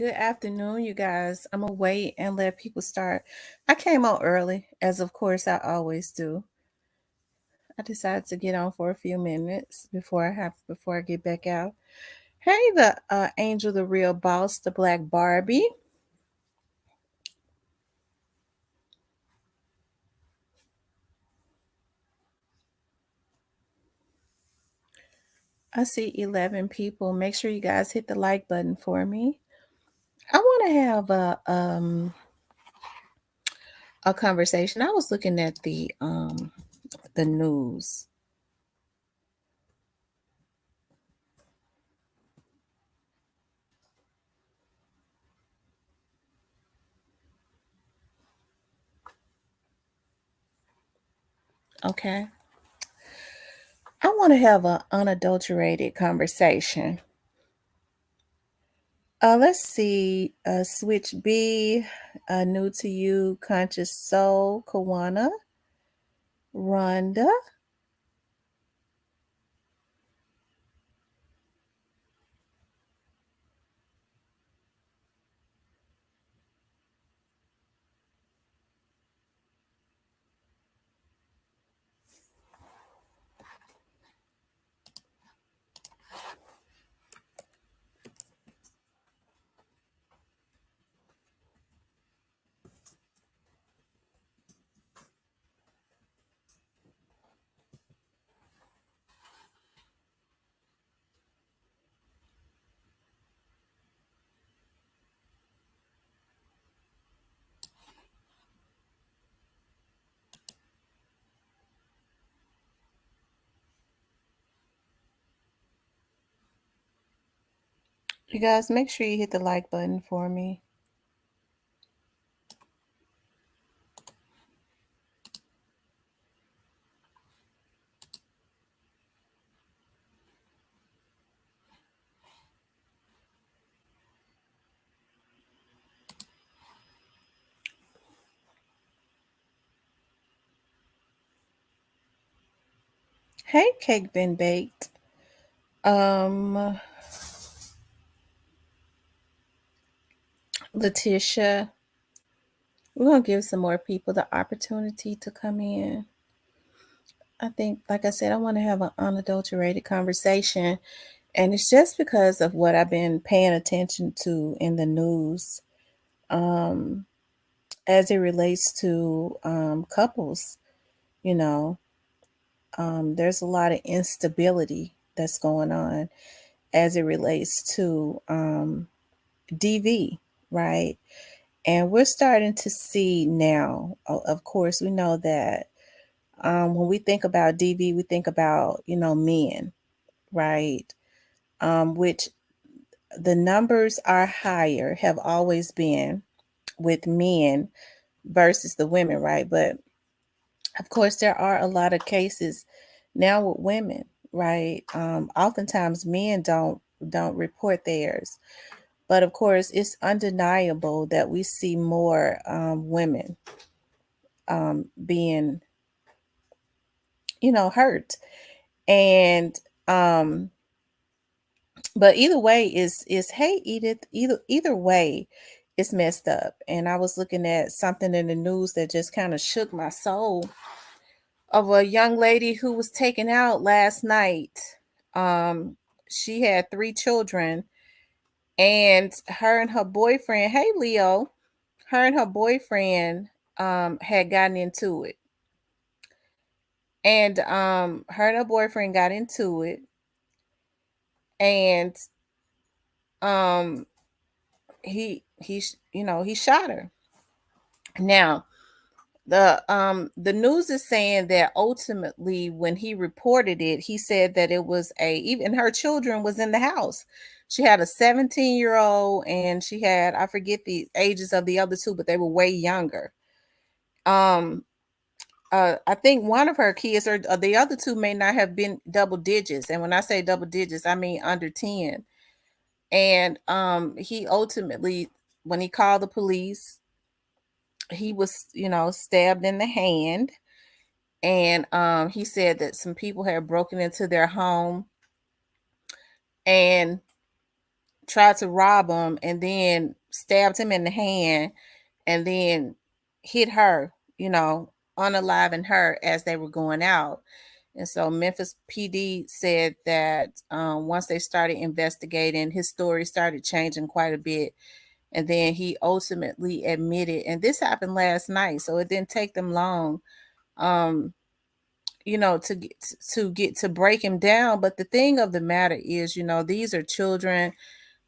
Good afternoon, you guys. I'm gonna wait and let people start. I came on early, as of course I always do. I decided to get on for a few minutes before I get back out. Hey, the angel, the real boss, the black Barbie. I see 11 people. Make sure you guys hit the like button for me. I want to have a conversation. I was looking at the news. Okay. I want to have an unadulterated conversation. Let's see. Switch B, new to you, conscious soul, Kawana, Rhonda. You guys, make sure you hit the like button for me. Hey, Cake Been Baked. Um, Letitia. We're gonna give some more people the opportunity to come in. I think, like I said, I want to have an unadulterated conversation, and it's just because of what I've been paying attention to in the news. Um, as it relates to couples, you know, there's a lot of instability that's going on as it relates to DV, right? And we're starting to see now, of course, we know that when we think about DV, we think about, men, right? Which the numbers are higher, have always been with men versus the women, right? But of course, there are a lot of cases now with women, right? Oftentimes, men don't report theirs, but of course, it's undeniable that we see more women being, hurt, and but either way is hey, Edith, either way, it's messed up. And I was looking at something in the news that just kind of shook my soul of a young lady who was taken out last night. Um, she had three children, and her and her boyfriend, hey Leo, her and her boyfriend had gotten into it. And her and her boyfriend got into it, and um he shot her. Now, the news is saying that ultimately when he reported it, he said that it was even her children was in the house. She had a 17-year-old, and she had, I forget the ages of the other two, but they were way younger. um I think one of her kids, or the other two, may not have been double digits, and when I say double digits, I mean under 10. And he ultimately, when he called the police, he was, stabbed in the hand. And he said that some people had broken into their home, and tried to rob him and then stabbed him in the hand and then hit her, unaliving her as they were going out. And so Memphis PD said that once they started investigating, his story started changing quite a bit. And then he ultimately admitted, and this happened last night, so it didn't take them long, um, to break him down. But the thing of the matter is, these are children.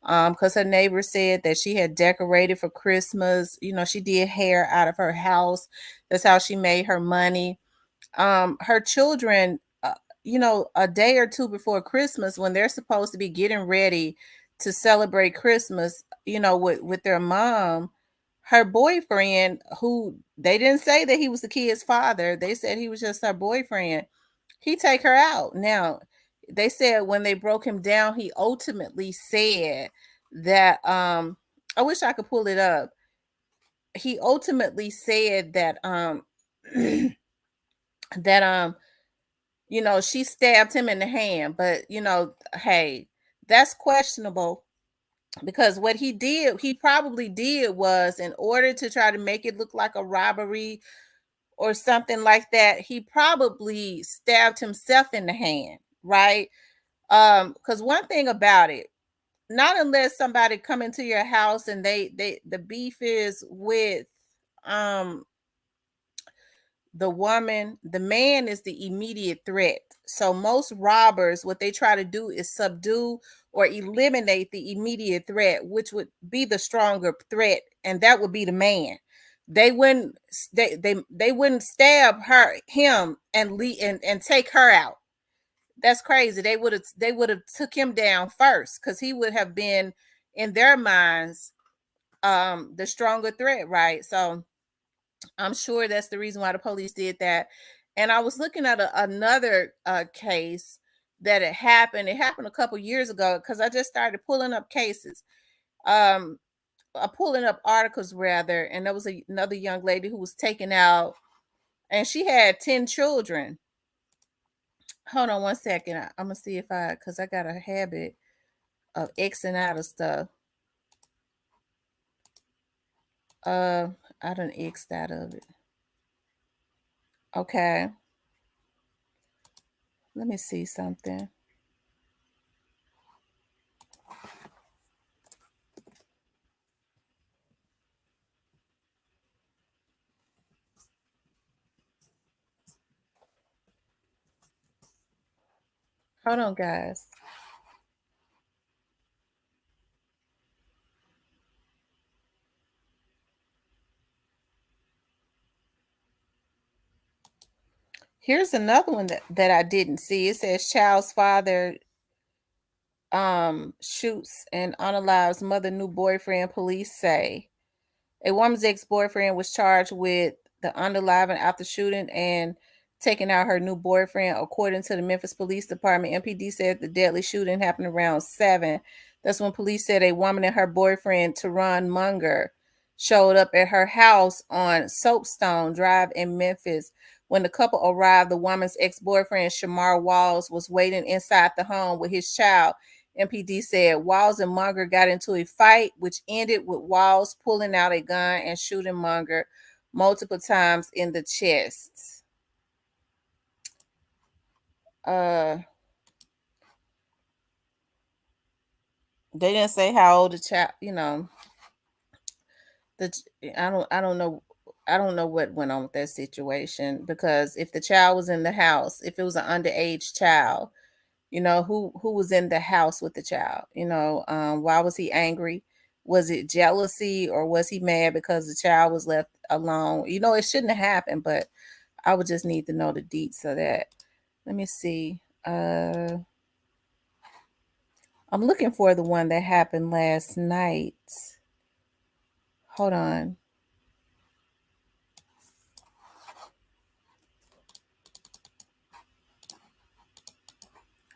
Because her neighbor said that she had decorated for Christmas. She did hair out of her house. That's how she made her money. Her children, a day or two before Christmas, when they're supposed to be getting ready to celebrate Christmas, with their mom, her boyfriend, who they didn't say that he was the kid's father, they said he was just her boyfriend. He take her out. Now, they said when they broke him down, he ultimately said that I wish I could pull it up. He ultimately said that that she stabbed him in the hand, but hey, that's questionable, because what he probably did was, in order to try to make it look like a robbery or something like that, he probably stabbed himself in the hand, right? Because one thing about it, not unless somebody come into your house and the beef is with um the man is the immediate threat. So most robbers, what they try to do is subdue or eliminate the immediate threat, which would be the stronger threat, and that would be the man. They wouldn't stab him and take her out. That's crazy. They would have took him down first, because he would have been, in their minds, the stronger threat, right? So I'm sure that's the reason why the police did that. And I was looking at another case that it happened. It happened a couple years ago, because I just started pulling up cases, um, pulling up articles rather. And there was another young lady who was taken out, and she had 10 children. Hold on one second. I'm gonna see if because I got a habit of Xing out of stuff. Uh, I done X'd out of it. Okay, let me see something. Hold on, guys. Here's another one that I didn't see. It says child's father shoots and unalives mother new boyfriend, police say. A woman's ex-boyfriend was charged with the unaliving after shooting and taking out her new boyfriend, according to the Memphis Police Department. MPD said the deadly shooting happened around 7. That's when police said a woman and her boyfriend, Teron Munger, showed up at her house on Soapstone Drive in Memphis. When the couple arrived, the woman's ex-boyfriend, Shamar Walls, was waiting inside the home with his child. MPD said Walls and Munger got into a fight, which ended with Walls pulling out a gun and shooting Munger multiple times in the chest. Uh, they didn't say how old the child. The I don't know. I don't know what went on with that situation, because if the child was in the house, if it was an underage child, who was in the house with the child, why was he angry? Was it jealousy, or was he mad because the child was left alone? It shouldn't have happened, but I would just need to know the deets of that. Let me see. I'm looking for the one that happened last night. Hold on.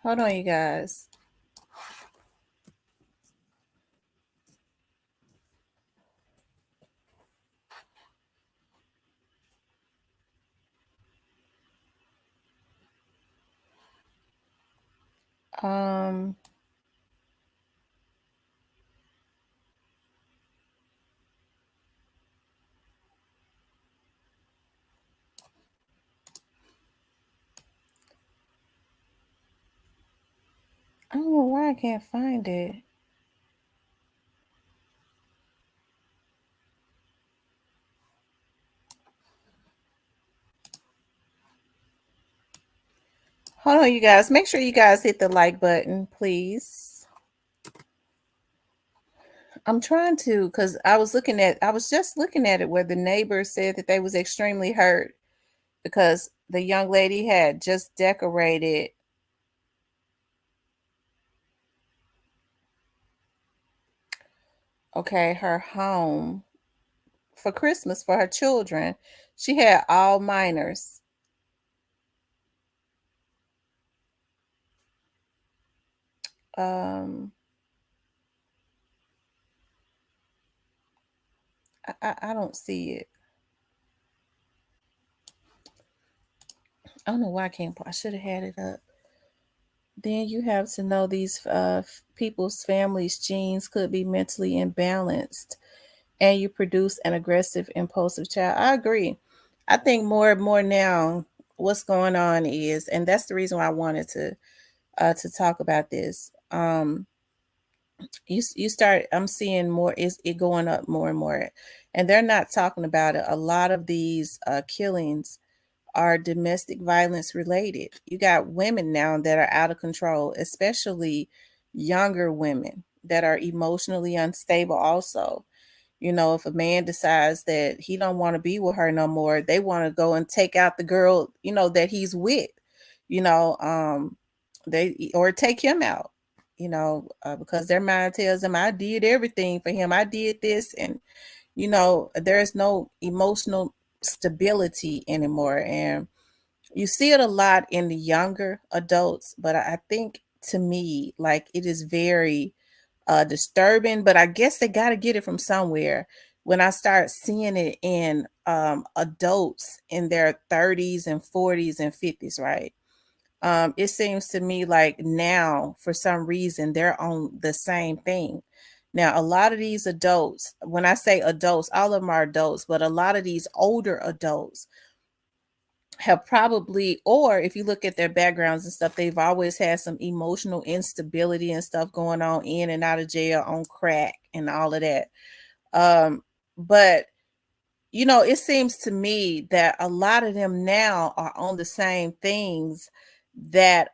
Hold on, you guys. um I don't know why I can't find it. Hold on, you guys. Make sure you guys hit the like button, please. I'm trying to, because I was just looking at it where the neighbor said that they was extremely hurt because the young lady had just decorated, okay, her home for Christmas for her children. She had all minors. Um, I don't see it. I don't know why I can't. I should have had it up. Then you have to know these people's families' genes could be mentally imbalanced, and you produce an aggressive, impulsive child. I agree. I think more and more now, what's going on is, and that's the reason why I wanted to talk about this. You start. I'm seeing more. Is it going up more and more, and they're not talking about it. A lot of these killings are domestic violence related. You got women now that are out of control, especially younger women that are emotionally unstable also. You know, if a man decides that he don't want to be with her no more, they want to go and take out the girl, that he's with, you know, they or take him out, because their mind tells them I did everything for him. I did this, and there's no emotional stability anymore. And you see it a lot in the younger adults, but I think to me, like it is very disturbing, but I guess they got to get it from somewhere. When I start seeing it in adults in their 30s and 40s and 50s, right? It seems to me like now, for some reason, they're on the same thing. Now, a lot of these adults, when I say adults, all of them are adults, but a lot of these older adults have probably, or if you look at their backgrounds and stuff, they've always had some emotional instability and stuff going on in and out of jail, on crack and all of that. But it seems to me that a lot of them now are on the same things that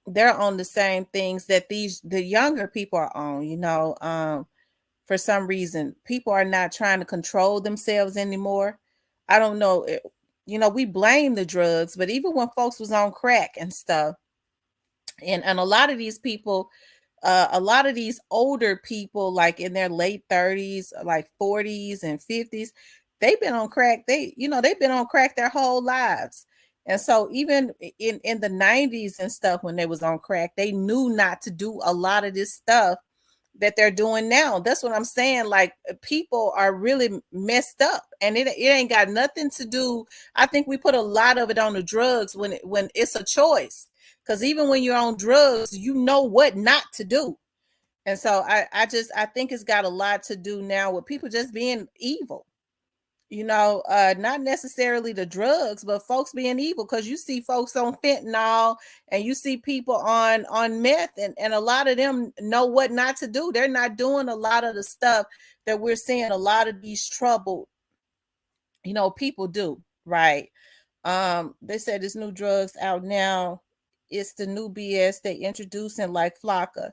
they're on the same things that the younger people are on. For some reason, people are not trying to control themselves anymore. I don't know. We blame the drugs, but even when folks was on crack and stuff, and a lot of these people, a lot of these older people, like in their late 30s, like 40s and 50s, they've been on crack. They've been on crack their whole lives. And so even in the 90s and stuff, when they was on crack, they knew not to do a lot of this stuff that they're doing now. That's what I'm saying. Like people are really messed up, and it ain't got nothing to do. I think we put a lot of it on the drugs when it's a choice. Because even when you're on drugs, you know what not to do. And so I think it's got a lot to do now with people just being evil. Not necessarily the drugs, but folks being evil, because you see folks on fentanyl and you see people on meth, and a lot of them know what not to do. They're not doing a lot of the stuff that we're seeing a lot of these troubled, people do, right? They said this new drugs out now. It's the new BS they introducing, like Flocka.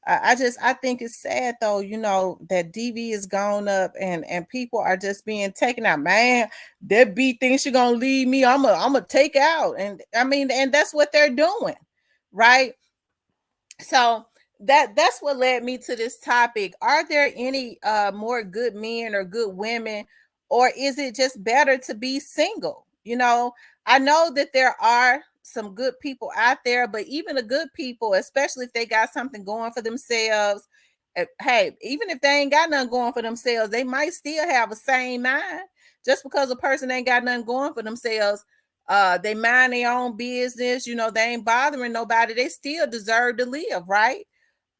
I think it's sad though, that DV is gone up, and people are just being taken out. Man, that B thinks you're gonna leave me. I'm a take out. And I mean, and that's what they're doing, right? So that's what led me to this topic. Are there any more good men or good women, or is it just better to be single? I know that there are some good people out there, but even the good people, especially if they got something going for themselves, hey, even if they ain't got nothing going for themselves, they might still have a sane mind. Just because a person ain't got nothing going for themselves, they mind their own business, they ain't bothering nobody, they still deserve to live, right?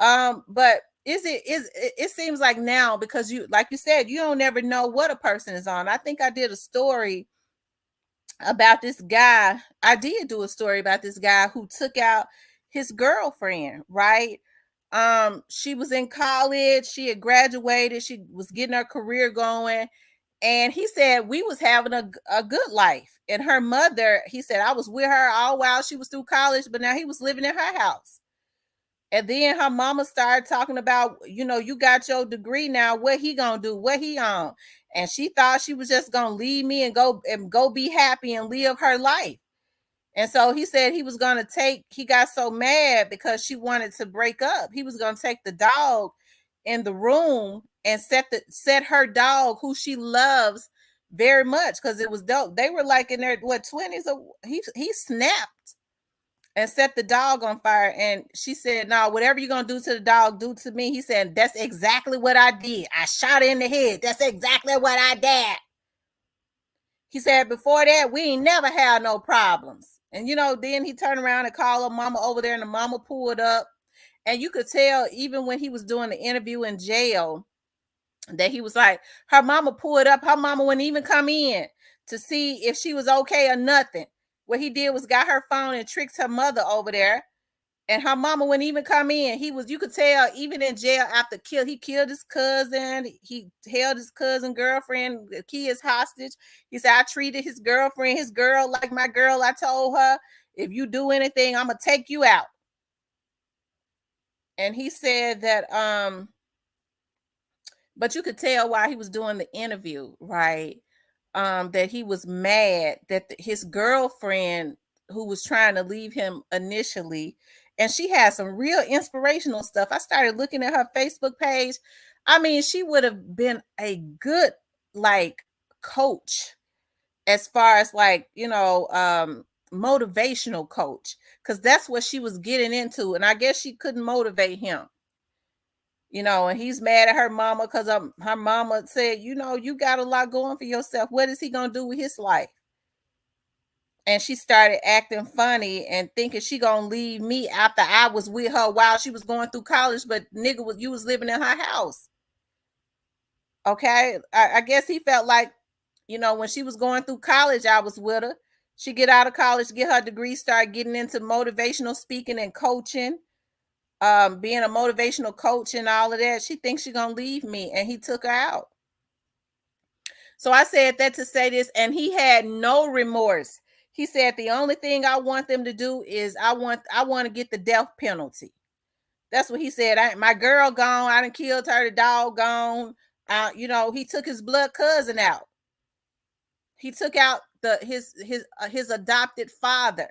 But it seems like now, because you, like you said, you don't ever know what a person is on. I think I did a story about this guy. I did do a story about this guy who took out his girlfriend, right? She was in college, she had graduated, she was getting her career going, and he said we was having a good life. And her mother, he said, I was with her all while she was through college, but now he was living in her house. And then her mama started talking about, you got your degree now. What he gonna do? What he on? And she thought she was just gonna leave me and go be happy and live her life. And so he said he was gonna he got so mad because she wanted to break up. He was gonna take the dog in the room and set her dog, who she loves very much, because it was dope. They were like in their 20s. He snapped and set the dog on fire. And she said, no, whatever you're going to do to the dog, do to me. He said, that's exactly what I did. I shot her in the head. That's exactly what I did. He said, before that, we ain't never had no problems. And, then he turned around and called her mama over there, and the mama pulled up. And you could tell, even when he was doing the interview in jail, that he was like, her mama pulled up. Her mama wouldn't even come in to see if she was okay or nothing. What he did was got her phone and tricked her mother over there, and her mama wouldn't even come in. You could tell, even in jail, after he killed his cousin. He held his cousin girlfriend, the kids hostage. He said, I treated his girl like my girl. I told her, if you do anything, I'm gonna take you out. And he said that but you could tell while he was doing the interview, right? That he was mad that his girlfriend, who was trying to leave him initially, and she had some real inspirational stuff. I started looking at her Facebook page. I mean, she would have been a good coach, as far as motivational coach, because that's what she was getting into. And I guess she couldn't motivate him. And he's mad at her mama because her mama said, you got a lot going for yourself. What is he going to do with his life? And she started acting funny and thinking she going to leave me after I was with her while she was going through college. But nigga, you was living in her house. Okay. I guess he felt like, when she was going through college, I was with her. She get out of college, get her degree, start getting into motivational speaking and coaching. Being a motivational coach and all of that. She thinks she's gonna leave me, and he took her out. So I said that to say this, and he had no remorse. He said, the only thing I want them to do is I want to get the death penalty. That's what he said. My girl gone. I done killed her. The dog gone. He took his blood cousin out. He took out his adopted father.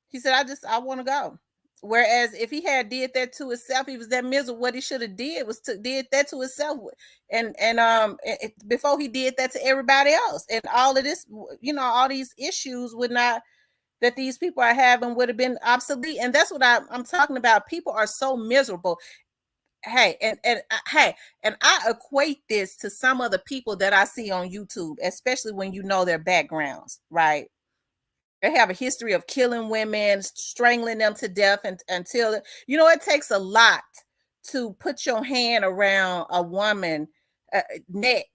He said, I want to go. Whereas if he had did that to himself, he was that miserable. What he should have did was did that to himself, and before he did that to everybody else, and all of this, all these issues would not that these people are having would have been obsolete. And that's what I'm talking about. People are so miserable. Hey, and I equate this to some of the people that I see on YouTube, especially when you know their backgrounds, right? They have a history of killing women, strangling them to death, and until it takes a lot to put your hand around a woman neck,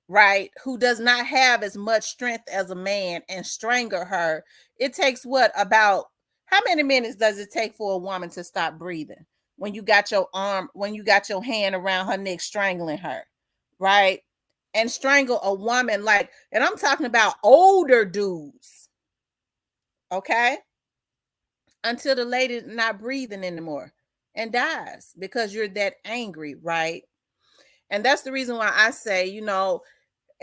right, who does not have as much strength as a man, and strangle her. It takes about how many minutes does it take for a woman to stop breathing when you got your hand around her neck, strangling her, right? And strangle a woman, and I'm talking about older dudes. Okay, until the lady not breathing anymore and dies because you're that angry, right? And that's the reason why I say,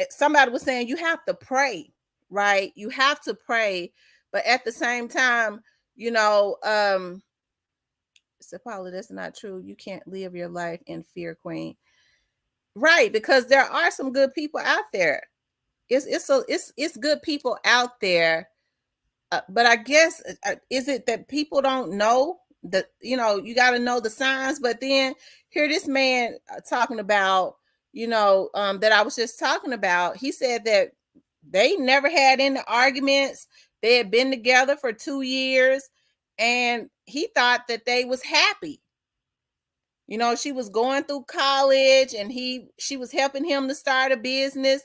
somebody was saying you have to pray, right? You have to pray, but at the same time, so Paula, that's not true. You can't live your life in fear, Queen. Right, because there are some good people out there. It's good people out there. But I guess, is it that people don't know that, you got to know the signs? But then here this man talking about, that I was just talking about. He said that they never had any arguments. They had been together for 2 years, and he thought that they was happy. She was going through college, and she was helping him to start a business.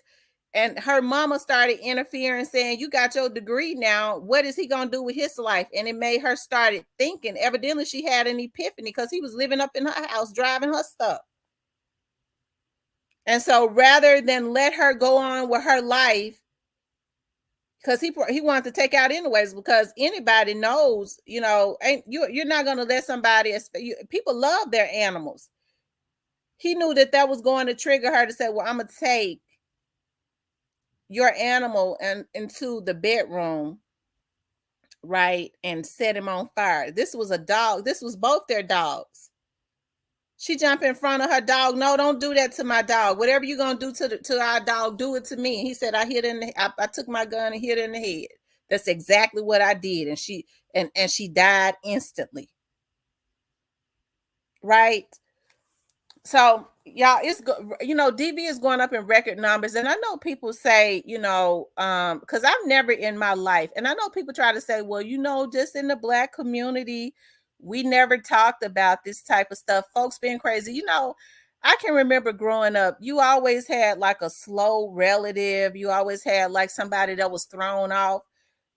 And her mama started interfering, saying, "You got your degree now. What is he gonna do with his life?" And it made her started thinking. Evidently, she had an epiphany because he was living up in her house, driving her stuff. And so, rather than let her go on with her life, because he wanted to take out anyways, because anybody knows, ain't you're not gonna let somebody. People love their animals. He knew that that was going to trigger her to say, "Well, I'm gonna take your animal and into the bedroom, right, and set him on fire." This was a dog. This was both their dogs. She jumped in front of her dog. "No, don't do that to my dog. Whatever you're gonna do to our dog, do it to me." And he said, "I hit in the, I took my gun and hit her in the head." That's exactly what I did, and she died instantly. Right? So y'all, DV is going up in record numbers. And I know people say, because I've never in my life, and I know people try to say, well, just in the Black community, we never talked about this type of stuff, folks being crazy. I can remember growing up, you always had like a slow relative, you always had like somebody that was thrown off,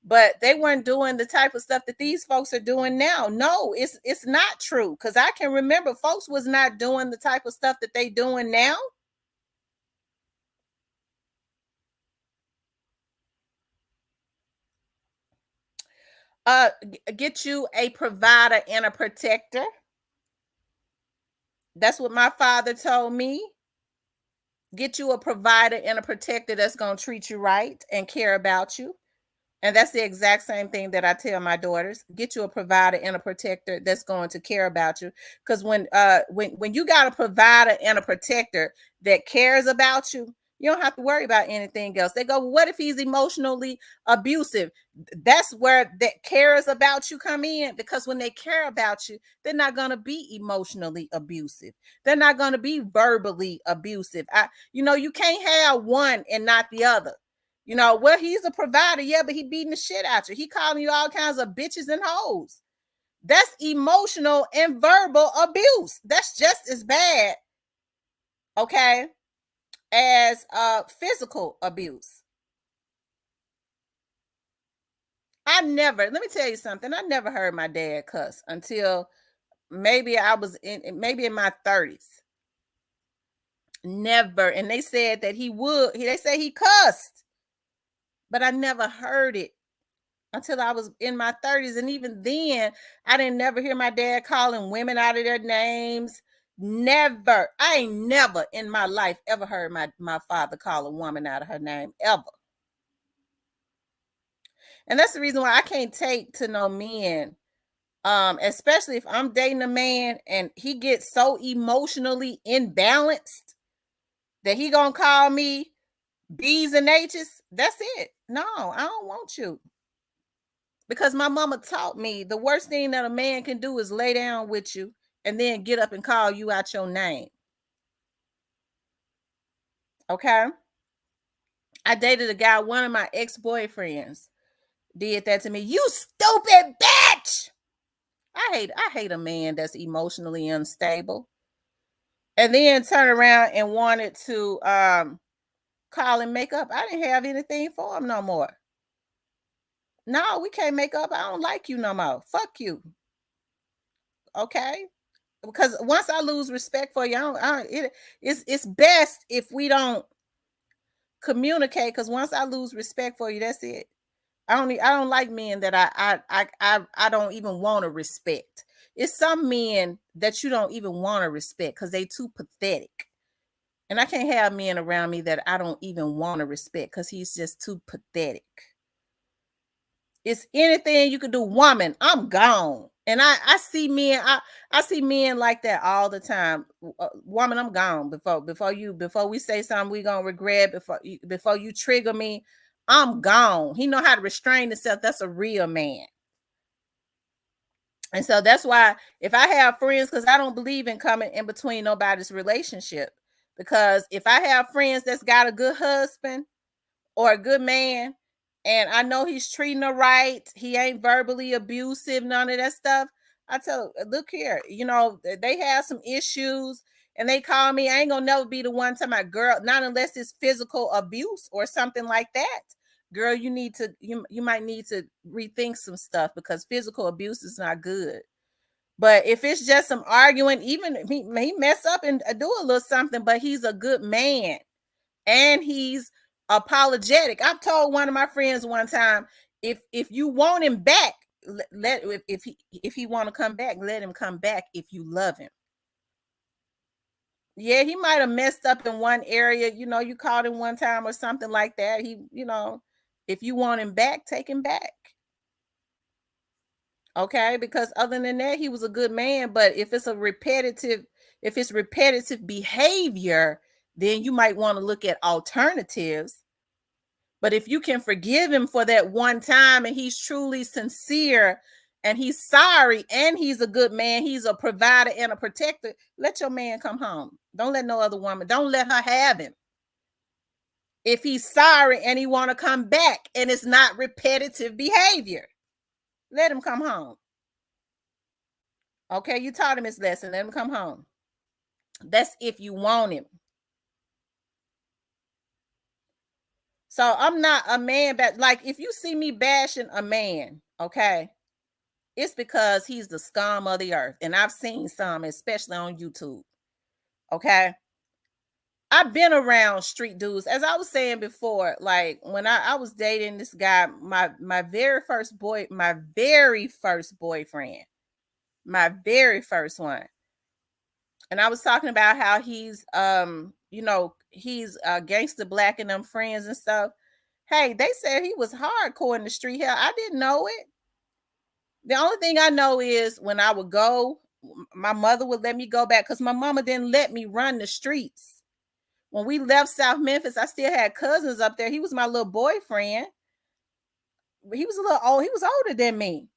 but they weren't doing the type of stuff that these folks are doing now. No, it's not true, because I can remember folks was not doing the type of stuff that they doing now. Get you a provider and a protector. That's what my father told me. Get you a provider and a protector that's going to treat you right and care about you. And that's the exact same thing that I tell my daughters. Get you a provider and a protector that's going to care about you. Because when you got a provider and a protector that cares about you, you don't have to worry about anything else. They go, "Well, what if he's emotionally abusive?" That's where that cares about you come in, because when they care about you, they're not going to be emotionally abusive. They're not going to be verbally abusive. You can't have one and not the other. Well, he's a provider, yeah, but he beating the shit out you. He calling you all kinds of bitches and hoes. That's emotional and verbal abuse. That's just as bad, okay, as physical abuse. Let me tell you something. I never heard my dad cuss until maybe in my 30s. Never. And they said that he would. They say he cussed, but I never heard it until I was in my 30s. And even then, I didn't never hear my dad calling women out of their names. Never. I ain't never in my life ever heard my father call a woman out of her name, ever. And that's the reason why I can't take to no men, especially if I'm dating a man and he gets so emotionally imbalanced that he gonna call me B's and H's. That's it. No, I don't want you. Because my mama taught me the worst thing that a man can do is lay down with you and then get up and call you out your name. Okay? I dated a guy, one of my ex-boyfriends did that to me. "You stupid bitch." I hate a man that's emotionally unstable. And then turn around and wanted to call and make up. I didn't have anything for him no more. "No, we can't make up. I don't like you no more. Fuck you." Okay? Because once I lose respect for you, it's best if we don't communicate. Because once I lose respect for you, that's it. I don't like men that I don't even want to respect. It's some men that you don't even want to respect because they too pathetic. And I can't have men around me that I don't even want to respect because he's just too pathetic. It's anything you could do, woman, I'm gone. And I see men, I see men like that all the time. Woman, I'm gone. Before we say something we gonna regret, before you trigger me, I'm gone. He know how to restrain himself. That's a real man. And so that's why if I have friends, because I don't believe in coming in between nobody's relationship. Because if I have friends that's got a good husband or a good man, and I know he's treating her right, he ain't verbally abusive, none of that stuff, I tell, look here, they have some issues, and they call me, I ain't gonna never be the one talking about, girl, not unless it's physical abuse or something like that. Girl, you might need to rethink some stuff, because physical abuse is not good. But if it's just some arguing, even if he mess up and do a little something, but he's a good man and he's apologetic. I've told one of my friends one time, if you want him back, let if he want to come back, let him come back if you love him. Yeah, he might have messed up in one area, you called him one time or something like that. If you want him back, take him back. Okay, because other than that, he was a good man. But if it's repetitive behavior, then you might want to look at alternatives. But if you can forgive him for that one time, and he's truly sincere and he's sorry and he's a good man, he's a provider and a protector, let your man come home. Don't let no other woman, don't let her have him. If he's sorry and he want to come back and it's not repetitive behavior, let him come home. Okay, you taught him his lesson, let him come home. That's if you want him. So I'm not a man, but like, if you see me bashing a man, okay, it's because he's the scum of the earth. And I've seen some, especially on YouTube. Okay. I've been around street dudes. As I was saying before, like when I was dating this guy, my very first boyfriend, my very first one. And I was talking about how he's gangster black and them friends and stuff. Hey, they said he was hardcore in the street. Hell, I didn't know it. The only thing I know is when I would go, my mother would let me go back, because my mama didn't let me run the streets. When we left South Memphis, I still had cousins up there. He was my little boyfriend. He was a little old. He was older than me.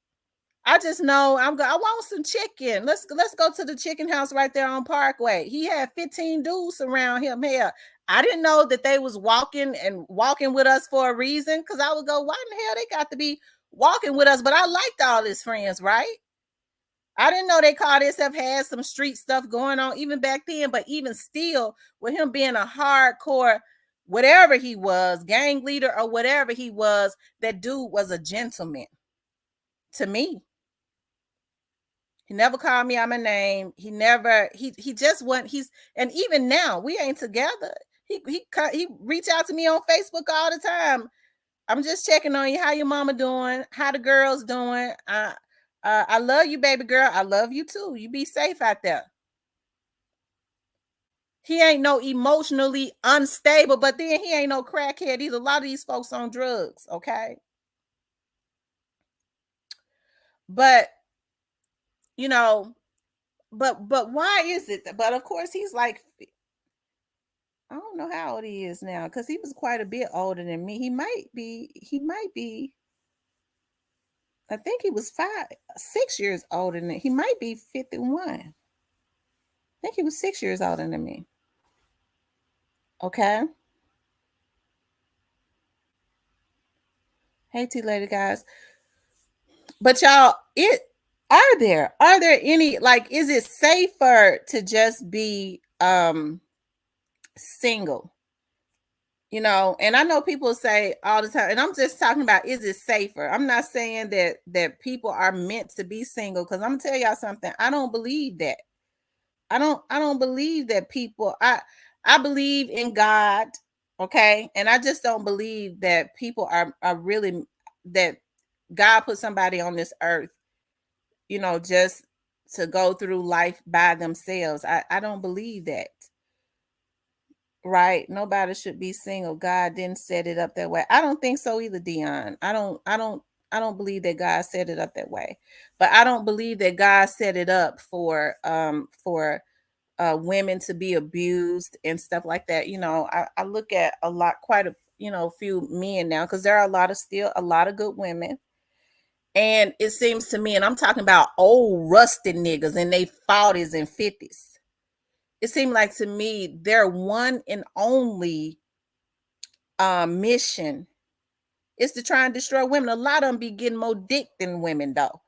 I just know I want some chicken. Let's go to the chicken house right there on Parkway. He had 15 dudes around him here. I didn't know that they was walking with us for a reason, because I would go, why in the hell they got to be walking with us? But I liked all his friends, right? I didn't know they called themselves had some street stuff going on even back then. But even still, with him being a hardcore, whatever he was, gang leader or whatever he was, that dude was a gentleman to me. He never called me out my name. He never, he just went, and even now we ain't together. He reach out to me on Facebook all the time. I'm just checking on you. How your mama doing? How the girls doing? I love you, baby girl. I love you too. You be safe out there. He ain't no emotionally unstable, but then he ain't no crackhead either. A lot of these folks on drugs, okay? But you know, but why is it? But of course, he's like, I don't know how old he is now, because he was quite a bit older than me. He might be. I think he was 6 years older than, he might be 51. I think he was 6 years older than me. Okay. Hey, T lady guys. But y'all, are there any, like, is it safer to just be single? And I know people say all the time, and I'm just talking about, is it safer? I'm not saying that people are meant to be single, because I'm gonna tell y'all something. I don't believe that. I don't believe that people, I believe in God, okay? And I just don't believe that people are really, that God put somebody on this earth, just to go through life by themselves. I don't believe that. Right? Nobody should be single. God didn't set it up that way. I don't think so either, Dion. I don't believe that God set it up that way. But I don't believe that God set it up for women to be abused and stuff like that. I look at quite a few men now, because there are still a lot of good women. And it seems to me, and I'm talking about old rusted niggas in their 40s and 50s. It seemed like to me their one and only mission is to try and destroy women. A lot of them be getting more dick than women, though.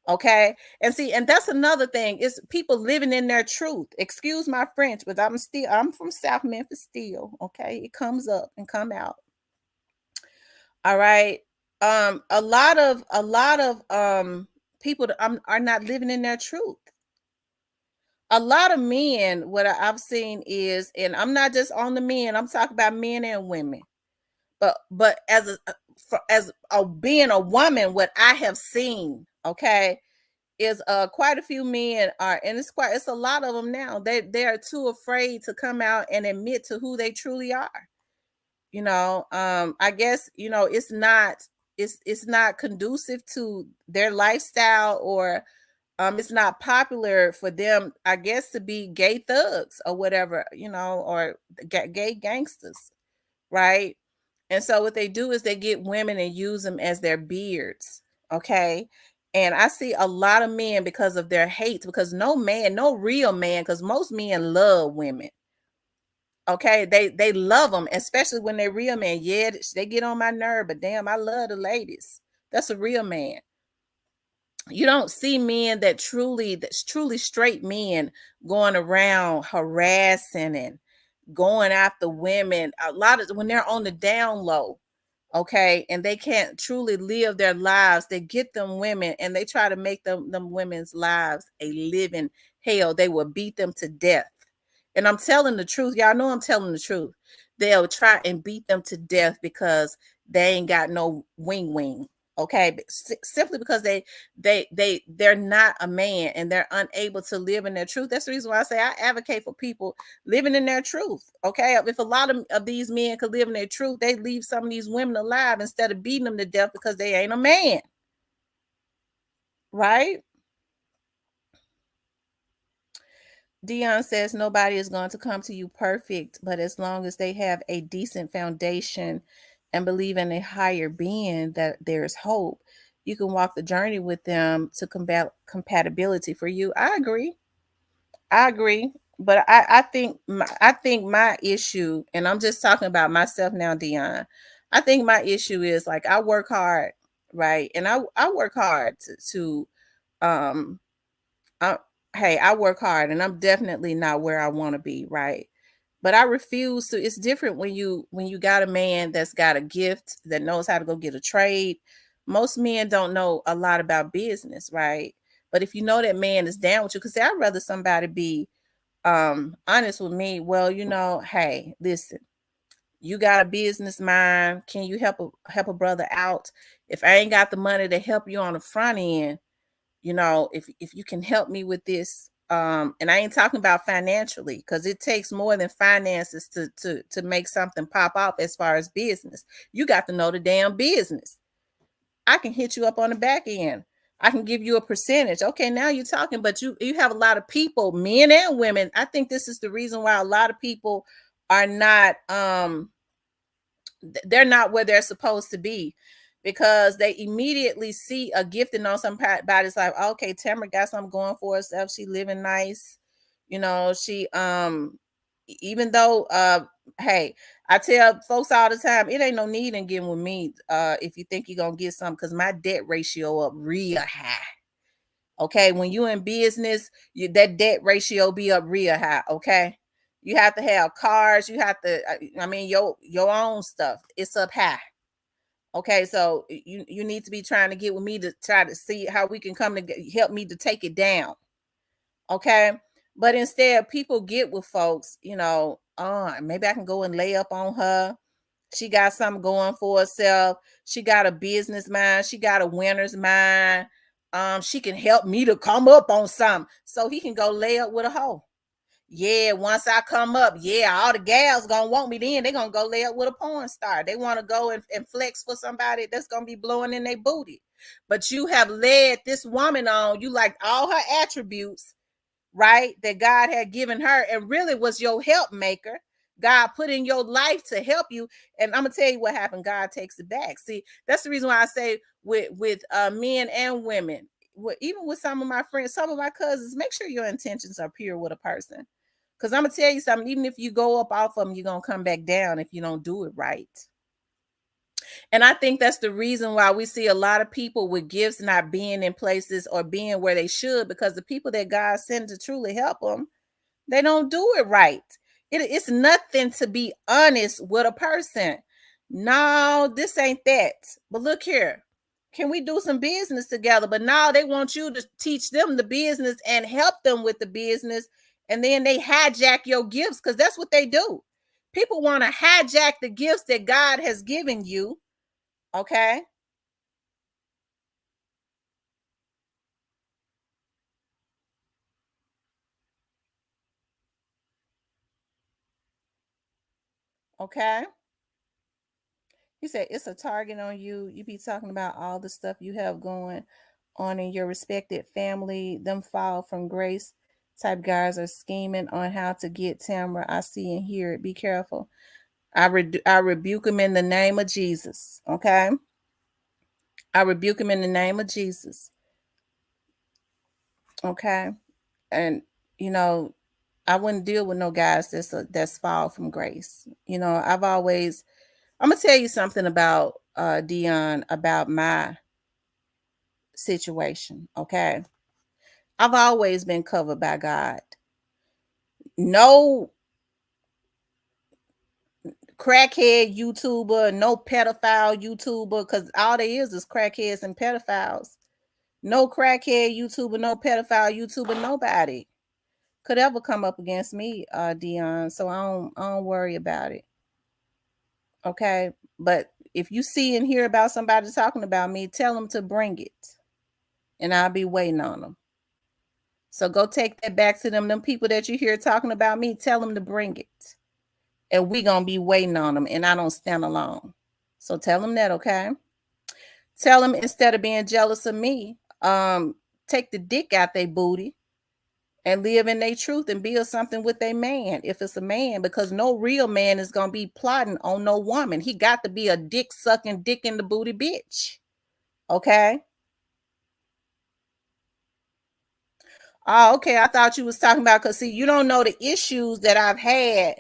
Okay. And see, and that's another thing is people living in their truth. Excuse my French, but I'm from South Memphis still. Okay. It comes up and come out. All right. A lot of people that, are not living in their truth. A lot of men, what I've seen is, and I'm not just on the men, I'm talking about men and women. But as a being a woman, what I have seen, okay, is quite a few men are, and it's a lot of them now. They are too afraid to come out and admit to who they truly are. I guess, it's not conducive to their lifestyle, or it's not popular for them, I guess, to be gay thugs or whatever, or gay gangsters, right? And so what they do is they get women and use them as their beards, okay? And I see a lot of men, because of their hate, because no man, no real man, because most men love women. Okay, they love them, especially when they're real men. Yeah, they get on my nerve, but damn, I love the ladies. That's a real man. You don't see men that's truly straight men going around harassing and going after women. A lot of when they're on the down low, okay, and they can't truly live their lives, they get them women and they try to make them women's lives a living hell. They will beat them to death. And I'm telling the truth. Y'all know I'm telling the truth. They'll try and beat them to death because they ain't got no wing. Okay, but simply because they're not a man and they're unable to live in their truth. That's the reason why I say I advocate for people living in their truth. Okay, if a lot of these men could live in their truth, they leave some of these women alive instead of beating them to death because they ain't a man, right? Dion says nobody is going to come to you perfect, but as long as they have a decent foundation and believe in a higher being, that there's hope, you can walk the journey with them to combat compatibility for you. I agree. I agree. But I think my issue, and I'm just talking about myself now, Dion. I think my issue is like I work hard, right? And I work hard to um I, hey, I work hard and I'm definitely not where I want to be, right? But I refuse to. It's different when you got a man that's got a gift, that knows how to go get a trade. Most men don't know a lot about business, right? But if you know that man is down with you, because I'd rather somebody be honest with me. Well, hey, listen, you got a business mind. Can you help a brother out? If I ain't got the money to help you on the front end, if you can help me with this, and I ain't talking about financially, because it takes more than finances to make something pop off as far as business. You got to know the damn business. I can hit you up on the back end. I can give you a percentage. Okay, now you're talking, but you have a lot of people, men and women. I think this is the reason why a lot of people are not they're not where they're supposed to be, because they immediately see a gifting on somebody's like, okay, Tamara got something going for herself. She living nice. She even though hey, I tell folks all the time, it ain't no need in getting with me if you think you're gonna get something, because my debt ratio up real high. Okay, when you in business, that debt ratio be up real high. Okay, you have to have cars. You have to, I mean, your own stuff. It's up high. Okay, so you need to be trying to get with me to try to see how we can come to help me to take it down. Okay, but instead, people get with folks. Oh, maybe I can go and lay up on her. She got something going for herself. She got a business mind. She got a winner's mind. She can help me to come up on something, so he can go lay up with a hoe. Yeah, once I come up, yeah, all the gals gonna want me then. They gonna go lay up with a porn star. They want to go and flex for somebody that's gonna be blowing in their booty. But you have led this woman on. You like all her attributes, right? That God had given her and really was your help maker. God put in your life to help you. And I'm gonna tell you what happened. God takes it back. See, that's the reason why I say with men and women, even with some of my friends, some of my cousins, make sure your intentions are pure with a person. Because I'm gonna tell you something, even if you go up off of them, you're gonna come back down if you don't do it right. And I think that's the reason why we see a lot of people with gifts not being in places or being where they should, because the people that God sent to truly help them, they don't do it right. It's nothing to be honest with a person. No, this ain't that. But look here. Can we do some business together? But now they want you to teach them the business and help them with the business. And then they hijack your gifts because that's what they do. People want to hijack the gifts that God has given you. Okay. Okay. He said it's a target on you. You be talking about all the stuff you have going on in your respected family. Them fall from grace type guys are scheming on how to get Tamara. I see and hear it. Be careful. I rebuke him in the name of Jesus. Okay. I rebuke him in the name of Jesus. Okay. And you know, I wouldn't deal with no guys that's fall from grace. I'm gonna tell you something about Dion, about my situation. Okay. I've always been covered by God. No crackhead YouTuber, no pedophile YouTuber, because all there is crackheads and pedophiles. No crackhead YouTuber, no pedophile YouTuber, nobody could ever come up against me, Dion. So I don't worry about it. Okay. But if you see and hear about somebody talking about me, tell them to bring it. And I'll be waiting on them. So go take that back to them. Them people that you hear talking about me, tell them to bring it. And we gonna be waiting on them. And I don't stand alone. So tell them that, okay? Tell them instead of being jealous of me, take the dick out their booty and live in their truth and build something with a man if it's a man, because no real man is gonna be plotting on no woman. He got to be a dick sucking, dick in the booty bitch. Okay. Oh, okay. I thought you was talking about, because see, you don't know the issues that I've had,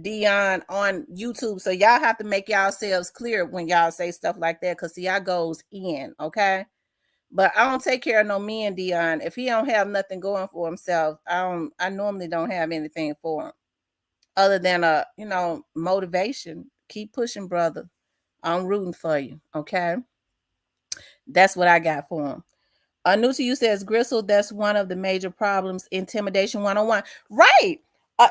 Dion, on YouTube. So y'all have to make yourselves clear when y'all say stuff like that, because see, I goes in, okay? But I don't take care of no men, Dion. If he don't have nothing going for himself, I normally don't have anything for him. Other than motivation. Keep pushing, brother. I'm rooting for you. Okay. That's what I got for him. New to you says, Gristle, that's one of the major problems, intimidation 101. Right.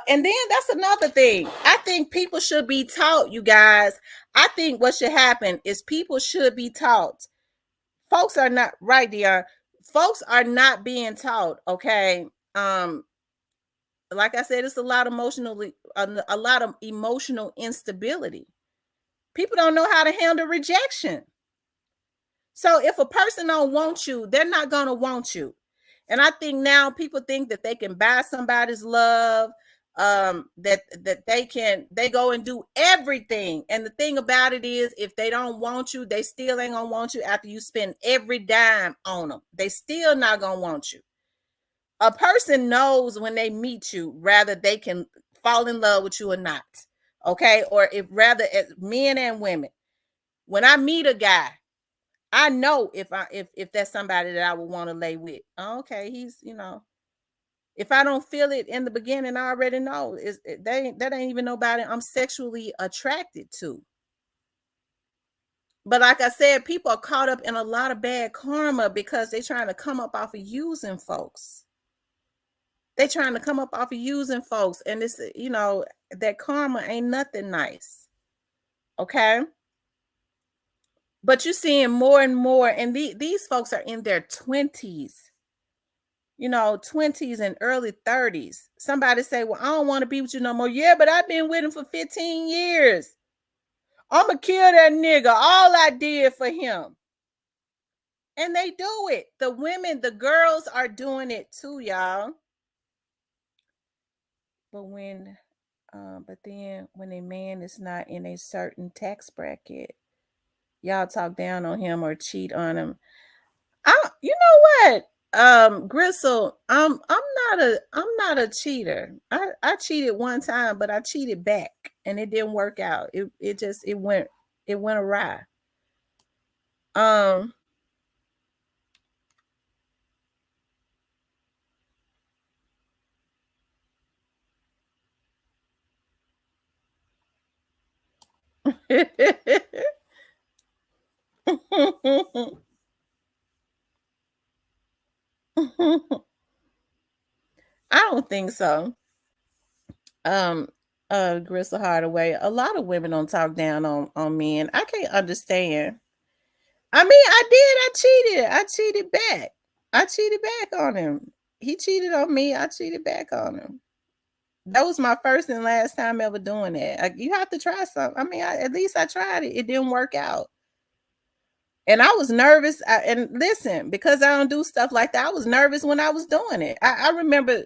And then that's another thing. I think people should be taught, you guys. I think what should happen is people should be taught. Folks are not right, dear. Folks are not being taught. Okay. Like I said, it's a lot of emotional instability. People don't know how to handle rejection. So if a person don't want you, they're not gonna want you. And I think now people think that they can buy somebody's love, that they go and do everything. And the thing about it is, if they don't want you, they still ain't gonna want you after you spend every dime on them. They still not gonna want you. A person knows when they meet you, rather they can fall in love with you or not. Okay. Or if rather as men and women, when I meet a guy, I know if that's somebody that I would want to lay with. Oh, okay, if I don't feel it in the beginning, I already know that ain't even nobody I'm sexually attracted to. But like I said, people are caught up in a lot of bad karma because they're trying to come up off of using folks. They trying to come up off of using folks, and it's that karma ain't nothing nice. Okay. But you're seeing more and more, and these folks are in their 20s, 20s and early 30s. Somebody say, well, I don't want to be with you no more. Yeah, but I've been with him for 15 years. I'm going to kill that nigga. All I did for him. And they do it. The women, the girls are doing it too, y'all. But then when a man is not in a certain tax bracket, y'all talk down on him or cheat on him. You know what? Gristle, I'm not a cheater. I cheated one time, but I cheated back and it didn't work out. It went awry. Um, I don't think so. Um, Gristle Hardaway, a lot of women don't talk down on men. I can't understand. I mean, I cheated. I cheated back. I cheated back on him. He cheated on me. I cheated back on him. That was my first and last time ever doing that. You have to try something. I mean, at least I tried it. It didn't work out. And I was nervous. And listen, because I don't do stuff like that, I was nervous when I was doing it. I remember,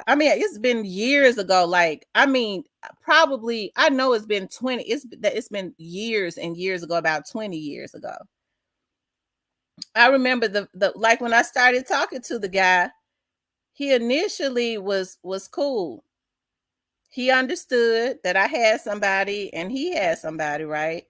I mean, it's been years ago. Like, I mean, probably, I know it's been 20, it's been years and years ago, about 20 years ago. I remember the like when I started talking to the guy, he initially was cool. He understood that I had somebody and he had somebody, right?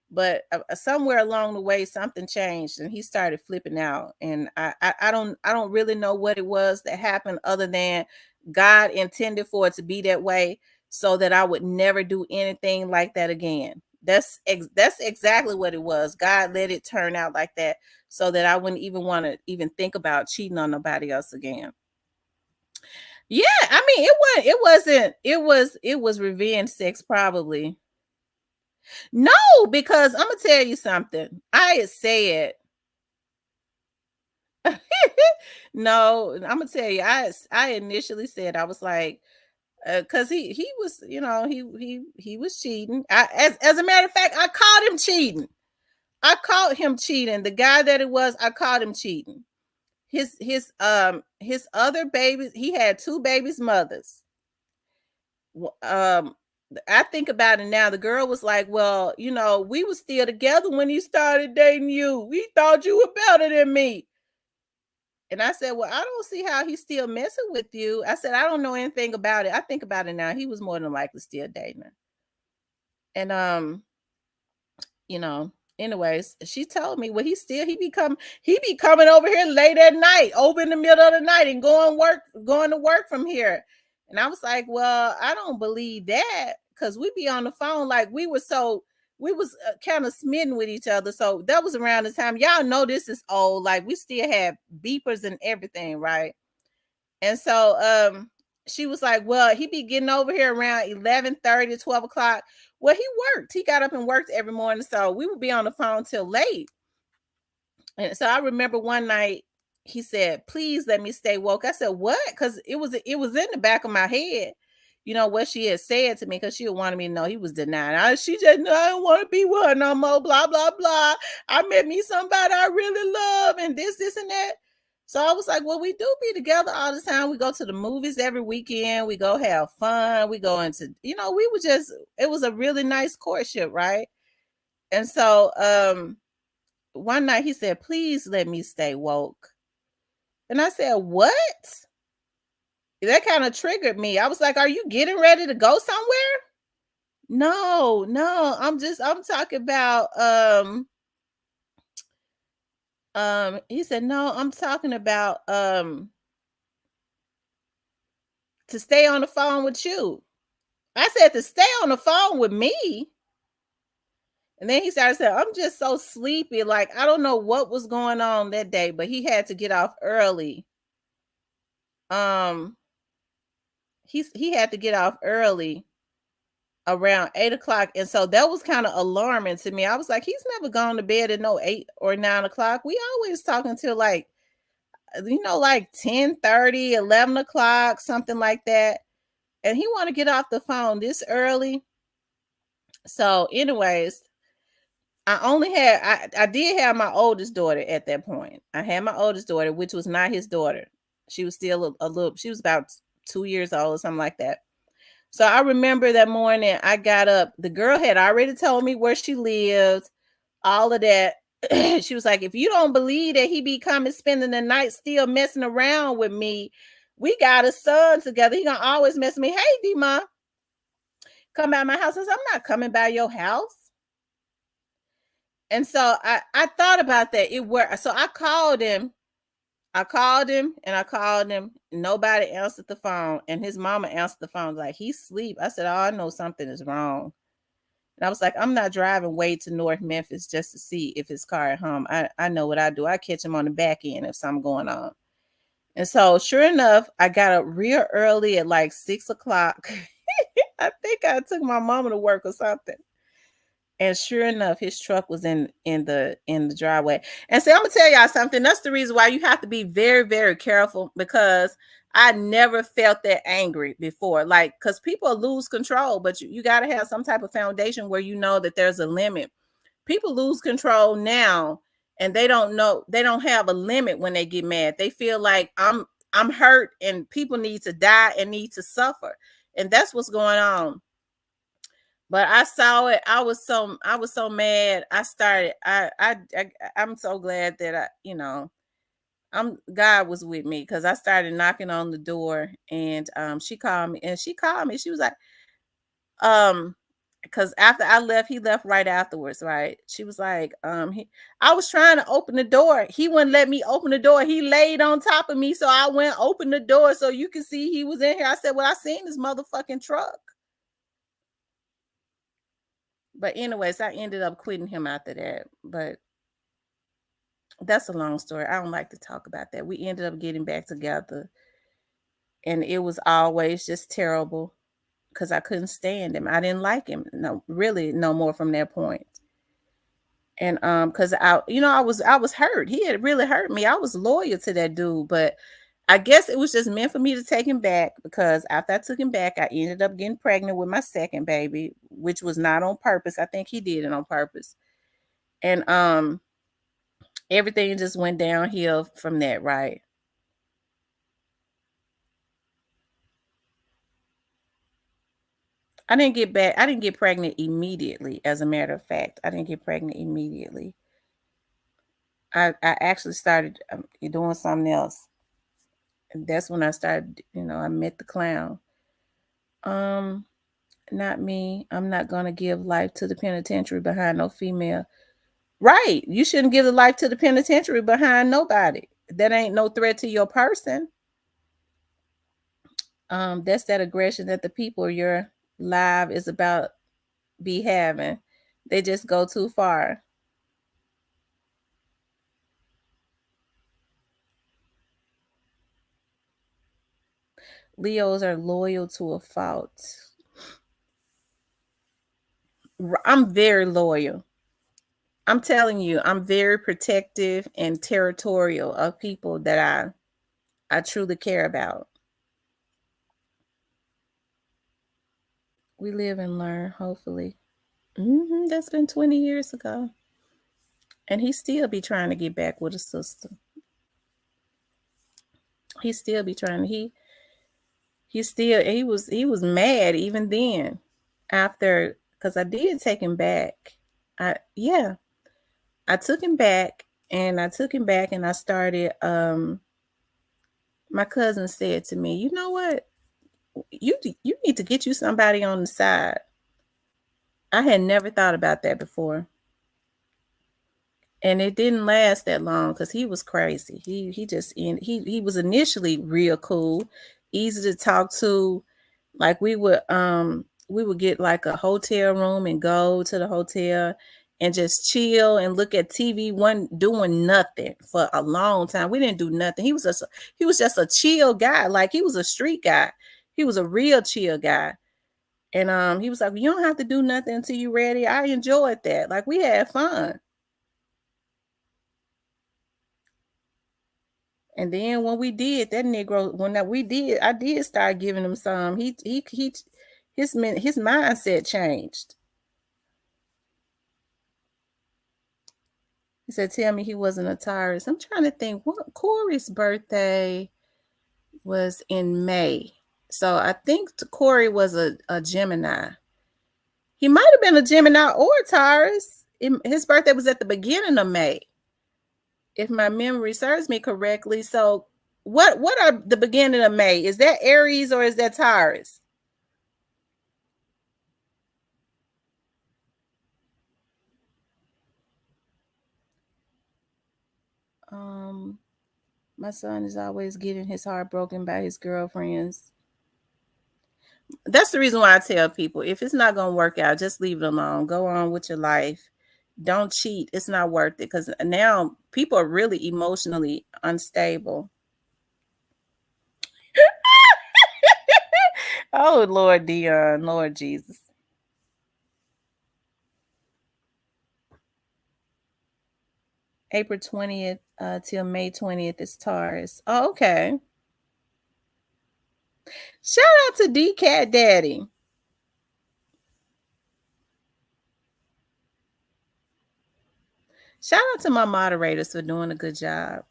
But somewhere along the way, something changed and he started flipping out. And I don't really know what it was that happened, other than God intended for it to be that way, so that I would never do anything like that again. That's exactly what it was. God let it turn out like that, so that I wouldn't even want to even think about cheating on nobody else again. Yeah, I mean, it was revenge sex, probably. No, because I'm gonna tell you something. I had said no, I'm gonna tell you, I initially said, I was like, because he was, he was cheating. As a matter of fact, I caught him cheating. I caught him cheating. The guy that it was, I caught him cheating. His other babies, he had two babies' mothers. Um, I think about it now. The girl was like, "Well, we were still together when he started dating you. We thought you were better than me." And I said, "Well, I don't see how he's still messing with you." I said, "I don't know anything about it." I think about it now. He was more than likely still dating her. And you know anyways, she told me, well, he be coming over here late at night, over in the middle of the night, and going to work from here. And I was like, well, I don't believe that, because we be on the phone, like we was kind of smitten with each other. So that was around the time, y'all know this is old, like we still have beepers and everything, right? And so she was like, well, he be getting over here around 11:30, 12 o'clock. Well, he worked. He got up and worked every morning. So we would be on the phone till late. And so I remember one night he said, please let me stay woke. I said, what? Because it was in the back of my head, what she had said to me, because she wanted me to know he was denying. She just, no, I don't want to be with her no more, blah, blah, blah. I met me somebody I really love, and this, and that. So I was like, well, we do be together all the time. We go to the movies every weekend. We go have fun. We go into, we were just, it was a really nice courtship, right? And so one night he said, please let me stay woke. And I said, what? That kind of triggered me. I was like, are you getting ready to go somewhere? No, no, I'm talking about he said, no, I'm talking about to stay on the phone with you. I said, to stay on the phone with me. And then he started saying, I'm just so sleepy. Like, I don't know what was going on that day, but he had to get off early. Um, he had to get off early around 8 o'clock. And so that was kind of alarming to me. I was like, he's never gone to bed at no 8 or 9 o'clock. We always talk until like 10:30, 11 o'clock, something like that. And he want to get off the phone this early. So, anyways, I did have my oldest daughter at that point. I had my oldest daughter, which was not his daughter. She was still a little, she was about 2 years old or something like that. So I remember that morning I got up. The girl had already told me where she lived, all of that. She was like, if you don't believe that he be coming spending the night still messing around with me, we got a son together. He gonna always mess with me. Hey, D-Ma, come by my house. I said, I'm not coming by your house. And so I thought about that. It worked. So I called him. I called him and I called him. Nobody answered the phone. And his mama answered the phone like, he's asleep. I said, oh, I know something is wrong. And I was like, I'm not driving way to North Memphis just to see if his car at home. I know what I do. I catch him on the back end if something going on. And so sure enough, I got up real early at like 6 o'clock. I think I took my mama to work or something. And sure enough, his truck was in the driveway. And see, I'm gonna tell y'all something. That's the reason why you have to be very, very careful, because I never felt that angry before. Like, because people lose control, but you got to have some type of foundation where you know that there's a limit. People lose control now, and they don't know, they don't have a limit when they get mad. They feel like I'm hurt and people need to die and need to suffer. And that's what's going on. But I saw it. I was so mad. I started. I'm so glad that God was with me, because I started knocking on the door, and she called me. She was like, um, because after I left, he left right afterwards, right? She was like, I was trying to open the door. He wouldn't let me open the door. He laid on top of me, so I went open the door so you can see he was in here. I said, well, I seen this motherfucking truck. But anyways, I ended up quitting him after that. But that's a long story. I don't like to talk about that. We ended up getting back together, and it was always just terrible because I couldn't stand him. I didn't like him. No, really, no more from that point. And because I was hurt. He had really hurt me. I was loyal to that dude, but I guess it was just meant for me to take him back, because after I took him back, I ended up getting pregnant with my second baby, which was not on purpose. I think he did it on purpose. And everything just went downhill from that, right? I didn't get pregnant immediately, as a matter of fact. I didn't get pregnant immediately. I actually started doing something else. And that's when I started, I met the clown. Um, Not me. I'm not gonna give life to the penitentiary behind no female. Right. You shouldn't give the life to the penitentiary behind nobody. That ain't no threat to your person. That's that aggression that the people your live is about be having. They just go too far. Leos are loyal to a fault. I'm very loyal. I'm telling you, I'm very protective and territorial of people that I truly care about. We live and learn, hopefully. That's been 20 years ago. And he still be trying to get back with a sister. He still be trying. He was mad even then, after, because I did take him back. Yeah, I took him back, and I started. My cousin said to me, "You know what? You need to get you somebody on the side." I had never thought about that before. And it didn't last that long, because he was crazy. He was initially real cool, easy to talk to. Like, we would get like a hotel room and go to the hotel and just chill and look at TV, one doing nothing for a long time. We didn't do nothing. He was just a chill guy. Like, he was a street guy. He was a real chill guy. And he was like, you don't have to do nothing until you're ready. I enjoyed that. Like, we had fun. And then when we did that Negro, when that we did, I did start giving him some. His mindset changed. He said, "Tell me he wasn't a Taurus." I'm trying to think. What Corey's birthday was in May, so I think Corey was a Gemini. He might have been a Gemini or a Taurus. His birthday was at the beginning of May, if my memory serves me correctly. So, what are the beginning of May? Is that Aries or is that Taurus? Um, my son is always getting his heart broken by his girlfriends. That's the reason why I tell people if it's not gonna work out, just leave it alone. Go on with your life. Don't cheat. It's not worth it because now people are really emotionally unstable. Oh Lord Dion, Lord Jesus. April 20th till May 20th is Taurus. Oh, okay. Shout out to D Cat Daddy. Shout out to my moderators for doing a good job.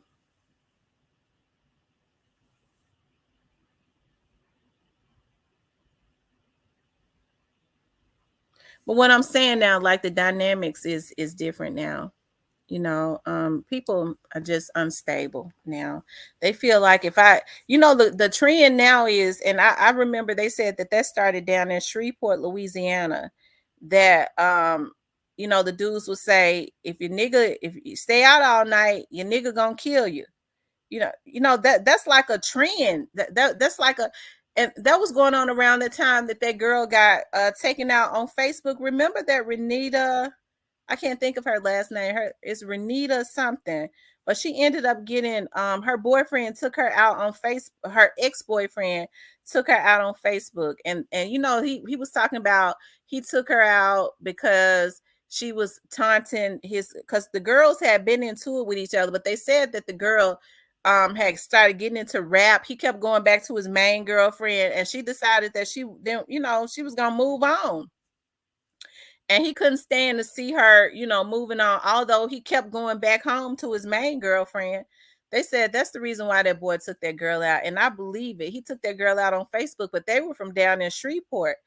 But what I'm saying now, like the dynamics is different now. People are just unstable now. They feel like if I, the trend now is, and I remember they said that started down in Shreveport, Louisiana, that the dudes would say, if you stay out all night, your nigga gonna kill you. That's like a trend. That's like a, and that was going on around the time that girl got taken out on Facebook. Remember that Renita, I can't think of her last name. Her it's Renita something, but she ended up getting her boyfriend took her out on Facebook. Her ex-boyfriend took her out on Facebook, and he was talking about he took her out because she was taunting his, because the girls had been into it with each other, but they said that the girl had started getting into rap. He kept going back to his main girlfriend, and she decided that she then she was gonna move on, and he couldn't stand to see her, moving on. Although he kept going back home to his main girlfriend, they said that's the reason why that boy took that girl out, and I believe it. He took that girl out on Facebook, but they were from down in Shreveport.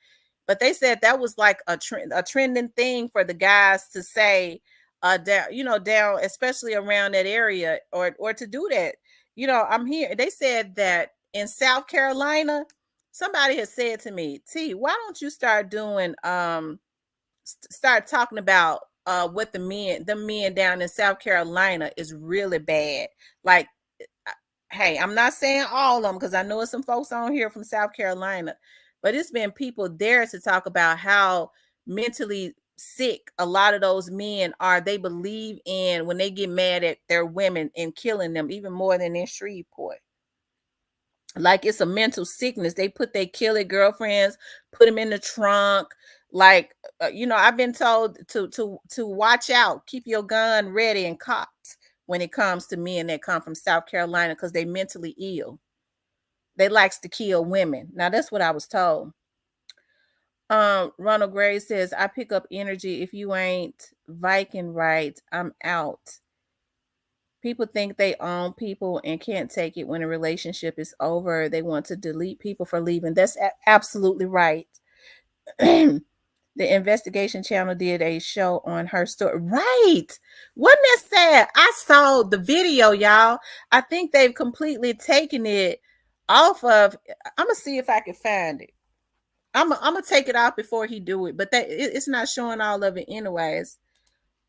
But they said that was like a trending thing for the guys to say, down, especially around that area, or to do that. I'm here. They said that in South Carolina, somebody has said to me, T, why don't you start doing start talking about what the men down in South Carolina is really bad. Like, hey, I'm not saying all of them because I know it's some folks on here from South Carolina, but it's been people there to talk about how mentally sick a lot of those men are. They believe in when they get mad at their women and killing them even more than in Shreveport. Like it's a mental sickness. They kill their girlfriends, put them in the trunk. Like I've been told to watch out, keep your gun ready and cocked when it comes to men that come from South Carolina because they mentally ill. They likes to kill women. Now that's what I was told. Ronald Gray says, I pick up energy. If you ain't Viking right, I'm out. People think they own people and can't take it when a relationship is over. They want to delete people for leaving. That's absolutely right. The investigation channel did a show on her story. Right. Wasn't that sad? I saw the video, y'all. I think they've completely taken it off of. I'm gonna see if I can find it. I'm gonna take it off before he do it, but it's not showing all of it anyways.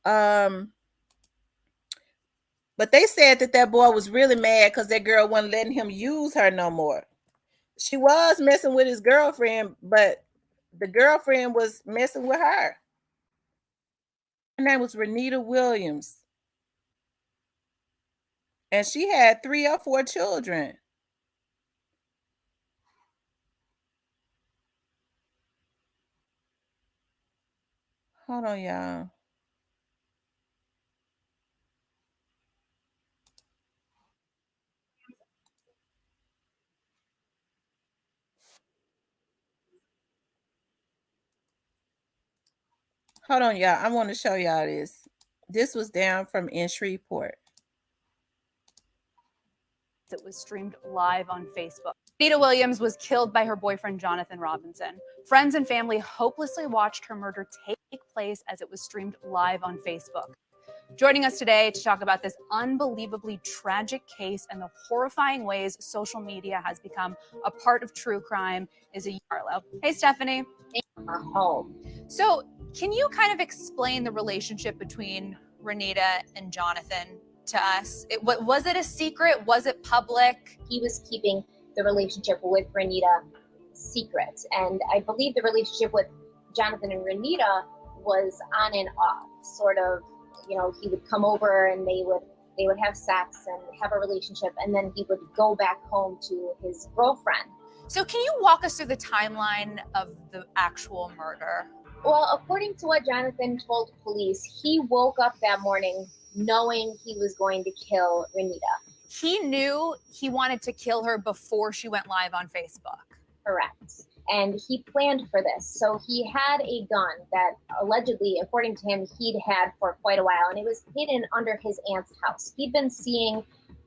Um, But they said that boy was really mad because that girl wasn't letting him use her no more. She was messing with his girlfriend, but the girlfriend was messing with her. Her name was Renita Williams. And she had 3 or 4 children. Hold on, y'all. Hold on, y'all. I want to show y'all this. This was down from in Shreveport. It was streamed live on Facebook. Nita Williams was killed by her boyfriend, Jonathan Robinson. Friends and family hopelessly watched her murder take place as it was streamed live on Facebook. Joining us today to talk about this unbelievably tragic case and the horrifying ways social media has become a part of true crime is Arlo. Hey, Stephanie. Our home. So, can you kind of explain the relationship between Renita and Jonathan? to us. Was it a secret? Was it public? He was keeping the relationship with Renita secret, and I believe the relationship with Jonathan and Renita was on and off, sort of. You know, he would come over and they would have sex and have a relationship, and then he would go back home to his girlfriend. So can you walk us through the timeline of the actual murder? Well, according to what Jonathan told police, he woke up that morning knowing he was going to kill Renita. He knew he wanted to kill her before she went live on Facebook. Correct. And he planned for this. So he had a gun that allegedly, according to him, he'd had for quite a while, and it was hidden under his aunt's house. He'd been seeing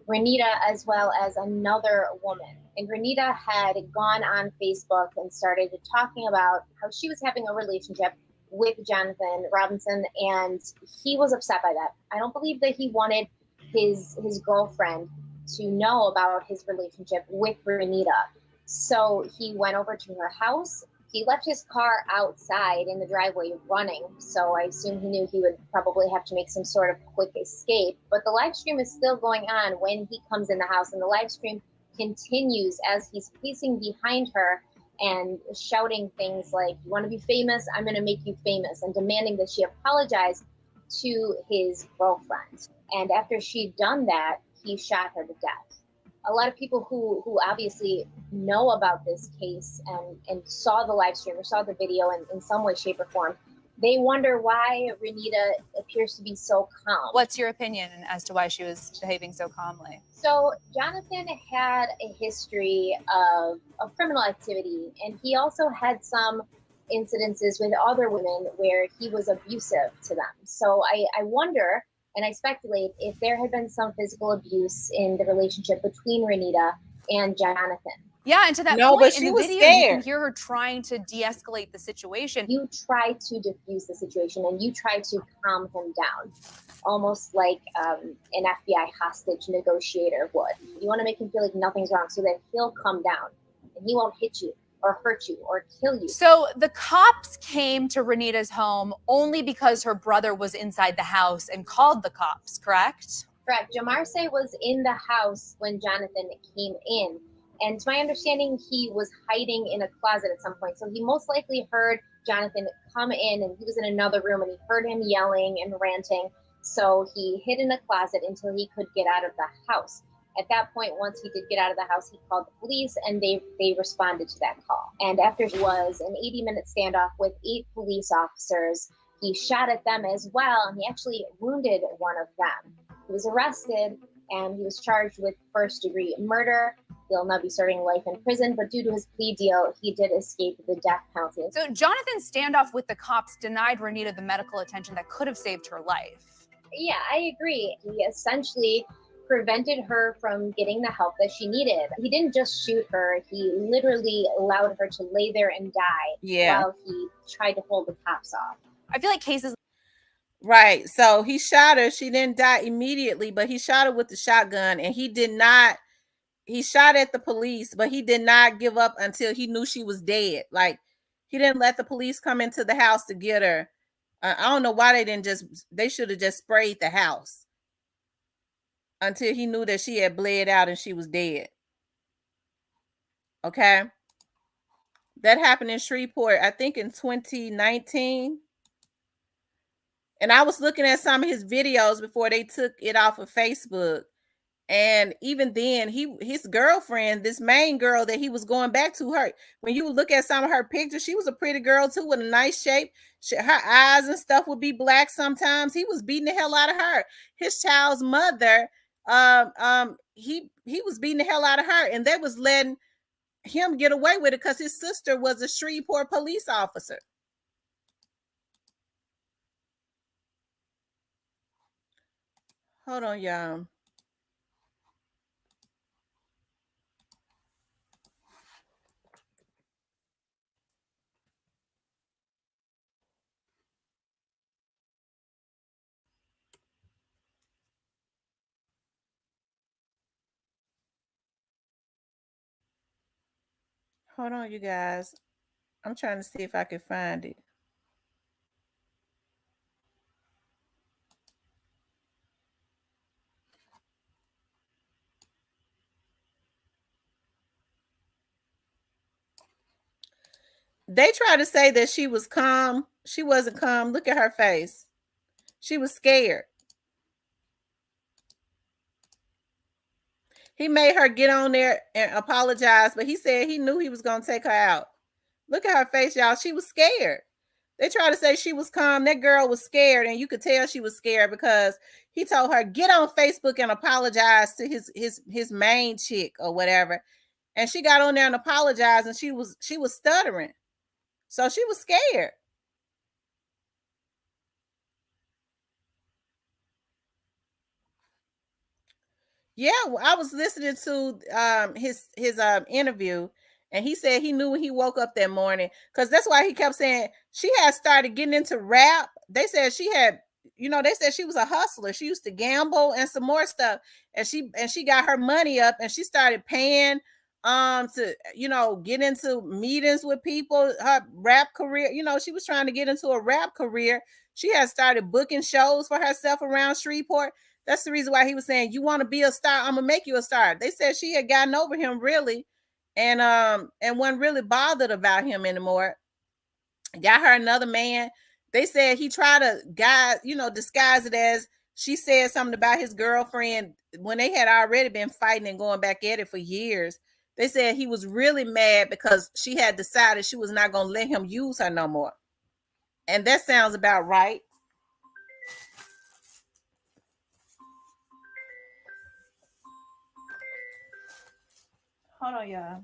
Renita as well as another woman. And Renita had gone on Facebook and started talking about how she was having a relationship with Jonathan Robinson, and he was upset by that. I don't believe that he wanted his girlfriend to know about his relationship with Renita. So he went over to her house. He left his car outside in the driveway running, so I assume he knew he would probably have to make some sort of quick escape. But the live stream is still going on when he comes in the house, and the live stream continues as he's pacing behind her and shouting things like, "You want to be famous? I'm going to make you famous," and demanding that she apologize to his girlfriend. And after she'd done that, he shot her to death. A lot of people who obviously know about this case and saw the live stream or saw the video in some way, shape, or form, they wonder why Renita appears to be so calm. What's your opinion as to why she was behaving so calmly? So Jonathan had a history of criminal activity, and he also had some incidences with other women where he was abusive to them. So I wonder, and I speculate, if there had been some physical abuse in the relationship between Renita and Jonathan. Yeah, and to that point in the video, you can hear her trying to de-escalate the situation. You try to diffuse the situation, and you try to calm him down, almost like an FBI hostage negotiator would. You want to make him feel like nothing's wrong so that he'll come down, and he won't hit you or hurt you or kill you. So the cops came to Renita's home only because her brother was inside the house and called the cops, correct? Correct. Jamarce was in the house when Jonathan came in. And to my understanding, he was hiding in a closet at some point. So he most likely heard Jonathan come in, and he was in another room, and he heard him yelling and ranting. So he hid in a closet until he could get out of the house. At that point, once he did get out of the house, he called the police, and they responded to that call. And after it was an 80-minute standoff with 8 police officers, he shot at them as well, and he actually wounded one of them. He was arrested, and he was charged with first-degree murder. He'll now be serving life in prison, but due to his plea deal, he did escape the death penalty. So Jonathan's standoff with the cops denied Renita the medical attention that could have saved her life. Yeah, I agree. He essentially prevented her from getting the help that she needed. He didn't just shoot her, he literally allowed her to lay there and die while he tried to hold the cops off. I feel like cases... Right. So he shot her. She didn't die immediately, but he shot her with the shotgun, and he shot at the police, but he did not give up until he knew she was dead. Like, he didn't let the police come into the house to get her. I don't know why they should have just sprayed the house until he knew that she had bled out and she was dead. Okay. That happened in Shreveport, I think in 2019. And I was looking at some of his videos before they took it off of Facebook. And even then, his girlfriend, this main girl that he was going back to, her, when you look at some of her pictures, she was a pretty girl too, with a nice shape. Her eyes and stuff would be black sometimes. He was beating the hell out of her. His child's mother, he was beating the hell out of her, and they was letting him get away with it because his sister was a Shreveport police officer. Hold on, y'all. Hold on, you guys. I'm trying to see if I can find it. They tried to say that she was calm. She wasn't calm. Look at her face. She was scared. He made her get on there and apologize, but he said he knew he was going to take her out. Look at her face, y'all. She was scared. They tried to say she was calm. That girl was scared, and you could tell she was scared because he told her get on Facebook and apologize to his main chick or whatever. And she got on there and apologized, and she was stuttering. So she was scared. Yeah, I was listening to his interview, and he said he knew when he woke up that morning because that's why he kept saying she had started getting into rap. They said she had, they said she was a hustler. She used to gamble and some more stuff, and she got her money up, and she started paying to get into meetings with people. Her rap career, she was trying to get into a rap career. She had started booking shows for herself around Shreveport. That's the reason why he was saying, "You want to be a star? I'm gonna make you a star." They said she had gotten over him really, and wasn't really bothered about him anymore. Got her another man. They said he tried to disguise it as she said something about his girlfriend when they had already been fighting and going back at it for years. They said he was really mad because she had decided she was not gonna let him use her no more. And that sounds about right. Hold on, y'all.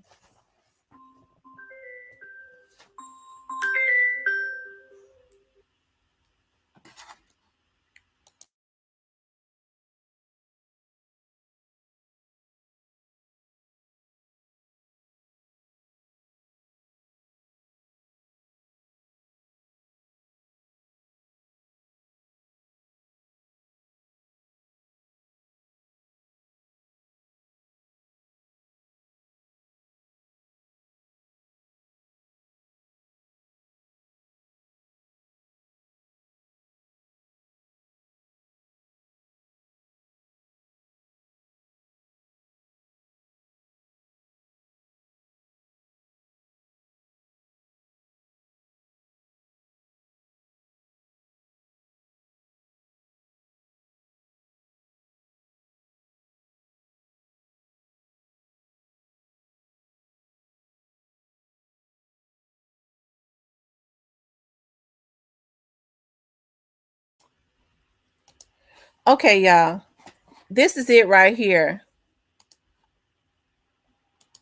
Okay, y'all. This is it right here.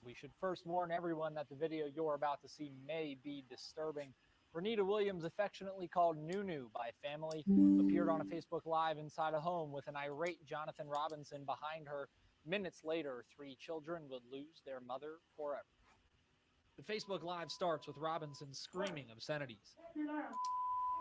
We should first warn everyone that the video you're about to see may be disturbing. Renita Williams, affectionately called Nunu by family, appeared on a Facebook Live inside a home with an irate Jonathan Robinson behind her. Minutes later, 3 children would lose their mother forever. The Facebook Live starts with Robinson screaming obscenities.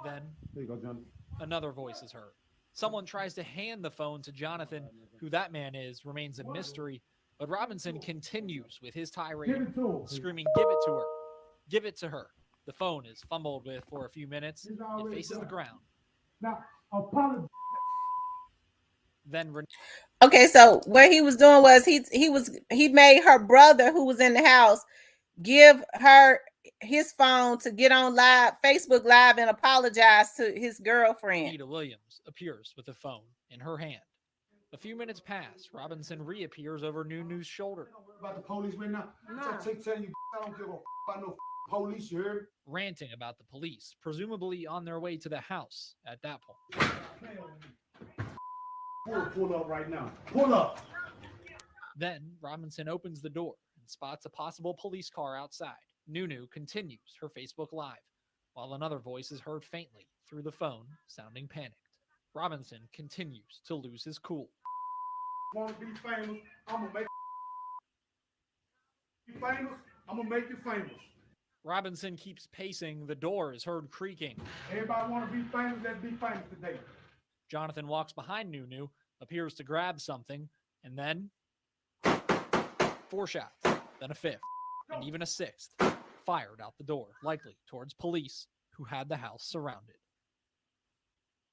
Then, there you go, John. Another voice is heard. Someone tries to hand the phone to Jonathan. Who that man is remains a mystery, but Robinson continues with his tirade, screaming, "Give it to her. Give it to her." The phone is fumbled with for a few minutes. It faces the ground. Now, then Okay, so what he was doing was he made her brother who was in the house give her his phone to get on live Facebook Live and apologize to his girlfriend. Renita Williams appears with the phone in her hand. A few minutes pass. Robinson reappears over Nunu's shoulder. About the police right now? Nah. Tell you, I don't give a about no police, you heard? Ranting about the police, presumably on their way to the house at that point. Pull up right now. Pull up. Then Robinson opens the door and spots a possible police car outside. Nunu continues her Facebook Live, while another voice is heard faintly through the phone, sounding panicked. Robinson continues to lose his cool. Want to be famous? I'm gonna make you famous. I'm gonna make you famous. Robinson keeps pacing. The door is heard creaking. Everybody want to be famous? Let's be famous today. Jonathan walks behind Nunu, appears to grab something, and then 4 shots, then a 5th, and even a 6th, fired out the door, likely towards police who had the house surrounded.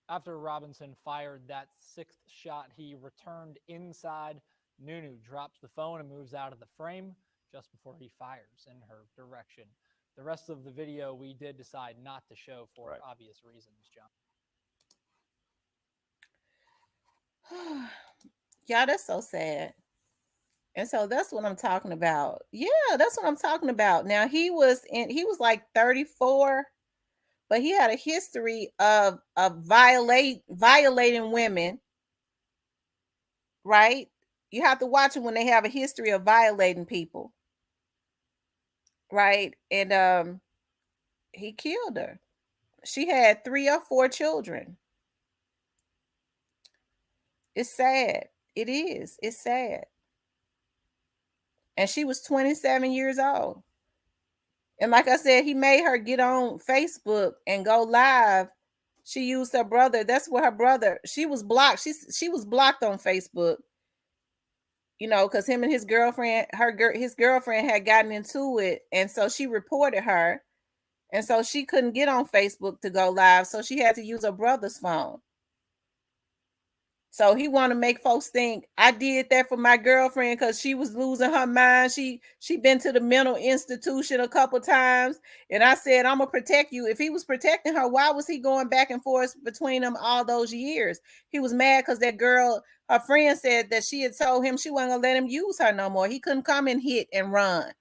After Robinson fired that 6th shot, he returned inside. Nunu drops the phone and moves out of the frame just before he fires in her direction. The rest of the video we did decide not to show for Right. obvious reasons, John. Yeah, that's so sad. And so that's what I'm talking about. Yeah, that's what I'm talking about. Now he was like 34, but he had a history of violating women, right? You have to watch them when they have a history of violating people, right? And he killed her. She had 3 or 4 children. It's sad. It is. It's sad. And she was 27 years old. And like I said, he made her get on Facebook and go live. She used her brother. That's what her brother. She was blocked. She was blocked on Facebook. You know, because him and his girlfriend, his girlfriend had gotten into it, and so she reported her, and so she couldn't get on Facebook to go live, so she had to use her brother's phone. So he want to make folks think I did that for my girlfriend because she was losing her mind. She been to the mental institution a couple times, and I said I'm gonna protect you. If he was protecting her, why was he going back and forth between them all those years? He was mad because that girl, her friend, said that she had told him she wasn't gonna let him use her no more. He couldn't come and hit and run.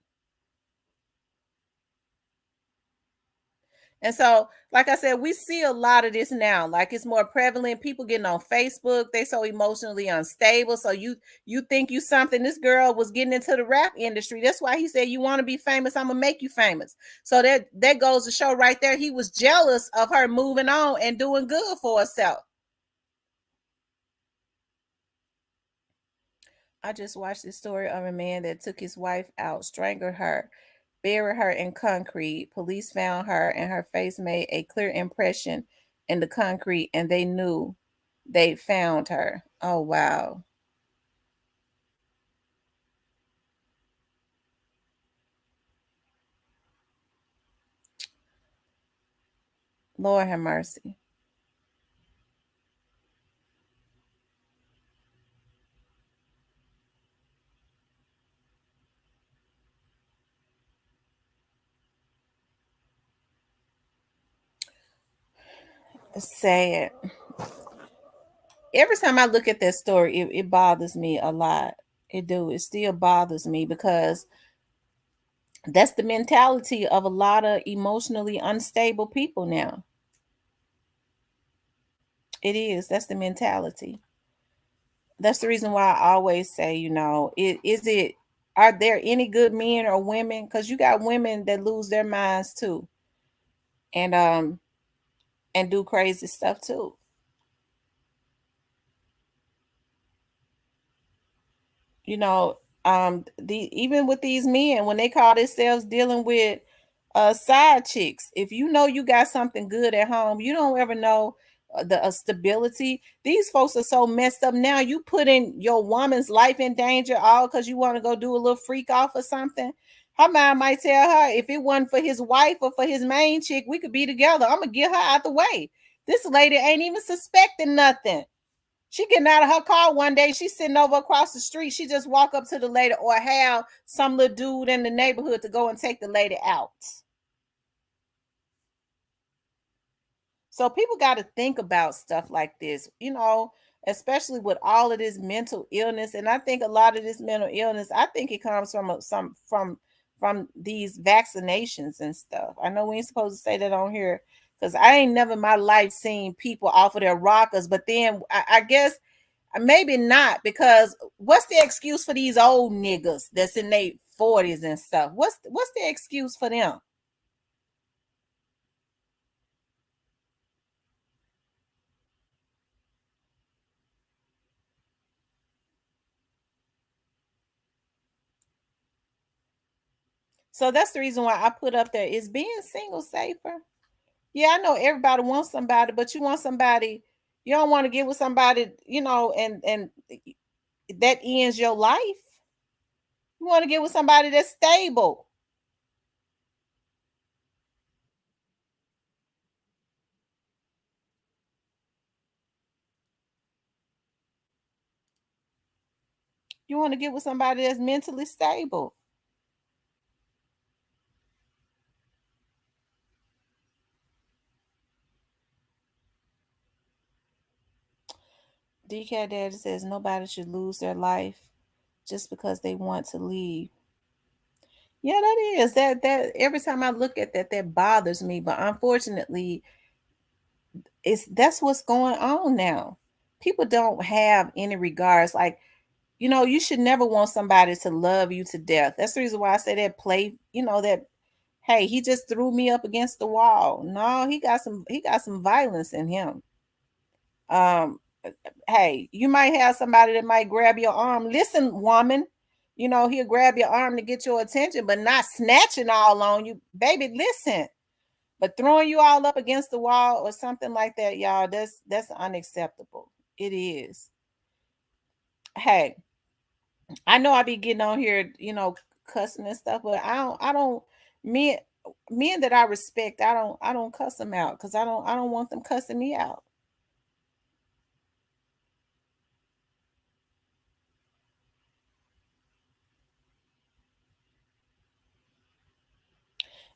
And so, like I said, we see a lot of this now. Like it's more prevalent. People getting on Facebook, they so emotionally unstable. So you think you something. This girl was getting into the rap industry. That's why he said, "You want to be famous? I'm gonna make you famous." So that goes to show right there. He was jealous of her moving on and doing good for herself. I just watched this story of a man that took his wife out, strangled her, buried her in concrete. Police found her, and her face made a clear impression in the concrete, and they knew they found her. Oh, wow. Lord have mercy. It's sad. Every time I look at that story, it bothers me a lot. It do. It still bothers me because that's the mentality of a lot of emotionally unstable people now. It is. That's the mentality. That's the reason why I always say, are there any good men or women? Because you got women that lose their minds too, and and do crazy stuff too. you know the even with these men when they call themselves dealing with side chicks, if you know you got something good at home, you don't ever know the stability. These folks are so messed up now. You put in your woman's life in danger all because you want to go do a little freak off or something. Her mind might tell her, if it wasn't for his wife or for his main chick, we could be together. I'm gonna get her out the way. This lady ain't even suspecting nothing. She getting out of her car one day. She's sitting over across the street. She just walk up to the lady or have some little dude in the neighborhood to go and take the lady out. So people got to think about stuff like this, especially with all of this mental illness. And I think a lot of this mental illness, I think it comes from these vaccinations and stuff. I know we ain't supposed to say that on here because I ain't never in my life seen people off of their rockers. But then I guess maybe not, because what's the excuse for these old niggas that's in their 40s and stuff? What's the excuse for them? So that's the reason why I put up there, is being single safer? Yeah, I know everybody wants somebody, but you want somebody, you don't want to get with somebody, and that ends your life. You want to get with somebody that's stable. You want to get with somebody that's mentally stable. DK Daddy says nobody should lose their life just because they want to leave. Yeah, that is that every time I look at that, that bothers me. But unfortunately, that's what's going on now. People don't have any regards. Like, you should never want somebody to love you to death. That's the reason why I say that play, that hey, he just threw me up against the wall. No, he got some violence in him. Um, hey, you might have somebody that might grab your arm. Listen, woman, he'll grab your arm to get your attention, but not snatching all on you. Baby, listen. But throwing you all up against the wall or something like that, y'all, that's unacceptable. It is. Hey, I know I be getting on here, cussing and stuff, but I don't men men that I respect, I don't cuss them out because I don't want them cussing me out.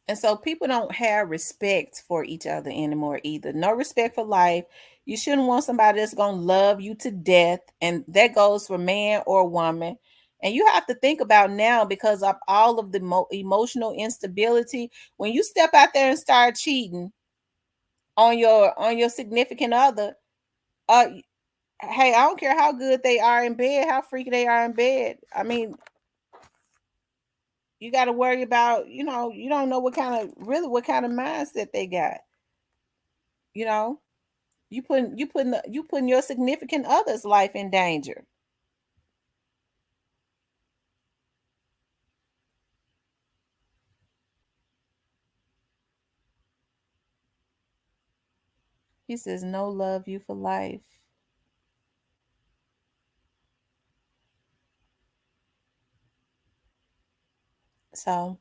And so people don't have respect for each other anymore either. No respect for life. You shouldn't want somebody that's going to love you to death. And that goes for man or woman. And you have to think about now because of all of the emotional instability. When you step out there and start cheating on your significant other, uh hey, I don't care how good they are in bed, how freaky they are in bed. I mean, you got to worry about, you don't know what kind of mindset they got. You know, you putting your significant other's life in danger. He says, "No love you for life." So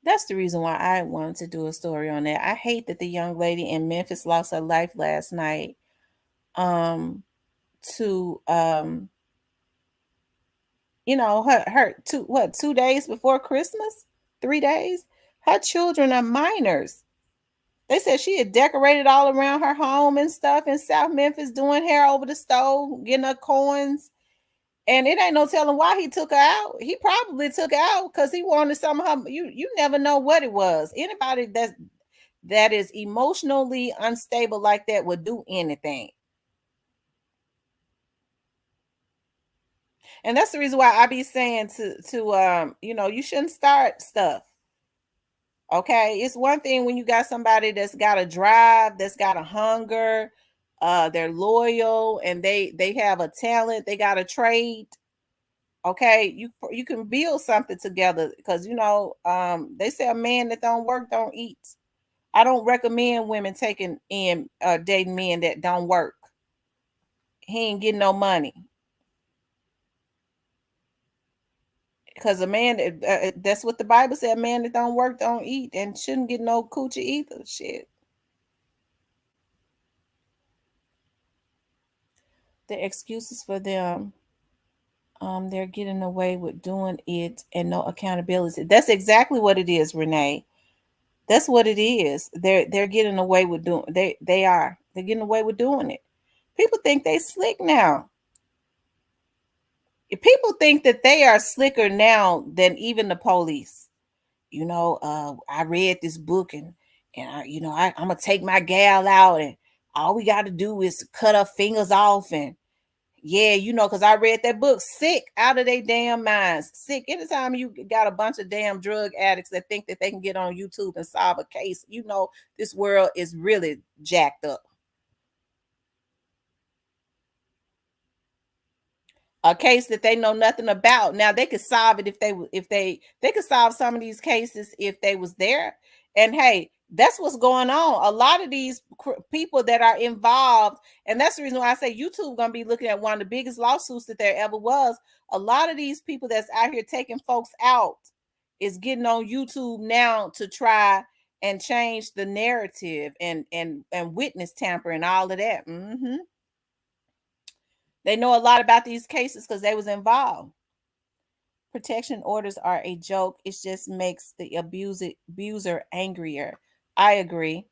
that's the reason why I wanted to do a story on that. I hate that the young lady in Memphis lost her life last night. Um, to her 2 days before Christmas, 3 days. Her children are minors. They said she had decorated all around her home and stuff in South Memphis, doing hair over the stove, getting her coins. And it ain't no telling why he took her out. He probably took her out because he wanted some of her. You never know what it was. Anybody that is emotionally unstable like that would do anything. And that's the reason why I be saying to you shouldn't start stuff. Okay, it's one thing when you got somebody that's got a drive, that's got a hunger, they're loyal, and they have a talent, they got a trade. Okay, you can build something together because they say a man that don't work don't eat. I don't recommend women taking in dating men that don't work. He ain't getting no money because a man that's what the Bible said. A man that don't work don't eat and shouldn't get no coochie either. Shit. The excuses for them, they're getting away with doing it and no accountability. That's exactly what it is, Renee. That's what it is. They're getting away with doing they're getting away with doing it. People think they slick now. People think that they are slicker now than even the police. I read this book and I'm gonna take my gal out and all we got to do is cut her fingers off and yeah, because I read that book, sick out of their damn minds. Sick. Anytime you got a bunch of damn drug addicts that think that they can get on YouTube and solve a case, this world is really jacked up. A case that they know nothing about. Now they could solve it if they could solve some of these cases if they was there. And hey, that's what's going on. A lot of these people that are involved, and that's the reason why I say YouTube gonna be looking at one of the biggest lawsuits that there ever was. A lot of these people that's out here taking folks out is getting on YouTube now to try and change the narrative and witness tamper and all of that. They know a lot about these cases because they was involved. Protection orders are a joke. It just makes the abuser angrier. I agree.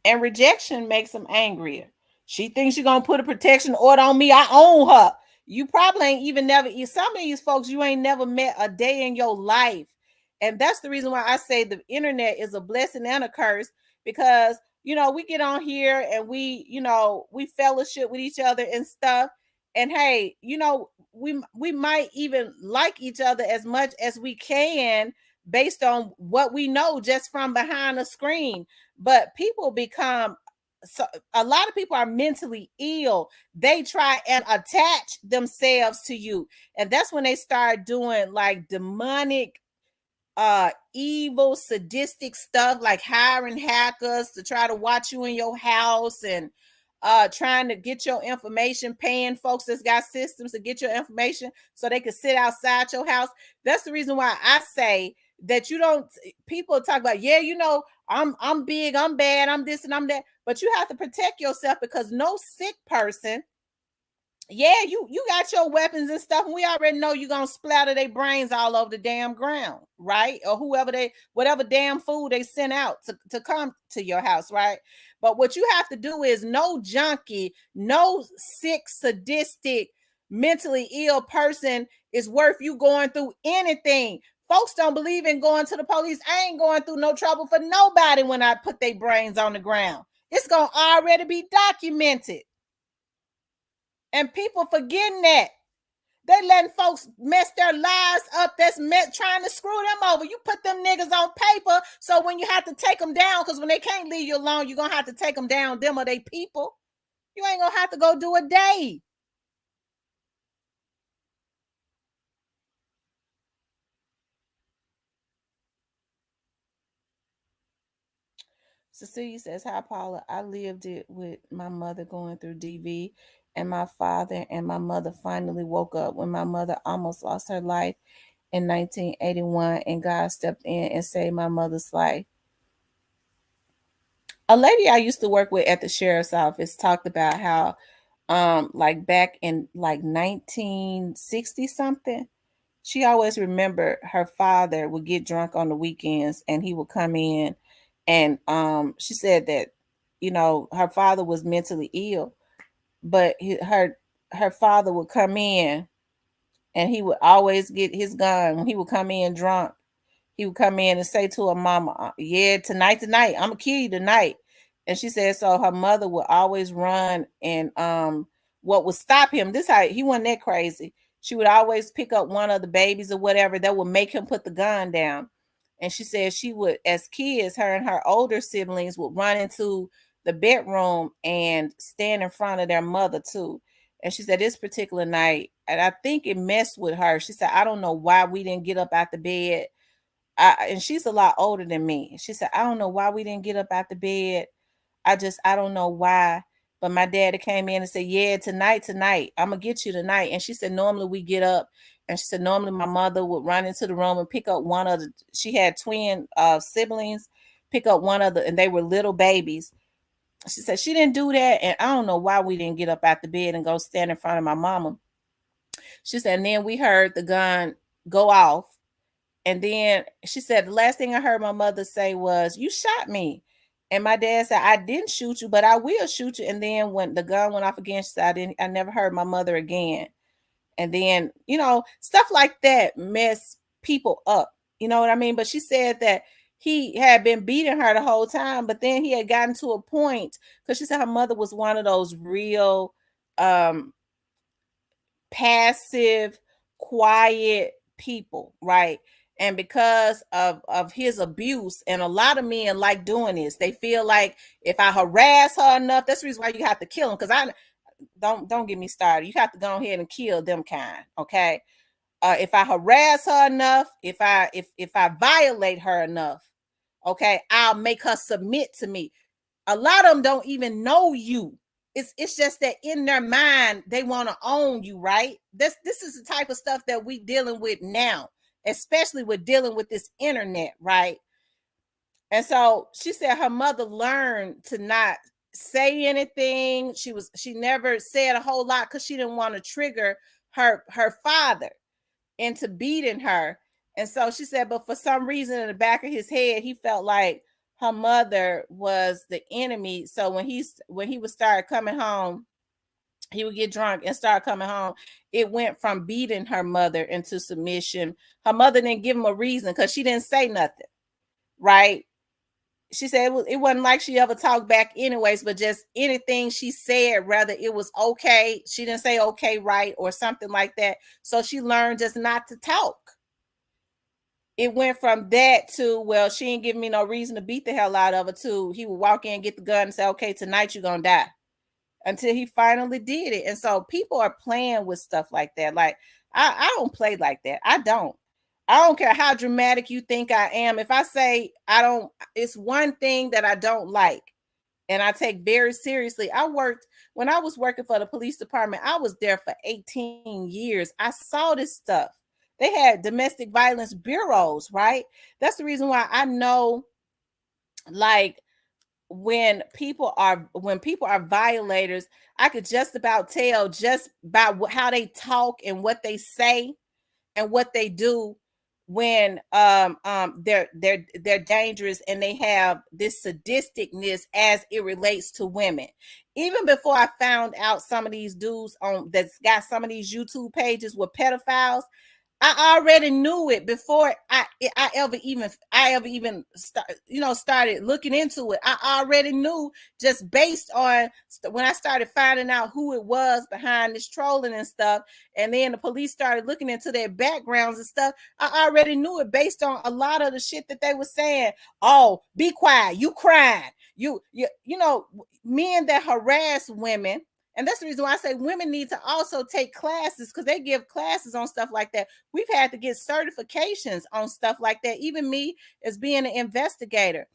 and rejection makes them angrier. She thinks you're gonna put a protection order on me. I own her. You probably ain't even never. Some of these folks you ain't never met a day in your life, and that's the reason why I say the internet is a blessing and a curse, because we get on here and we fellowship with each other and stuff, and hey, we might even like each other as much as we can based on what we know just from behind a screen. But people become, so a lot of people are mentally ill. They try and attach themselves to you, and that's when they start doing like demonic, evil, sadistic stuff, like hiring hackers to try to watch you in your house, and trying to get your information, paying folks that's got systems to get your information so they can sit outside your house. That's the reason why I say that you don't. People talk about, yeah, I'm big, I'm bad, I'm this and I'm that, but you have to protect yourself, because no sick person, yeah, you got your weapons and stuff, and we already know you're gonna splatter their brains all over the damn ground, right? Or whatever damn food they sent out to come to your house, right? But what you have to do is, no junkie, no sick, sadistic, mentally ill person is worth you going through anything. Folks don't believe in going to the police. I ain't going through no trouble for nobody when I put their brains on the ground. It's gonna already be documented. And people forgetting that. They letting folks mess their lives up that's trying to screw them over. You put them niggas on paper, so when you have to take them down, because when they can't leave you alone, you're going to have to take them down, them or they people. You ain't going to have to go do a day. Cecilia says, hi, Paula. I lived it with my mother going through DV, and my father and my mother finally woke up when my mother almost lost her life in 1981, and God stepped in and saved my mother's life. A lady I used to work with at the sheriff's office talked about how, like back in like 1960 something, she always remembered her father would get drunk on the weekends and he would come in, and she said that her father was mentally ill, but her father would come in and he would always get his gun when he would come in drunk. He would come in and say to her mama, yeah, tonight, I'm gonna kill you tonight. And she said, so her mother would always run, and what would stop him, this how he wasn't that crazy. She would always pick up one of the babies or whatever that would make him put the gun down. And she said she would, as kids, her and her older siblings would run into the bedroom and stand in front of their mother too. And she said this particular night, and I think it messed with her. She said, I don't know why we didn't get up out the bed. And she's a lot older than me. She said, I don't know why we didn't get up out the bed. I don't know why. But my daddy came in and said, yeah, tonight, I'm going to get you tonight. And she said, normally we get up. And she said, normally my mother would run into the room and pick up one of the, she had twin siblings, pick up one of the, and they were little babies. She said she didn't do that. And I don't know why we didn't get up out the bed and go stand in front of my mama. She said, and then we heard the gun go off. And then she said, the last thing I heard my mother say was, you shot me. And my dad said, I didn't shoot you, but I will shoot you. And then when the gun went off again, she said, I never heard my mother again. And then, stuff like that mess people up. You know what I mean? But she said that he had been beating her the whole time, but then he had gotten to a point, because she said her mother was one of those real passive, quiet people, right? And because of his abuse, and a lot of men like doing this, they feel like if I harass her enough, that's the reason why you have to kill him. Because I don't get me started. You have to go ahead and kill them kind, okay? If I harass her enough, if I violate her enough, okay, I'll make her submit to me. A lot of them don't even know you. It's just that in their mind they want to own you, right? This is the type of stuff that we dealing with now, especially with dealing with this internet, right? And so she said her mother learned to not say anything. She never said a whole lot because she didn't want to trigger her father into beating her. And so she said, but for some reason in the back of his head, he felt like her mother was the enemy. So when he would start coming home, he would get drunk and start coming home. It went from beating her mother into submission. Her mother didn't give him a reason because she didn't say nothing, right? She said it wasn't like she ever talked back anyways, but just anything she said, rather it was okay. She didn't say okay, right, or something like that. So she learned just not to talk. It went from that to, well, she ain't giving me no reason to beat the hell out of her, to he would walk in, get the gun and say, okay, tonight you're gonna die, until he finally did it. And so people are playing with stuff like that. Like I don't play like that. I don't care how dramatic you think I am. If I say I don't, it's one thing that I don't like and I take very seriously. When I was working for the police department, I was there for 18 years. I saw this stuff. They had domestic violence bureaus, right? That's the reason why I know, like, when people are violators, I could just about tell just by how they talk and what they say and what they do, when they're dangerous and they have this sadisticness as it relates to women. Even before I found out some of these dudes on that's got some of these YouTube pages with pedophiles, I already knew it before I ever even started looking into it. I already knew, just based on when I started finding out who it was behind this trolling and stuff, and then the police started looking into their backgrounds and stuff. I already knew it based on a lot of the shit that they were saying. Oh, be quiet, you crying, men that harass women. And that's the reason why I say women need to also take classes, because they give classes on stuff like that. We've had to get certifications on stuff like that. Even me, as being an investigator,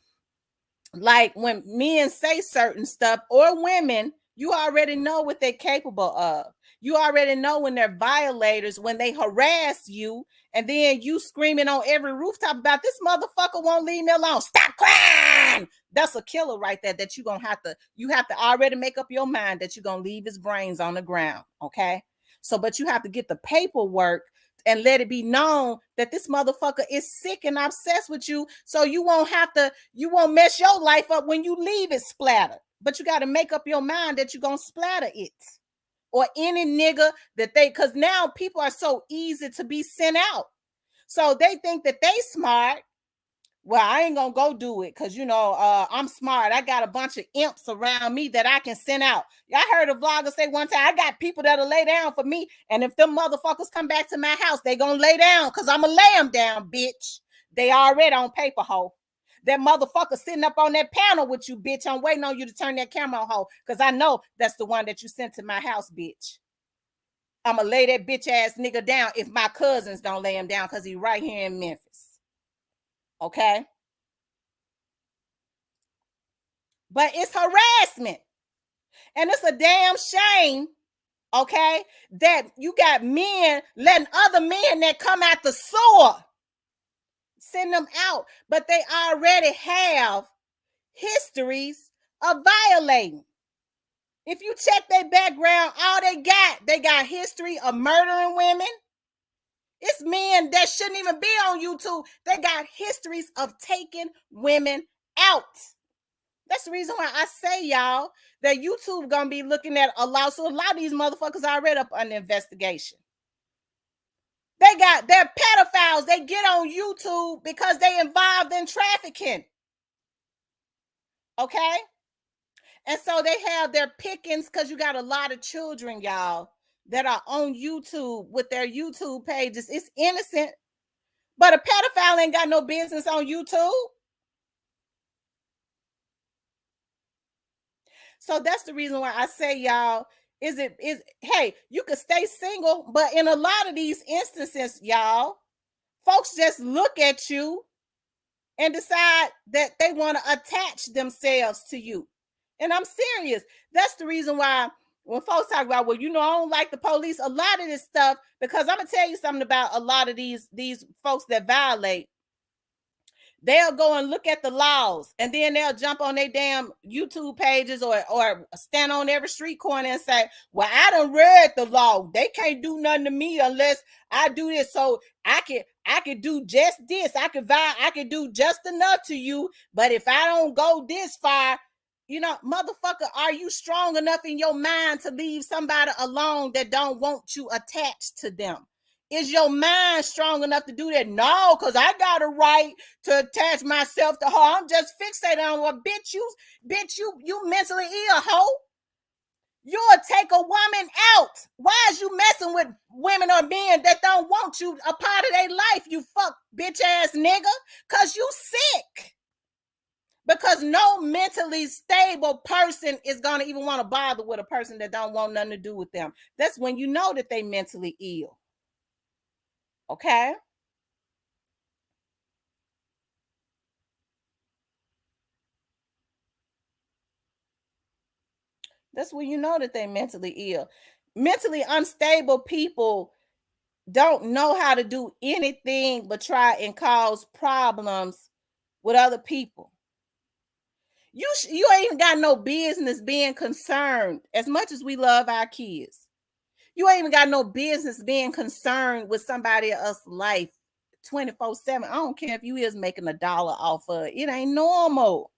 like when men say certain stuff, or women, you already know what they're capable of. You already know when they're violators, when they harass you, and then you screaming on every rooftop about this motherfucker won't leave me alone. Stop crying. That's a killer right there, that you have to already make up your mind that you're gonna leave his brains on the ground. Okay. So, but you have to get the paperwork and let it be known that this motherfucker is sick and obsessed with you, so you won't mess your life up when you leave it splattered. But you got to make up your mind that you're gonna splatter it, or any nigga that because now people are so easy to be sent out. So they think that they smart. Well, I ain't gonna go do it because I'm smart. I got a bunch of imps around me that I can send out. I heard a vlogger say one time, I got people that'll lay down for me, and if them motherfuckers come back to my house, they gonna lay down because I'm gonna lay them down, bitch. They already on paper, hoe. That motherfucker sitting up on that panel with you, bitch. I'm waiting on you to turn that camera on, hoe, because I know that's the one that you sent to my house, bitch. I'm gonna lay that bitch ass nigga down if my cousins don't lay him down, because he right here in Memphis. Okay? But it's harassment. And it's a damn shame, okay, that you got men letting other men that come out the sewer send them out, but they already have histories of violating. If you check their background, all they got history of murdering women. It's men that shouldn't even be on YouTube. They got histories of taking women out. That's the reason why I say, y'all, that YouTube gonna be looking at a lot. So a lot of these motherfuckers already up under investigation. They're pedophiles. They get on YouTube because they involved in trafficking. Okay? And so they have their pickings, because you got a lot of children, y'all, that are on YouTube with their YouTube pages. It's innocent, but a pedophile ain't got no business on YouTube. So that's the reason why I say, y'all, hey, you could stay single, but in a lot of these instances, y'all, folks just look at you and decide that they want to attach themselves to you. And I'm serious. That's the reason why when folks talk about, well, I don't like the police, a lot of this stuff, because I'm gonna tell you something about a lot of these folks that violate. They'll go and look at the laws, and then they'll jump on their damn YouTube pages or stand on every street corner and say, well, I done read the law. They can't do nothing to me unless I do this. So I can do just this. I can do just enough to you. But if I don't go this far, motherfucker, are you strong enough in your mind to leave somebody alone that don't want you attached to them? Is your mind strong enough to do that? No, because I got a right to attach myself to her. I'm just fixated on her. Bitch, you mentally ill, hoe. You'll take a woman out. Why is you messing with women or men that don't want you a part of their life, you fuck bitch ass nigga? Because you sick. Because no mentally stable person is going to even want to bother with a person that don't want nothing to do with them. That's when you know that they mentally ill. Okay? That's when you know that they're mentally ill. Mentally unstable people don't know how to do anything but try and cause problems with other people. You ain't even got no business being concerned. As much as we love our kids, you ain't even got no business being concerned with somebody else's life 24/7. I don't care if you is making $1 off of it. It ain't normal.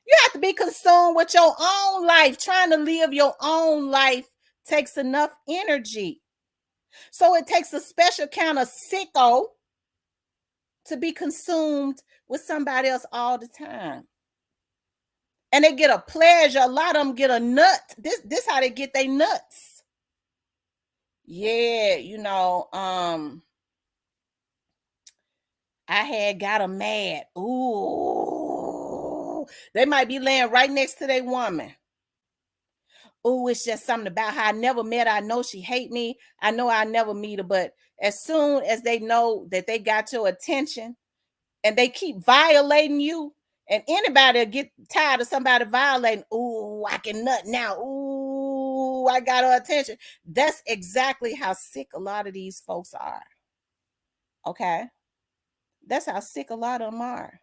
You have to be consumed with your own life. Trying to live your own life takes enough energy. So it takes a special kind of sicko to be consumed with somebody else all the time. And they get a pleasure. A lot of them get a nut. This how they get their nuts. Yeah, I had got them mad. Ooh, they might be laying right next to their woman. Oh, it's just something about her. I never met her. I know she hate me. I know I never meet her. But as soon as they know that they got your attention and they keep violating you, and anybody get tired of somebody violating, ooh, I can nut now. Ooh, I got her attention. That's exactly how sick a lot of these folks are. Okay? That's how sick a lot of them are.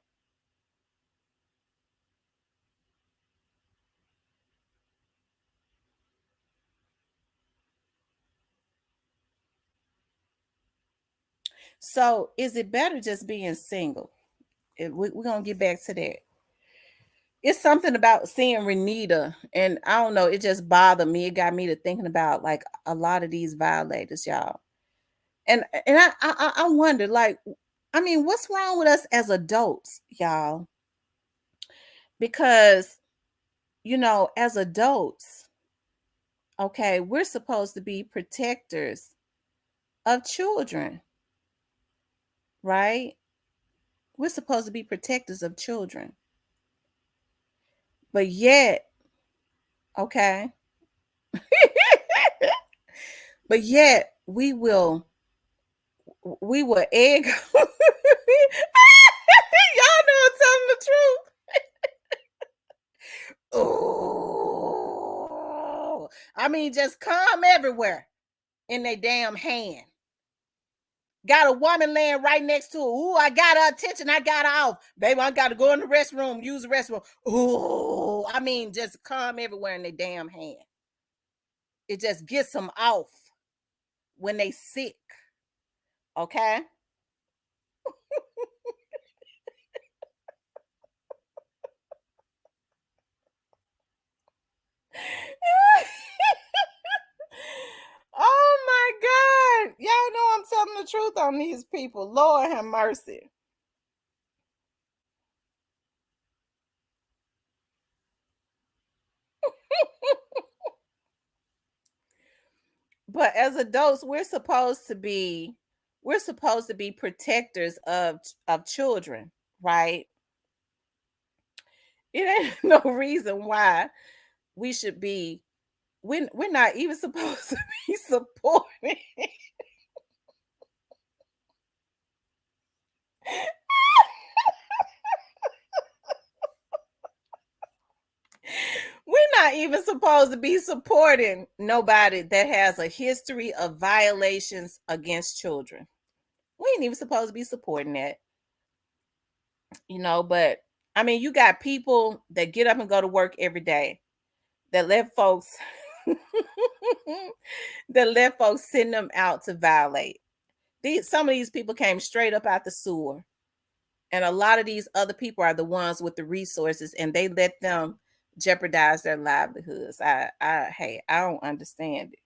So is it better just being single? We're going to get back to that. It's something about seeing Renita, and I don't know, it just bothered me. It got me to thinking about like a lot of these violators, y'all. And I wonder, like, I mean, what's wrong with us as adults, y'all? Because, as adults, okay, we're supposed to be protectors of children, right? We're supposed to be protectors of children. But yet, okay, but yet we will egg. Y'all know I'm telling the truth. Ooh, I mean, just come everywhere in their damn hand. Got a woman laying right next to her. Ooh, I got her attention. I got her off. Baby, I got to go in the restroom, use the restroom. Ooh, I mean, just come everywhere in their damn hand. It just gets them off when they sick. Okay? Oh my God. Y'all know I'm telling the truth on these people. Lord have mercy. But as adults, we're supposed to be protectors of children, right? It ain't no reason why we should be we're not even supposed to be supporting. We're not even supposed to be supporting nobody that has a history of violations against children. We ain't even supposed to be supporting that. But I mean, you got people that get up and go to work every day that let folks that let folks send them out to violate. Some of these people came straight up out the sewer, and a lot of these other people are the ones with the resources, and they let them jeopardize their livelihoods. I don't understand it.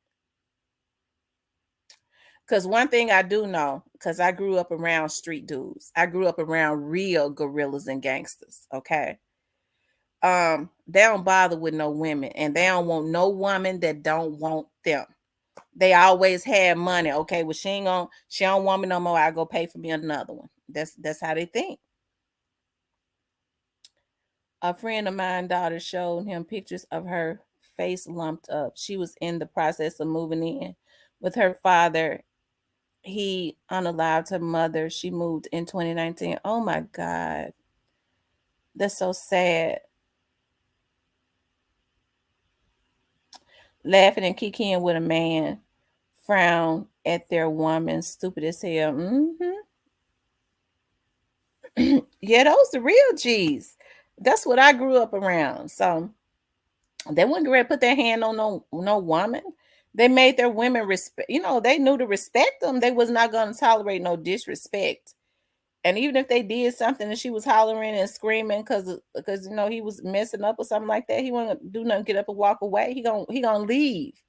Because one thing I do know, because I grew up around street dudes, I grew up around real gorillas and gangsters. Okay, they don't bother with no women, and they don't want no woman that don't want them. They always had money. Okay, well she don't want me no more. I go pay for me another one. That's how they think. A friend of mine daughter showed him pictures of her face lumped up. She was in the process of moving in with her father. He unalived her mother. She moved in 2019. Oh my God. That's so sad. Laughing and kicking with a man. Frown at their woman. Stupid as hell. Yeah, those the real G's. That's what I grew up around. So they wouldn't ready to put their hand on no woman. They made their women respect. They knew to respect them. They was not going to tolerate no disrespect. And even if they did something and she was hollering and screaming because he was messing up or something like that, he wasn't gonna do nothing, get up and walk away. He gonna leave.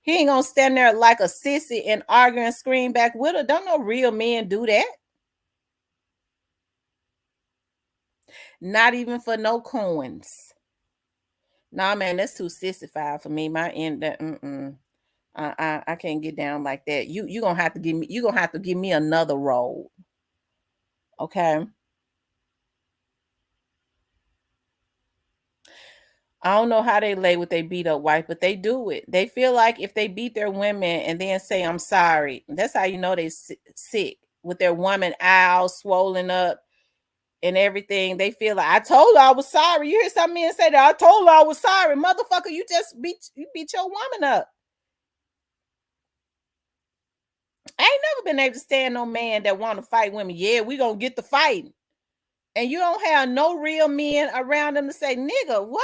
He ain't gonna stand there like a sissy and argue and scream back with her. Don't no real men do that. Not even for no coins. Nah, man, that's too sissified for me. My end that I can't get down like that. You gonna have to give me another role. Okay. I don't know how they lay with they beat up wife, but they do it. They feel like if they beat their women and then say I'm sorry, that's how you know they sick with their woman eye swollen up and everything. They feel like I told her I was sorry. You hear some men say that I told her I was sorry, motherfucker. You just beat your woman up. I ain't never been able to stand no man that want to fight women. Yeah, we gonna get the fighting, and you don't have no real men around them to say, nigga, what?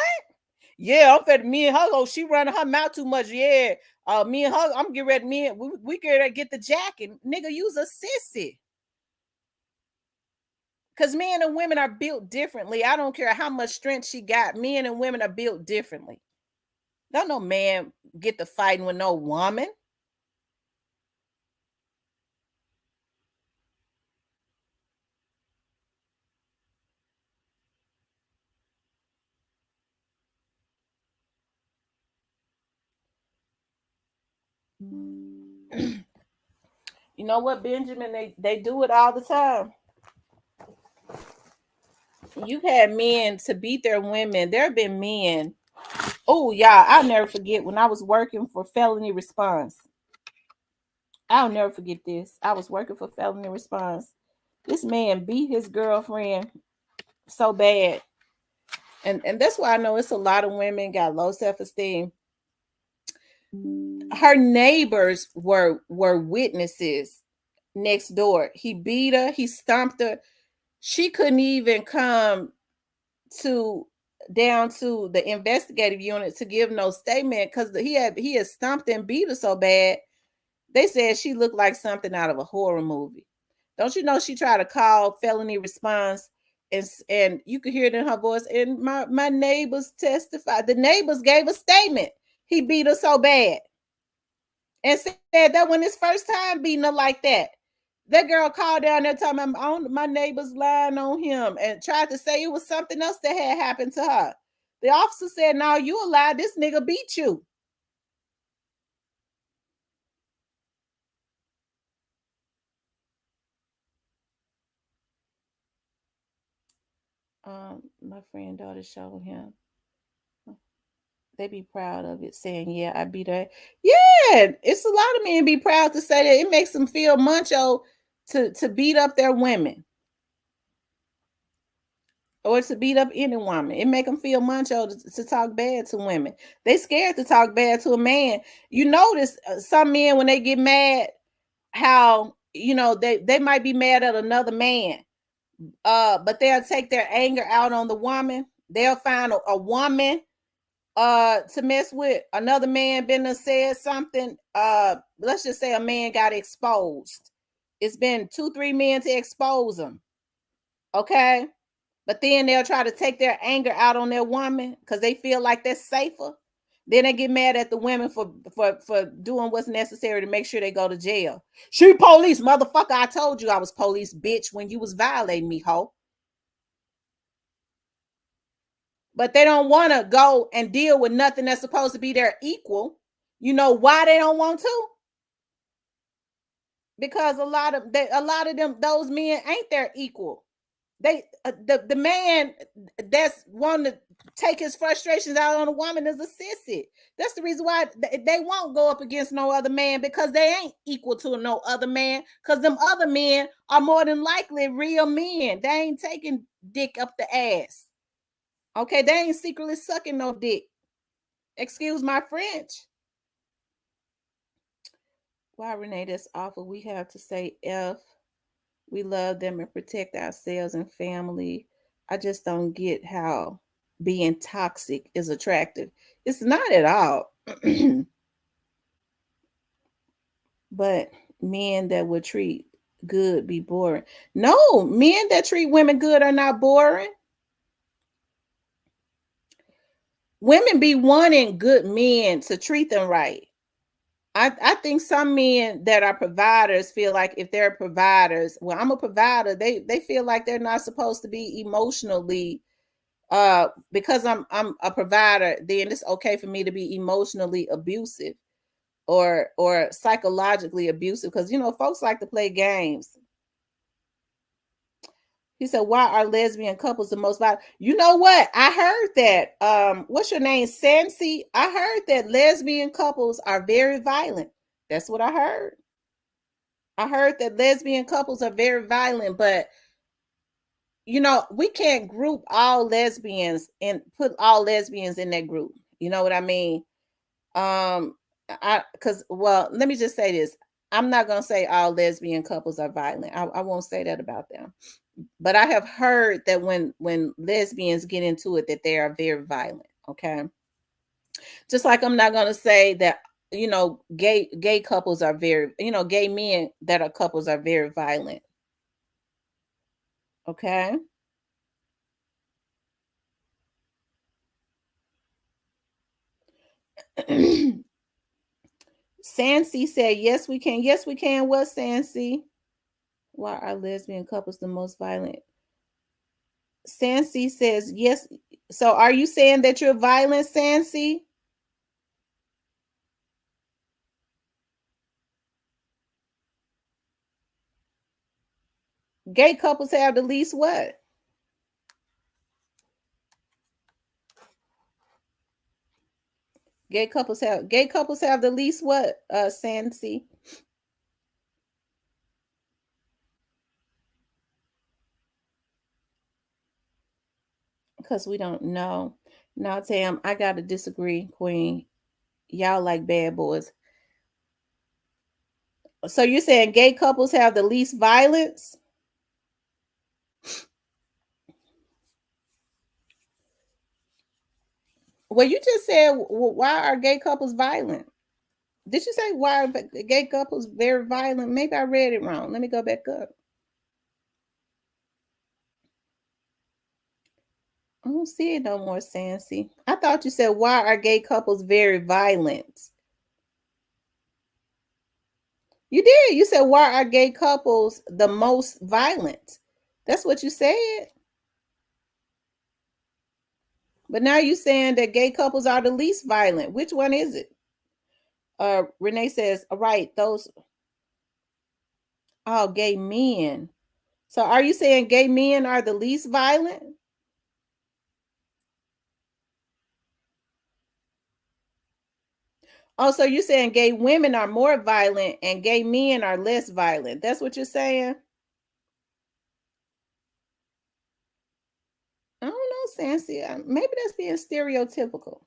Yeah, I'm fed me and her. Oh, she running her mouth too much. Yeah, me and her. I'm getting ready. We get ready to get the jacket. Nigga, use a sissy. Cause men and women are built differently. I don't care how much strength she got. Men and women are built differently. Don't no man get the fighting with no woman. You know what, Benjamin? They do it all the time. You've had men to beat their women. There have been men. Oh, y'all, I'll never forget when I was working for felony response. I'll never forget this. I was working for felony response. This man beat his girlfriend so bad. And that's why I know it's a lot of women got low self-esteem. Her neighbors were witnesses next door. He beat her, he stomped her. She couldn't even come to down to the investigative unit to give no statement because he had stomped and beat her so bad. They said she looked like something out of a horror movie. Don't you know she tried to call felony response and you could hear it in her voice. And my neighbors testified. The neighbors gave a statement. He beat her so bad and said that when his first time beating her like that. That girl called down there telling me my neighbor's lying on him and tried to say it was something else that had happened to her. The officer said, "No, you a lie. This nigga beat you." My friend daughter showed him. They be proud of it, saying, "Yeah, I beat her." Yeah, it's a lot of men be proud to say that. It makes them feel macho to beat up their women or to beat up any woman. It make them feel macho to talk bad to women. They scared to talk bad to a man. You notice some men when they get mad, how they might be mad at another man, But they'll take their anger out on the woman. They'll find a woman to mess with. Another man been and said something. Let's just say a man got exposed. It's been 2-3 men to expose him. Okay. But then they'll try to take their anger out on their woman because they feel like that's safer. Then they get mad at the women for doing what's necessary to make sure they go to jail. She police, motherfucker. I told you I was police, bitch, when you was violating me, ho. But they don't want to go and deal with nothing that's supposed to be their equal. You know why they don't want to? Because a lot of them, those men ain't their equal. They the man that's wanting to take his frustrations out on a woman is a sissy. That's the reason why they won't go up against no other man, because they ain't equal to no other man, because them other men are more than likely real men. They ain't taking dick up the ass. Okay, they ain't secretly sucking no dick. Excuse my French. Why, Renee, that's awful. We have to say F. We love them and protect ourselves and family. I just don't get how being toxic is attractive. It's not at all. But men that would treat good be boring. No, men that treat women good are not boring. Women be wanting good men to treat them right. I think some men that are providers feel like if they're providers, well, I'm a provider, they feel like they're not supposed to be emotionally because I'm a provider, then it's okay for me to be emotionally abusive or psychologically abusive, because you know folks like to play games. He said, why are lesbian couples the most violent? You know what? I heard that. What's your name? Sansi? I heard that lesbian couples are very violent. That's what I heard. I heard that lesbian couples are very violent, but you know, we can't group all lesbians and put all lesbians in that group. You know what I mean? Because well, let me just say this. I'm not gonna say all lesbian couples are violent. I won't say that about them. But I have heard that when lesbians get into it, that they are very violent. Okay. Just like I'm not gonna say that, you know, gay couples are very, you know, gay men that are couples are very violent. Okay. Sansi said, yes, we can. Yes, we can. What, Sansi? Why are lesbian couples the most violent? Sansi says, yes. So are you saying that you're violent, Sansi? Gay couples have the least what? Gay couples have the least what, Sansi? Because we don't know. Now, Tam, I gotta disagree, Queen. Y'all like bad boys. So you're saying gay couples have the least violence? Well, you just said, why are gay couples violent? Did you say why are gay couples very violent? Maybe I read it wrong. Let me go back up. I don't see it no more, Sansi. I thought you said, why are gay couples very violent? You did. You said, why are gay couples the most violent? That's what you said. But now you're saying that gay couples are the least violent. Which one is it? Renee says, all right, those all gay men. So are you saying gay men are the least violent? Oh, so you're saying gay women are more violent and gay men are less violent. That's what you're saying? I don't know, Sancy. Maybe that's being stereotypical.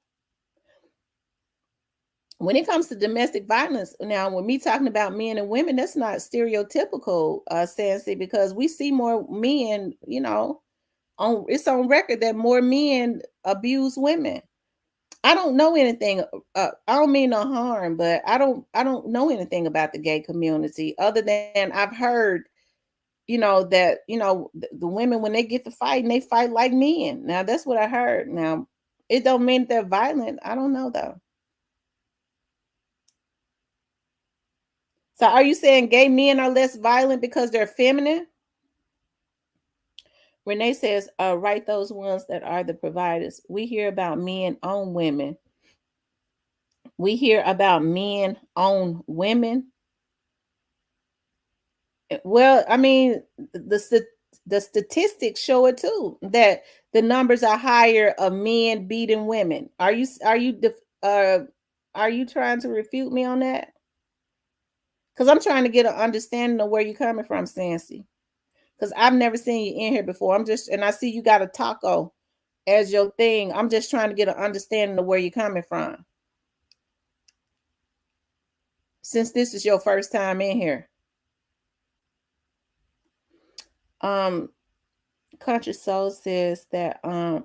when it comes to domestic violence, now when me talking about men and women, that's not stereotypical, Sansi, because we see more men, on it's on record that more men abuse women. I don't know anything. I don't mean no harm, but I don't know anything about the gay community other than I've heard, that the women when they get to fighting, they fight like men. Now that's what I heard. Now it don't mean they're violent. I don't know though. So are you saying gay men are less violent because they're feminine? Renee says, write those ones that are the providers. We hear about men on women. We hear about men on women. Well, I mean, the statistics show it too, that the numbers are higher of men beating women. Are you trying to refute me on that? Because I'm trying to get an understanding of where you're coming from, Stancy. Because I've never seen you in here before. And I see you got a taco as your thing. I'm just trying to get an understanding of where you're coming from. Since this is your first time in here. Conscious Soul says that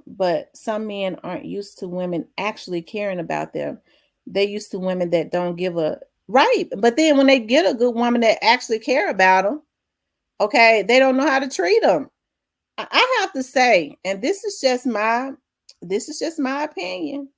but some men aren't used to women actually caring about them. They're used to women that don't give a right. But then when they get a good woman that actually care about them, okay, they don't know how to treat them. I have to say, and this is just my opinion.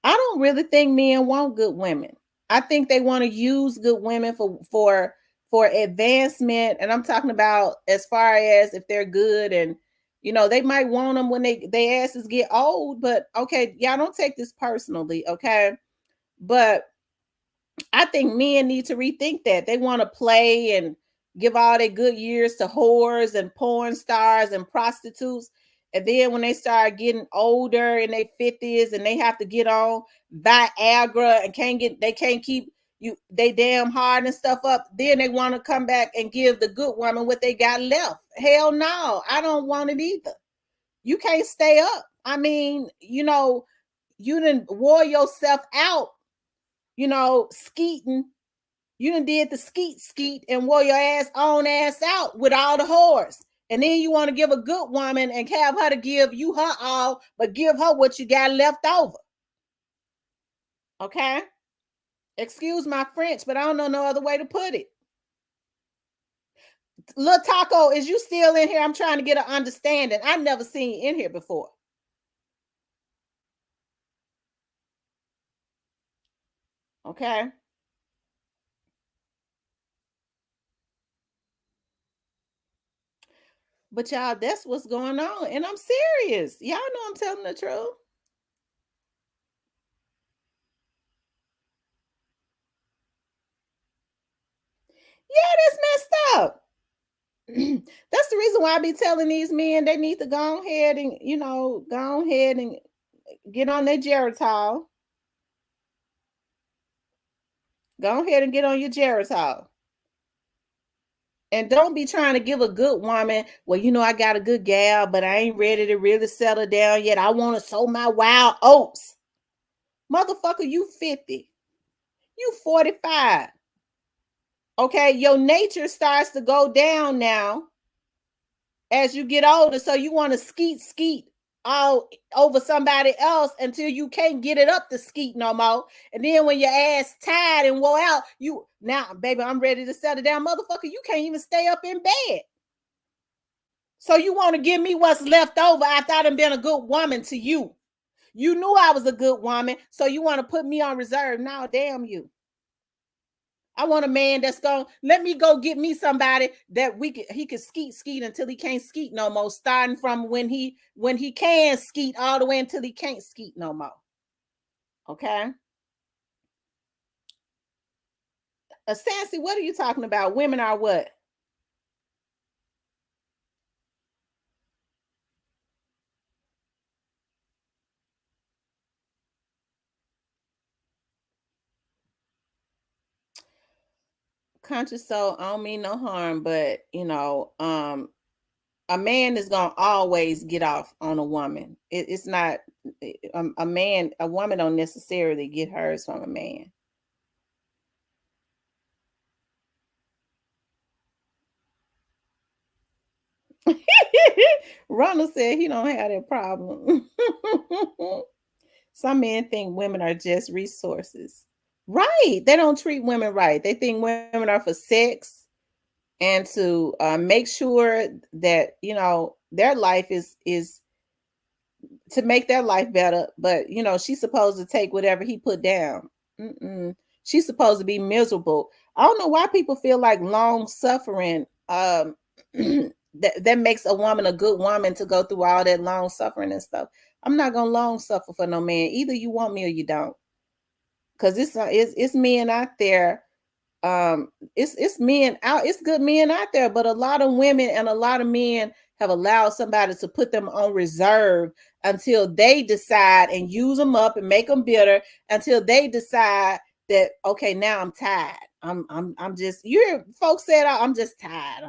I don't really think men want good women. I think they want to use good women for advancement, and I'm talking about as far as if they're good, and they might want them when their asses get old. But okay, y'all don't take this personally, okay? But I think men need to rethink that. They want to play and give all their good years to whores and porn stars and prostitutes. And then when they start getting older in their 50s and they have to get on Viagra and they can't keep they damn hard and stuff up, then they want to come back and give the good woman what they got left. Hell no, I don't want it either. You can't stay up. I mean, you didn't wore yourself out, skeeting. You done did the skeet and wore your ass out with all the whores. And then you want to give a good woman and have her to give you her all, but give her what you got left over. Okay? Excuse my French, but I don't know no other way to put it. Little Taco, is you still in here? I'm trying to get an understanding. I've never seen you in here before. Okay? But y'all, that's what's going on. And I'm serious. Y'all know I'm telling the truth. Yeah, that's messed up. That's the reason why I be telling these men they need to go ahead and get on their Geritol. Go ahead and get on your Geritol. And don't be trying to give a good woman, well, I got a good gal, but I ain't ready to really settle down yet. I want to sow my wild oats. Motherfucker, you 50. You 45. Okay, your nature starts to go down now as you get older. So you want to skeet all over somebody else until you can't get it up to skeet no more. And then when your ass tired and wore out, now, baby, I'm ready to settle down. Motherfucker, you can't even stay up in bed. So you want to give me what's left over after I done been a good woman to you. You knew I was a good woman, so you want to put me on reserve. Now, damn you. I want a man that's going to let me go get me somebody that he could skeet until he can't skeet no more, starting from when he can skeet all the way until he can't skeet no more. Okay? Sassy, what are you talking about? Women are what? Conscious soul, I don't mean no harm, but a man is gonna always get off on a woman. It's not a woman don't necessarily get hers from a man. Ronald said he don't have that problem. Some men think women are just resources. Right. They don't treat women right. They think women are for sex and to make sure that their life is to make their life better. But she's supposed to take whatever he put down. Mm-mm. She's supposed to be miserable. I don't know why people feel like long suffering. That makes a woman a good woman to go through all that long suffering and stuff. I'm not gonna long suffer for no man. Either you want me or you don't. Cause it's men out there, it's men out, it's good men out there, but a lot of women and a lot of men have allowed somebody to put them on reserve until they decide and use them up and make them bitter until they decide that okay, now I'm tired. I'm just, you hear folks said I'm just tired.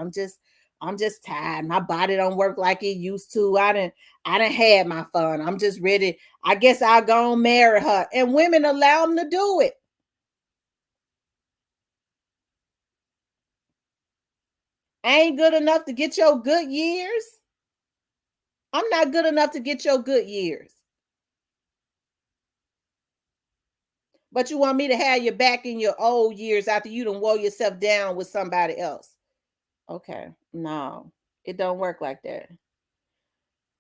I'm just tired. My body don't work like it used to. I didn't had my fun. I'm just ready. I guess I'll go and marry her. And women allow them to do it. I ain't good enough to get your good years. I'm not good enough to get your good years. But you want me to have you back in your old years after you done wore yourself down with somebody else. Okay. No, it don't work like that.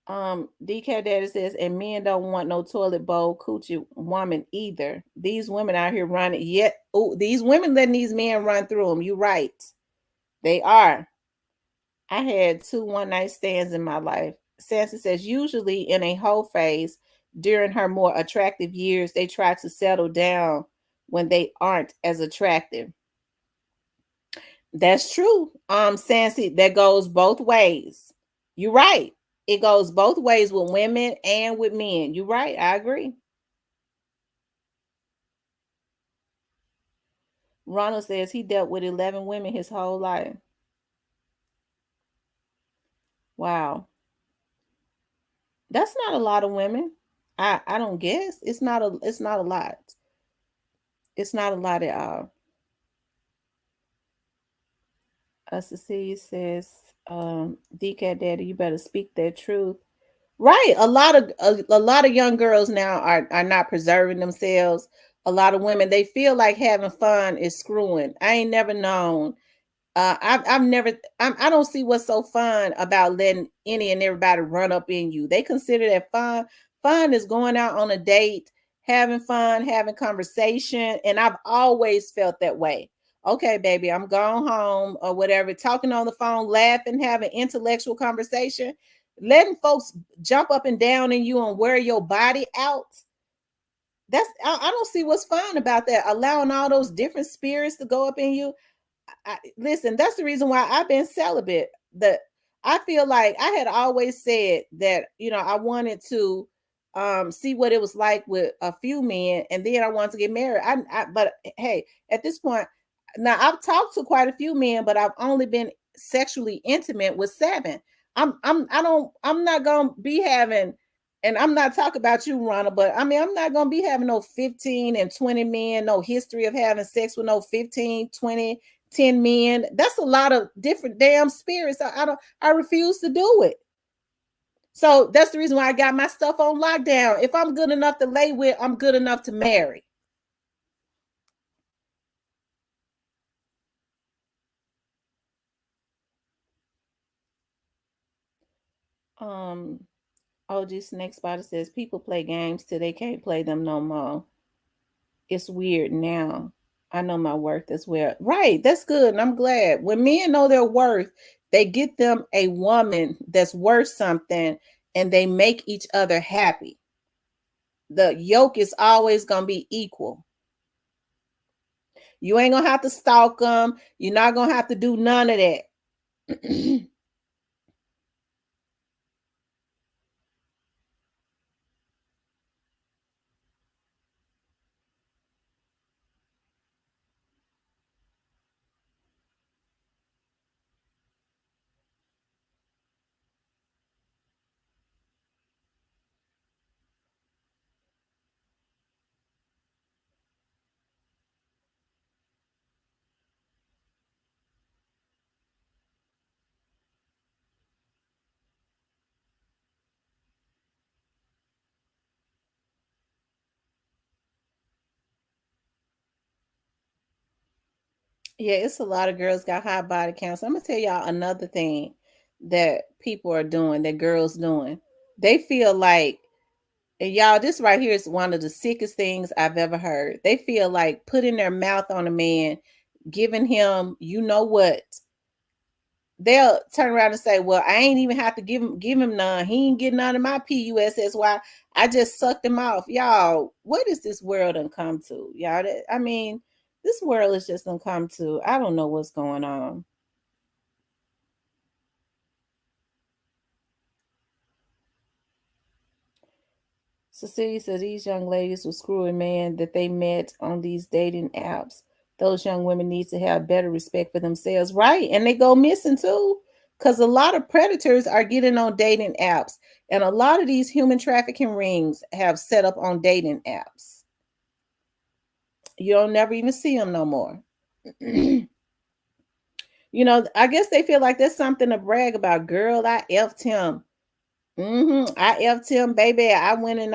DK Daddy says, and men don't want no toilet bowl coochie woman either. These women out here running, yet these women letting these men run through them. You right. They are. I had two one night stands in my life. Sansa says, usually in a whole phase during her more attractive years, they try to settle down when they aren't as attractive. That's true. Sansi, that goes both ways. You're right. It goes both ways with women and with men. You're right. I agree. Ronald says he dealt with 11 women his whole life. Wow. That's not a lot of women. I don't guess. It's not a lot. It's not a lot at all. Cecilia says, "DK Daddy, you better speak that truth." Right. A lot of young girls now are not preserving themselves. A lot of women, they feel like having fun is screwing. I ain't never known. I've never. I don't see what's so fun about letting any and everybody run up in you. They consider that fun. Fun is going out on a date, having fun, having conversation, and I've always felt that way. Okay, baby, I'm going home or whatever, talking on the phone, laughing, having intellectual conversation, letting folks jump up and down in you and wear your body out. I don't see what's fun about that. Allowing all those different spirits to go up in you. Listen, that's the reason why I've been celibate. The I feel like I had always said that I wanted to see what it was like with a few men, and then I wanted to get married. But hey, at this point, now I've talked to quite a few men, but I've only been sexually intimate with 7. I'm not gonna be having, and I'm not talking about you, Ronald, but I mean I'm not gonna be having no 15 and 20 men, no history of having sex with no 15, 20, 10 men. That's a lot of different damn spirits. I refuse to do it. So that's the reason why I got my stuff on lockdown. If I'm good enough to lay with, I'm good enough to marry. Um OG Snake Spotter says people play games till they can't play them no more. It's weird now. I know my worth as well. Right, that's good. And I'm glad. When men know their worth, they get them a woman that's worth something and they make each other happy. The yoke is always going to be equal. You ain't going to have to stalk them. You're not going to have to do none of that. Yeah, it's a lot of girls got high body counts. I'm gonna tell y'all another thing that people are doing, that girls doing. They feel like, and y'all, this right here is one of the sickest things I've ever heard. They feel like putting their mouth on a man, giving him, you know what? They'll turn around and say, "Well, I ain't even have to give him none. He ain't getting none of my PUSSY. I just sucked him off." Y'all, what is this world done come to? Y'all, I mean, this world is just done come to. I don't know what's going on. Cecilia said these young ladies were screwing men that they met on these dating apps. Those young women need to have better respect for themselves, right? And they go missing too, because a lot of predators are getting on dating apps, and a lot of these human trafficking rings have set up on dating apps. You don't never even see them no more. I guess they feel like there's something to brag about. Girl, I effed him. I effed him, baby. I went and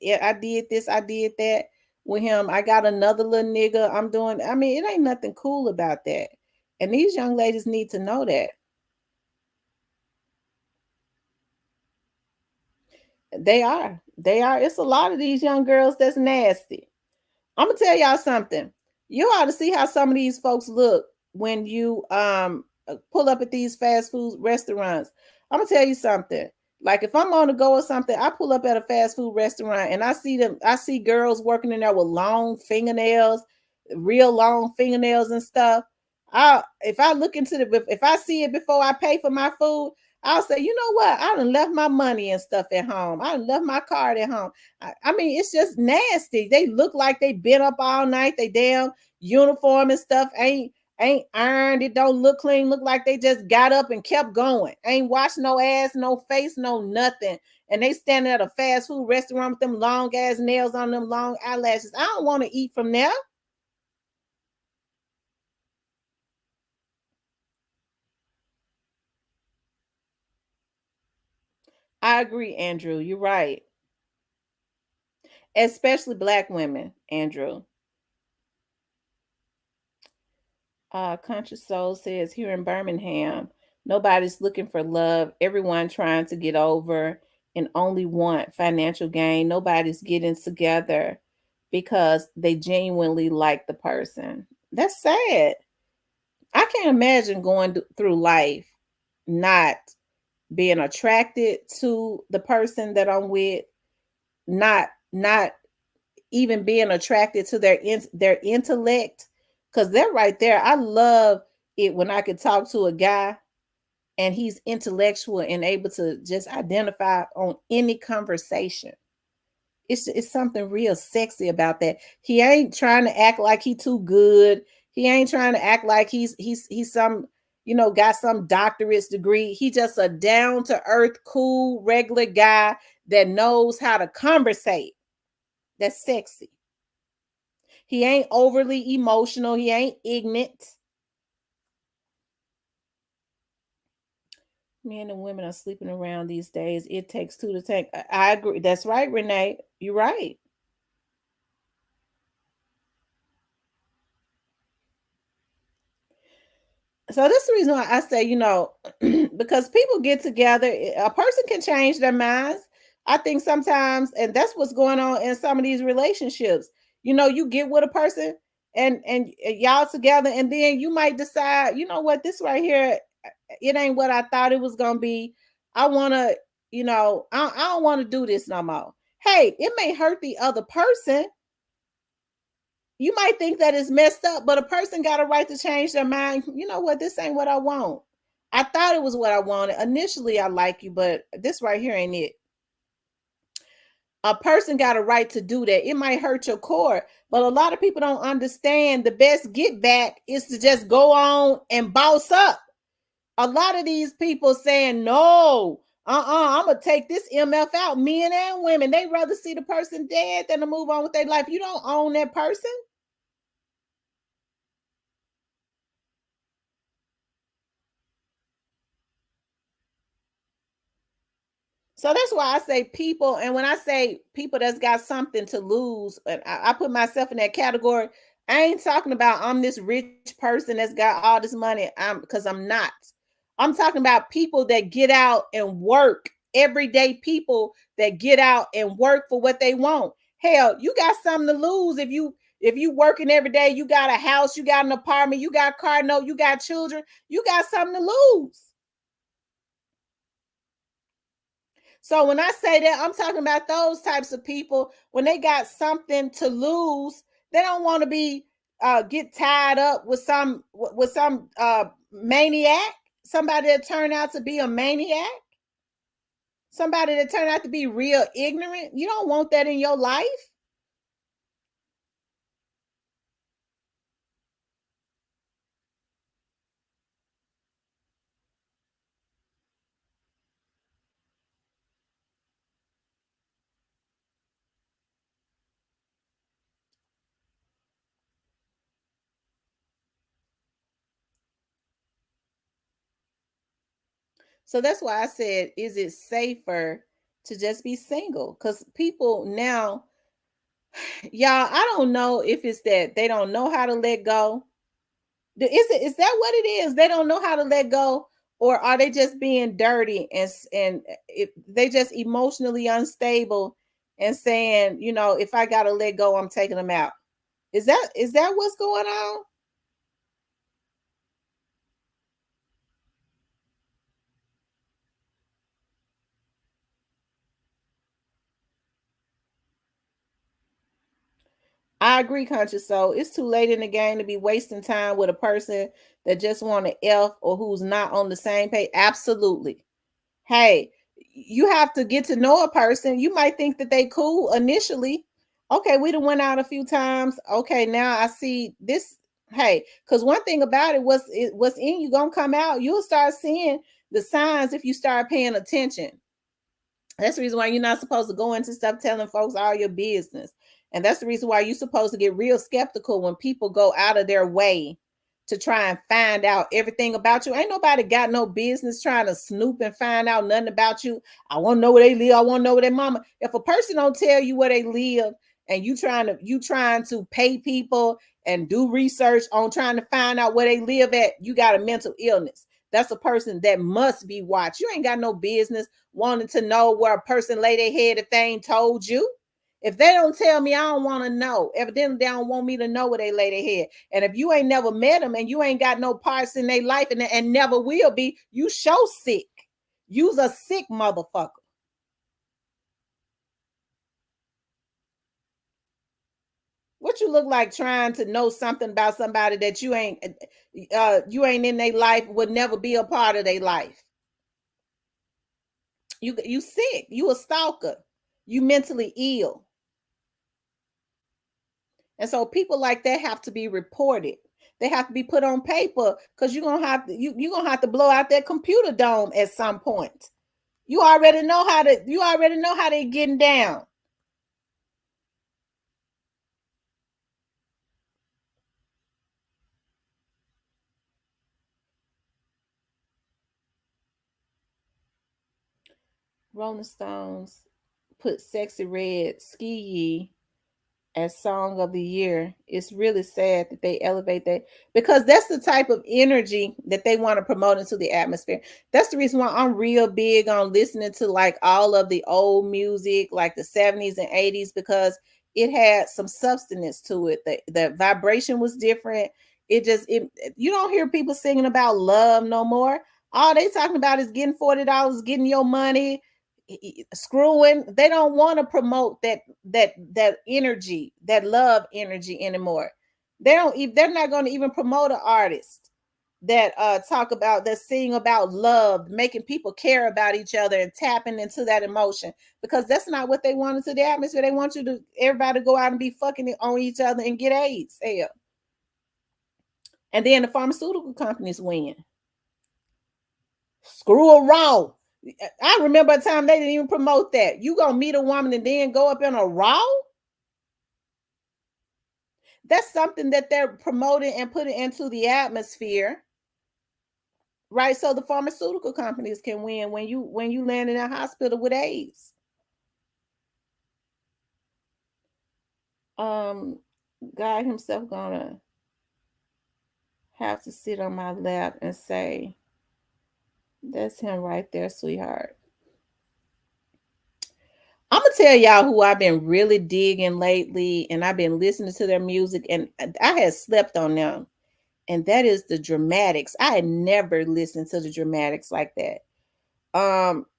yeah, I did this, I did that with him. I got another little nigga. I'm doing. I mean, it ain't nothing cool about that. And these young ladies need to know that. They are. They are. It's a lot of these young girls that's nasty. I'm gonna tell y'all something. You ought to see how some of these folks look when you pull up at these fast food restaurants. I'm gonna tell you something. Like if I'm on the go or something, I pull up at a fast food restaurant and I see girls working in there with long fingernails, real long fingernails and stuff. If I look into if I see it before I pay for my food, I'll say, you know what? I done left my money and stuff at home. I done left my card at home. I mean, it's just nasty. They look like they been up all night. They damn uniform and stuff ain't ironed. It don't look clean. Look like they just got up and kept going. Ain't washed no ass, no face, no nothing. And they standing at a fast food restaurant with them long ass nails on them long eyelashes. I don't want to eat from there. I agree, Andrew. You're right. Especially black women, Andrew. Conscious Soul says here in Birmingham, nobody's looking for love. Everyone trying to get over and only want financial gain. Nobody's getting together because they genuinely like the person. That's sad. I can't imagine going through life not being attracted to the person that I'm with, not even being attracted to their intellect, because they're right there. I love it when I could talk to a guy and he's intellectual and able to just identify on any conversation. It's something real sexy about that. He ain't trying to act like he too good. He ain't trying to act like he's some, got some doctorate's degree. He just a down to earth, cool, regular guy that knows how to conversate. That's sexy. He ain't overly emotional. He ain't ignorant. Men and women are sleeping around these days. It takes two to tank. I agree. That's right, Renee. You're right. So this is the reason why I say, because people get together, a person can change their minds. I think sometimes, and that's what's going on in some of these relationships. You get with a person and y'all together, and then you might decide, you know what, this right here, it ain't what I thought it was gonna be. I wanna, I don't want to do this no more. Hey, it may hurt the other person. You might think that it's messed up, but a person got a right to change their mind. You know what? This ain't what I want. I thought it was what I wanted. Initially, I like you, but this right here ain't it. A person got a right to do that. It might hurt your core, but a lot of people don't understand the best get back is to just go on and boss up. A lot of these people saying, no, I'm going to take this MF out, men and women. They rather see the person dead than to move on with their life. You don't own that person. So that's why I say people, and when I say people that's got something to lose, and I put myself in that category, I ain't talking about I'm this rich person that's got all this money. Because I'm not. I'm talking about people that get out and work. Everyday people that get out and work for what they want. Hell, you got something to lose if you working every day. You got a house, you got an apartment, you got a car note, you got children, you got something to lose. So when I say that, I'm talking about those types of people when they got something to lose. They don't want to be get tied up with some maniac, somebody that turned out to be a maniac, somebody that turned out to be real ignorant. You don't want that in your life. So that's why I said, is it safer to just be single? Because people now, y'all, I don't know if it's that they don't know how to let go. Is that what it is? They don't know how to let go, or are they just being dirty and if they just emotionally unstable and saying, if I gotta let go, I'm taking them out. Is that what's going on? I agree, conscious soul. It's too late in the game to be wasting time with a person that just want to F or who's not on the same page. Absolutely. Hey, you have to get to know a person. You might think that they cool initially. Okay, we done went out a few times. Okay, now I see this. Hey, because one thing about what's in you gonna come out. You'll start seeing the signs if you start paying attention. That's the reason why you're not supposed to go into stuff telling folks all your business. And that's the reason why you're supposed to get real skeptical when people go out of their way to try and find out everything about you. Ain't nobody got no business trying to snoop and find out nothing about you. I want to know where they live. I want to know where their mama. If a person don't tell you where they live and you trying to pay people and do research on trying to find out where they live at, you got a mental illness. That's a person that must be watched. You ain't got no business wanting to know where a person lay their head if they ain't told you. If they don't tell me, I don't want to know. Evidently, they don't want me to know where they lay their head. And if you ain't never met them and you ain't got no parts in their life and never will be, you show sick. You's a sick motherfucker. What you look like trying to know something about somebody that you ain't in their life, would never be a part of their life. You sick. You a stalker. You mentally ill. And so people like that have to be reported. They have to be put on paper because you're gonna have to blow out that computer dome at some point. You already know how they're getting down. Rolling Stones put Sexy Red Ski Yee as song of the year. It's really sad that they elevate that because that's the type of energy that they want to promote into the atmosphere. That's the reason why I'm real big on listening to like all of the old music, like the 70s and 80s, because it had some substance to it. The vibration was different. You don't hear people singing about love no more. All they talking about is getting $40, getting your money, screwing. They don't want to promote that energy, that love energy anymore. They're not going to even promote an artist that sing about love, making people care about each other and tapping into that emotion, because that's not what they want into the atmosphere. They want everybody to go out and be fucking on each other and get AIDS. Hell. And then the pharmaceutical companies win. Screw a raw. I remember a time they didn't even promote that. You gonna meet a woman and then go up in a raw? That's something that they're promoting and putting into the atmosphere, right? So the pharmaceutical companies can win when you land in a hospital with AIDS. Um, God himself gonna have to sit on my lap and say, that's him right there, sweetheart. I'm gonna tell y'all who I've been really digging lately, and I've been listening to their music, and I had slept on them, and that is the Dramatics. I had never listened to the Dramatics like that.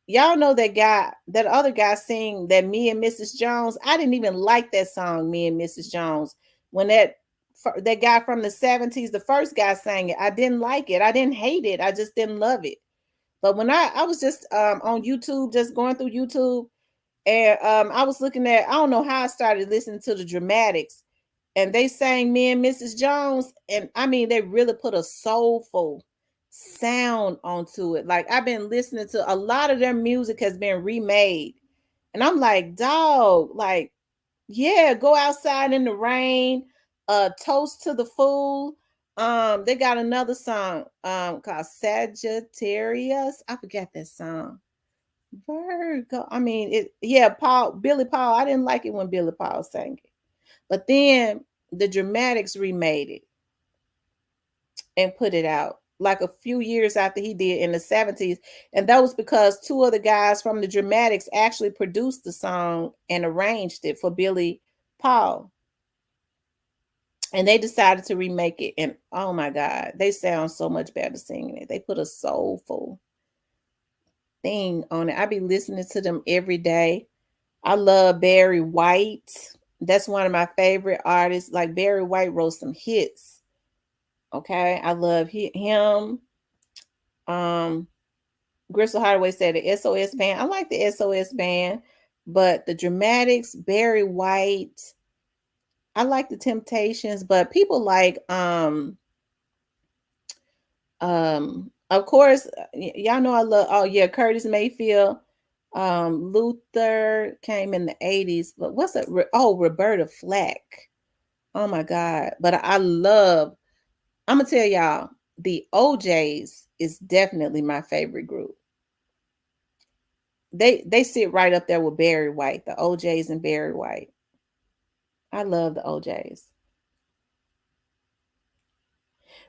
Y'all know that guy, that other guy sing that Me and Mrs. Jones. I didn't even like that song, Me and Mrs. Jones. When that guy from the 70s, the first guy sang it, I didn't like it. I didn't hate it. I just didn't love it. But when I was just on YouTube, just going through YouTube, and I was looking at, I don't know how I started listening to the Dramatics, and they sang Me and Mrs. Jones, and I mean they really put a soulful sound onto it. Like I've been listening to a lot of their music has been remade, and I'm like, dog, like, yeah, go outside in the rain, toast to the fool. They got another song called Sagittarius. I forgot that song. Virgo. I mean, yeah, Billy Paul. I didn't like it when Billy Paul sang it. But then the Dramatics remade it and put it out like a few years after he did in the 70s. And that was because two of the guys from the Dramatics actually produced the song and arranged it for Billy Paul. And they decided to remake it. And oh my God, they sound so much better singing it. They put a soulful thing on it. I be listening to them every day. I love Barry White. That's one of my favorite artists. Like Barry White wrote some hits. Okay, I love him. Um, Gristle Hardaway said the SOS band. I like the SOS band, but the Dramatics, Barry White. I like the Temptations, but people like of course y'all know I love, oh yeah, Curtis Mayfield. Luther came in the 80s, but what's it? Oh, Roberta Flack. Oh my God. But I love, I'm gonna tell y'all, the OJs is definitely my favorite group. They sit right up there with Barry White, the OJs and Barry White. I love the OJs.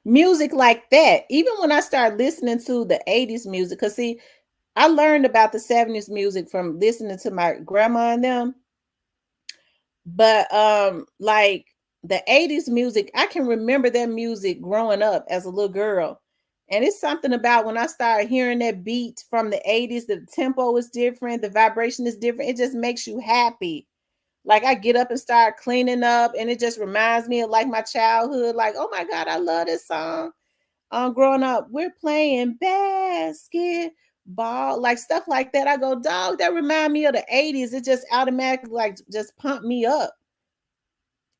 Music like that, even when I started listening to the 80s music, because see, I learned about the 70s music from listening to my grandma and them. But like the 80s music, I can remember that music growing up as a little girl. And it's something about when I started hearing that beat from the 80s, the tempo is different, the vibration is different. It just makes you happy. Like I get up and start cleaning up, and it just reminds me of like my childhood. Like, oh my God, I love this song. Growing up, we're playing basketball, like stuff like that. I go, dog, that remind me of the 80s. It just automatically like just pump me up.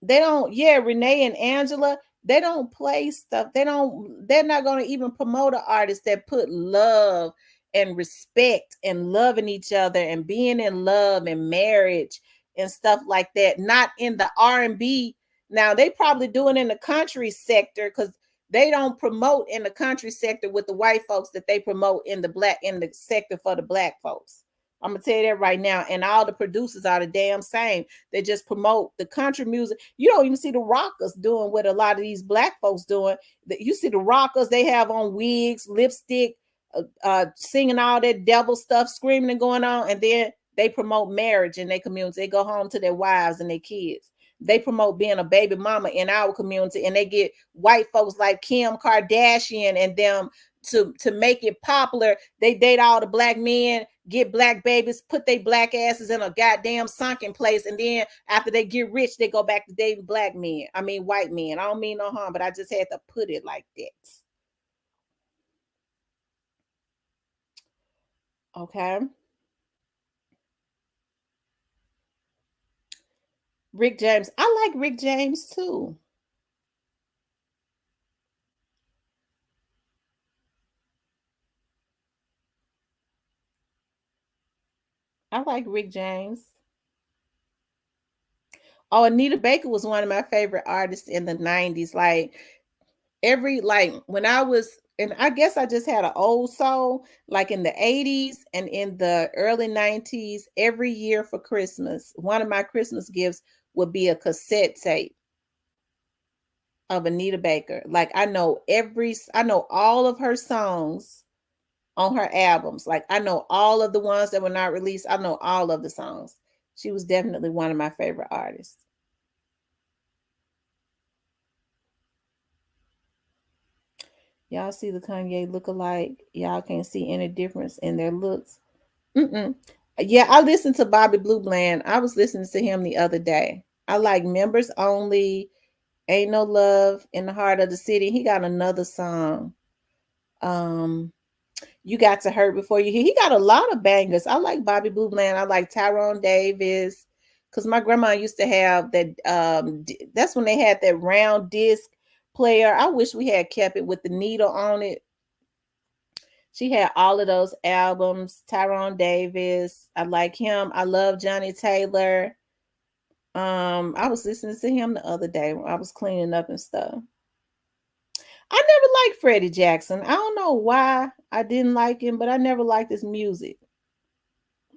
They don't, yeah, Renee and Angela, they don't play stuff. They're not going to even promote an artist that put love and respect and loving each other and being in love and marriage and stuff like that. Not in the R&B. Now they probably doing in the country sector because they don't promote in the country sector with the white folks that they promote in the sector for the black folks. I'm gonna tell you that right now. And all the producers are the damn same. They just promote the country music. You don't even see the rockers doing what a lot of these black folks doing. You see the rockers, they have on wigs, lipstick, singing all that devil stuff, screaming and going on, and then they promote marriage in their community. They go home to their wives and their kids. They promote being a baby mama in our community, and they get white folks like Kim Kardashian and them to make it popular. They date all the black men, get black babies, put their black asses in a goddamn sunken place, and then after they get rich, they go back to dating black men. I mean white men. I don't mean no harm, but I just had to put it like that. Okay. Rick James. I like Rick James too. I like Rick James. Oh, Anita Baker was one of my favorite artists in the 90s. Like like when I was, and I guess I just had an old soul, like in the 80s and in the early 90s, every year for Christmas, one of my Christmas gifts would be a cassette tape. of Anita Baker. Like I know all of her songs on her albums. Like I know all of the ones that were not released. I know all of the songs. She was definitely one of my favorite artists. Y'all see the Kanye look-alike? Y'all can't see any difference in their looks. Mm-mm. Yeah, I listened to Bobby Blue Bland. I was listening to him the other day. I like Members Only, Ain't No Love in the Heart of the City. He got another song. Um, You Got to Hurt Before You Hear. He got a lot of bangers. I like Bobby Blue Bland. I like Tyrone Davis. Because my grandma used to have that. That's when they had that round disc player. I wish we had kept it with the needle on it. She had all of those albums. Tyrone Davis. I like him. I love Johnny Taylor. I was listening to him the other day when I was cleaning up and stuff. I never liked Freddie Jackson. I don't know why I didn't like him, but I never liked his music.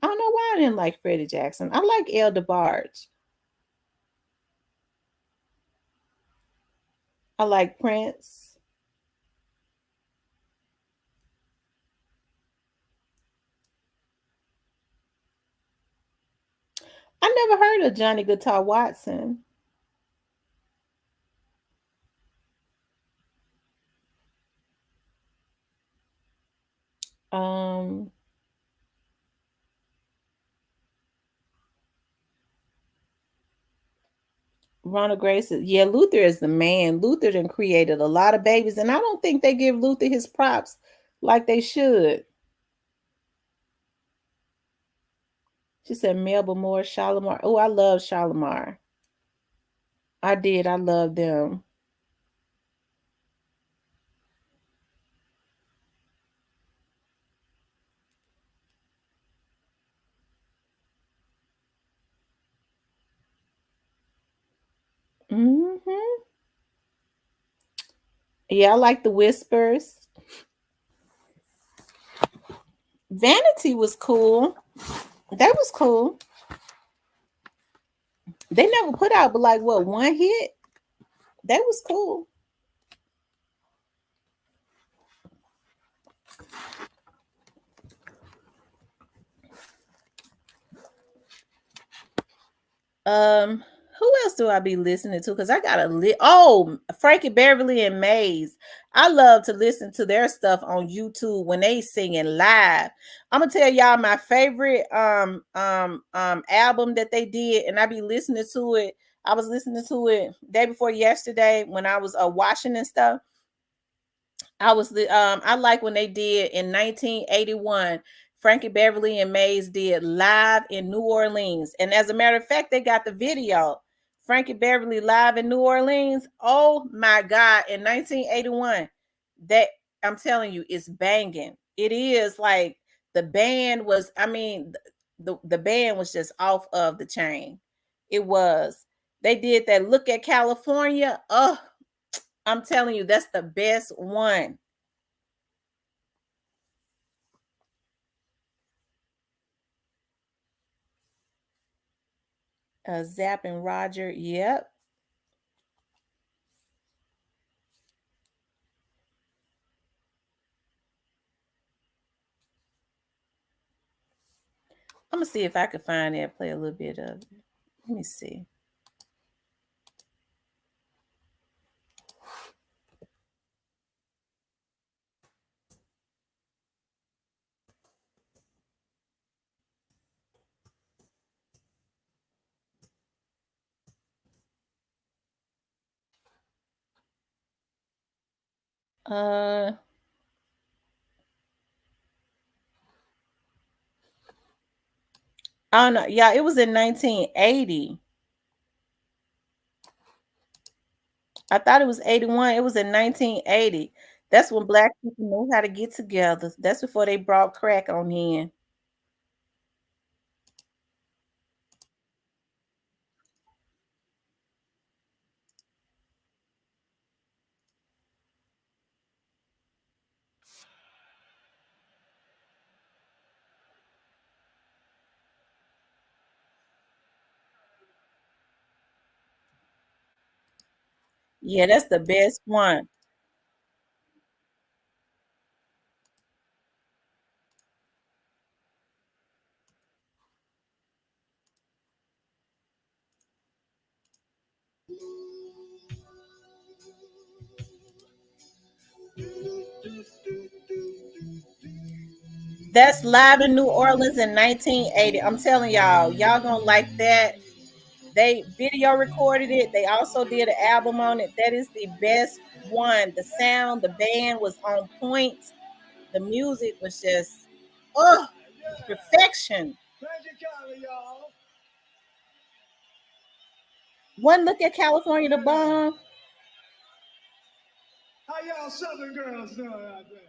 I don't know why I didn't like Freddie Jackson. I like El DeBarge. I like Prince. I never heard of Johnny Guitar Watson. Um, Ronald Grace, yeah, Luther is the man. Luther done created a lot of babies, and I don't think they give Luther his props like they should. She said Melba Moore, Shalimar. Oh, I love Shalimar. I did. I love them. Hmm. Yeah, I like the Whispers. Vanity was cool. That was cool. They never put out but like what, one hit? That was cool. Who else do I be listening to? Because I got a Frankie Beverly and Maze. I love to listen to their stuff on YouTube when they singing live. I'm gonna tell y'all my favorite album that they did, and I be listening to it. I was listening to it day before yesterday when I was washing and stuff. I like when they did in 1981. Frankie Beverly and Maze did live in New Orleans, and as a matter of fact, they got the video. Frankie Beverly live in New Orleans. Oh my God! In 1981, that I'm telling you, it's banging. It is like the band was. I mean, the band was just off of the chain. It was. They did that. Look at California. Oh, I'm telling you, that's the best one. Zap and Roger. Yep. I'm gonna see if I can find it. Play a little bit of it. Let me see. Uh, I don't know. Yeah, it was in 1980. I thought it was 81. It was in 1980. That's when black people knew how to get together. That's before they brought crack on in. Yeah, that's the best one. That's live in New Orleans in 1980. I'm telling y'all, y'all gonna like that. They video recorded it. They also did an album on it. That is the best one. The sound, the band was on point. The music was just, oh, perfection. One look at California the bomb. How y'all Southern girls doing out there?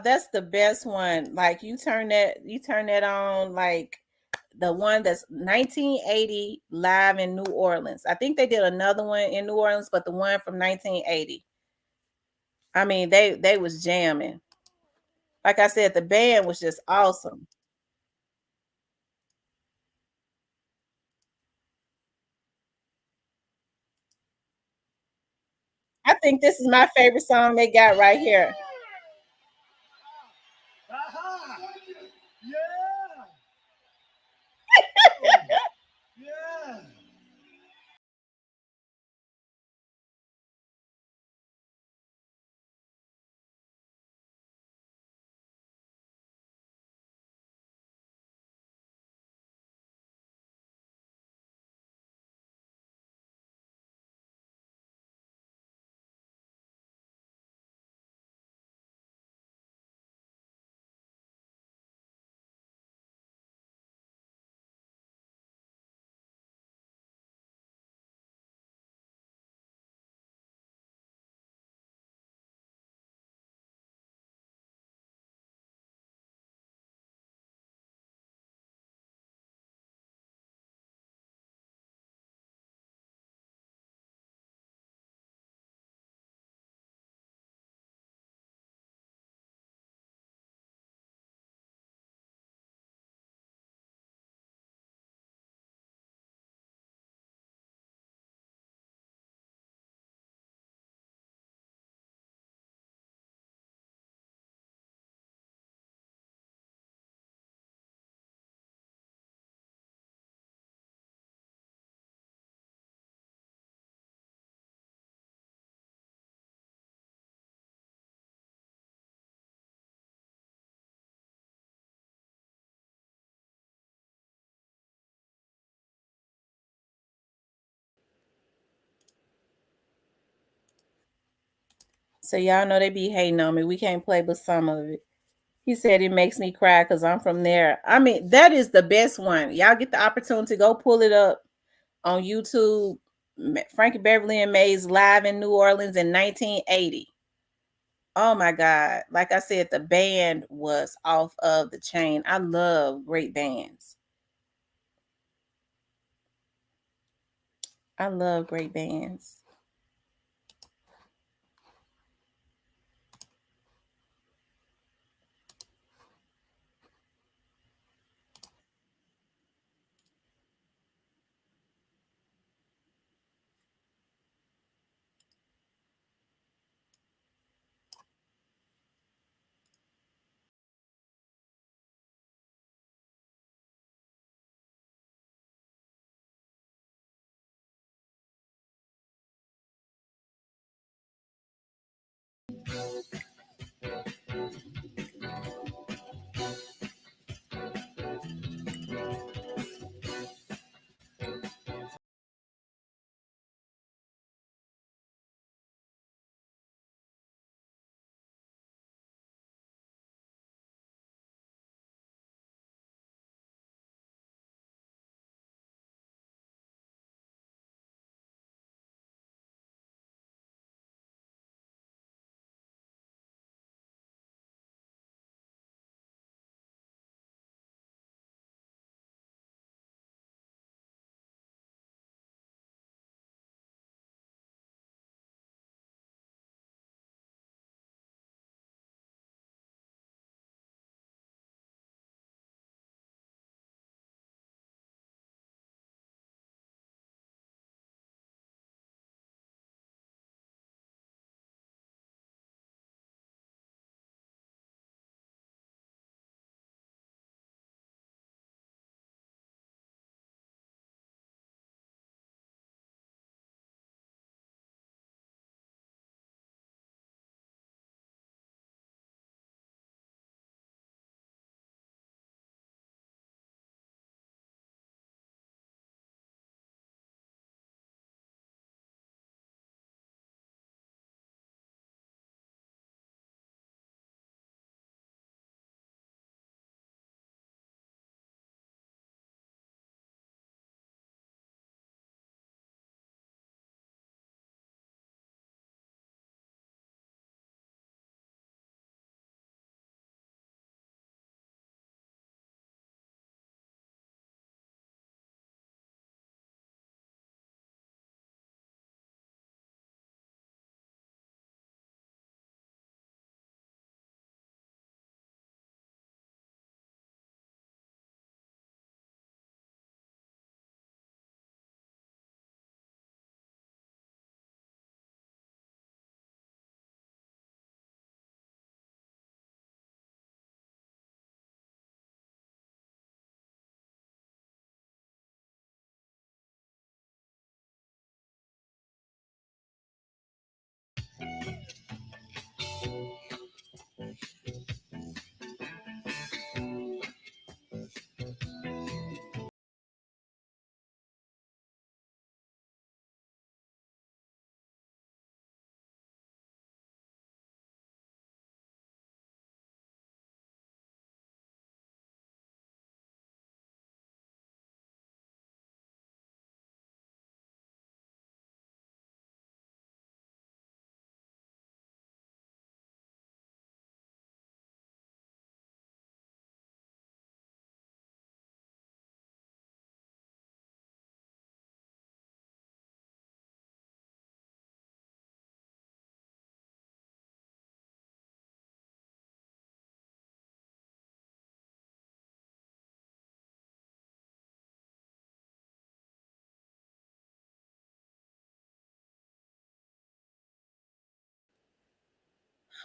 That's the best one. Like you turn that on like the one that's 1980 live in New Orleans. I think they did another one in New Orleans, but the one from 1980. I mean, they was jamming. Like I said, the band was just awesome. I think this is my favorite song they got right here. Aha! Yeah! Yeah! So y'all know they be hating on me. We can't play but some of it. He said it makes me cry because I'm from there. I mean, that is the best one. Y'all get the opportunity to go pull it up on YouTube. Frankie Beverly and Mays live in New Orleans in 1980. Oh my God. Like I said, the band was off of the chain. I love great bands. I love great bands.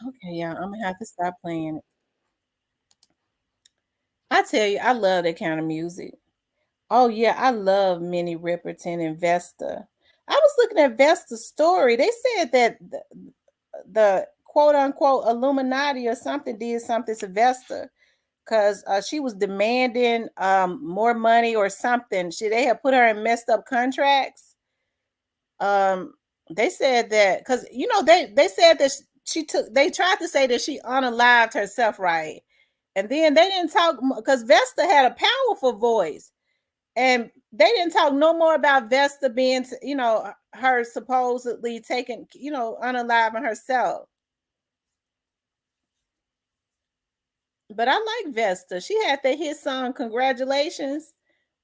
Okay, yeah, I'm gonna have to stop playing it. I tell you, I love that kind of music. Oh yeah, I love Minnie Riperton and Vesta. I was looking at Vesta's story. They said that the quote unquote Illuminati or something did something to Vesta because she was demanding more money or something. They had put her in messed up contracts. Um, they said that because they said that she took. They tried to say that she unalived herself, right? And then they didn't talk because Vesta had a powerful voice, and they didn't talk no more about Vesta being, her supposedly taking, unaliving herself. But I like Vesta. She had that hit song, Congratulations.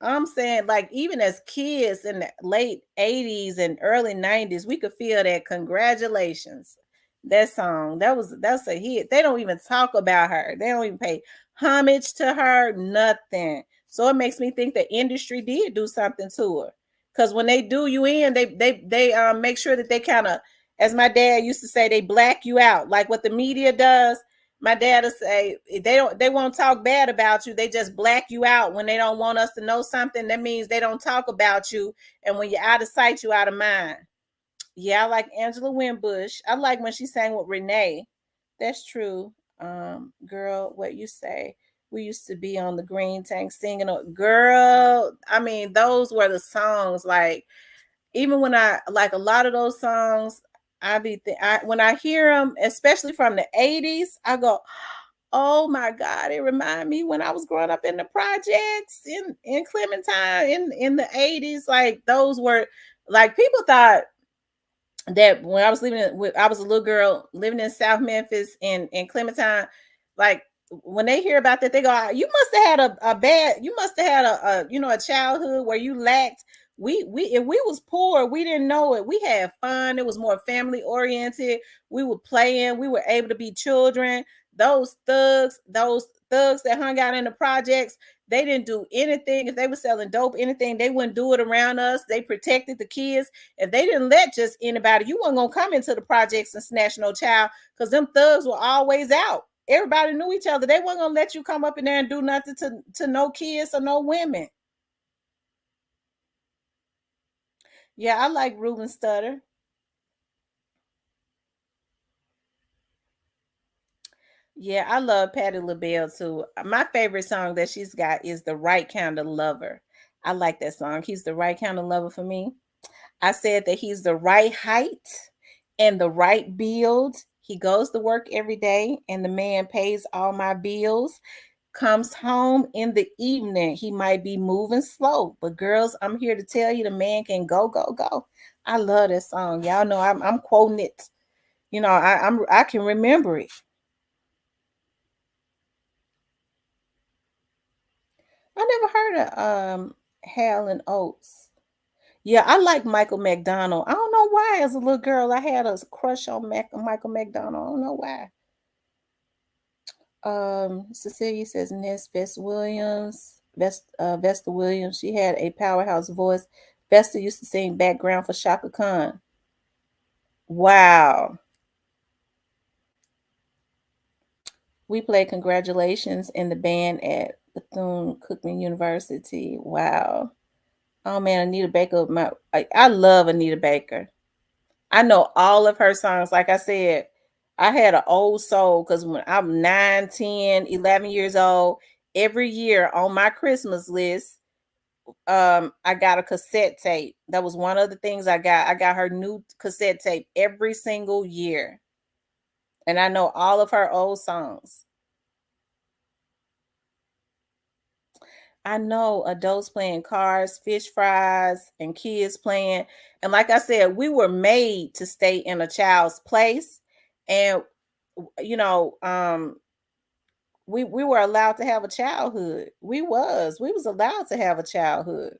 I'm saying, like, even as kids in the late 80s and early 90s, we could feel that Congratulations. That song. That's a hit. They don't even talk about her. They don't even pay homage to her, nothing. So it makes me think the industry did do something to her. Because when they do you in, they make sure that they kind of, as my dad used to say, they black you out, like what the media does. My dad will say they won't talk bad about you. They just black you out when they don't want us to know something. That means they don't talk about you. And when you're out of sight, you out of mind. Yeah, I like Angela Winbush. I like when she sang with Renee. That's true. Girl, what you say? We used to be on the green tank singing. Girl, I mean, those were the songs. Like, even when I like a lot of those songs, when I hear them, especially from the 80s, I go, oh my God, it remind me when I was growing up in the projects in Clementine in the 80s. Like, those were, like, people thought that when I was I was a little girl living in South Memphis in Clementine. Like, when they hear about that, they go, "You must have had a bad. You must have had a childhood where you lacked." We if we was poor, we didn't know it. We had fun. It was more family oriented. We were playing. We were able to be children. Those thugs that hung out in the projects, they didn't do anything. If they were selling dope, anything, they wouldn't do it around us. They protected the kids. If they didn't let just anybody, you weren't gonna come into the projects and snatch no child, because them thugs were always out. Everybody knew each other. They weren't gonna let you come up in there and do nothing to no kids or no women. Yeah, I like Ruben Stutter. Yeah, I love Patti LaBelle too. My favorite song that she's got is "The Right Kind of Lover." I like that song. He's the right kind of lover for me. I said that he's the right height and the right build. He goes to work every day, and the man pays all my bills. Comes home in the evening. He might be moving slow, but girls, I'm here to tell you the man can go, go, go. I love this song. Y'all know I'm quoting it. I can remember it. I never heard of Hal and Oates. Yeah, I like Michael McDonald. I don't know why. As a little girl, I had a crush on Michael McDonald. I don't know why. Cecilia says Ness Vesta Williams. She had a powerhouse voice. Vesta used to sing background for Shaka Khan. Wow. We played Congratulations in the band at Bethune Cookman University. Wow. Oh man, Anita Baker. I love Anita Baker. I know all of her songs. Like I said, I had an old soul because when I'm 9, 10, 11 years old, every year on my Christmas list, I got a cassette tape. That was one of the things I got. I got her new cassette tape every single year. And I know all of her old songs. I know adults playing cards, fish fries, and kids playing. And like I said, we were made to stay in a child's place. And you know, we were allowed to have a childhood. We was allowed to have a childhood.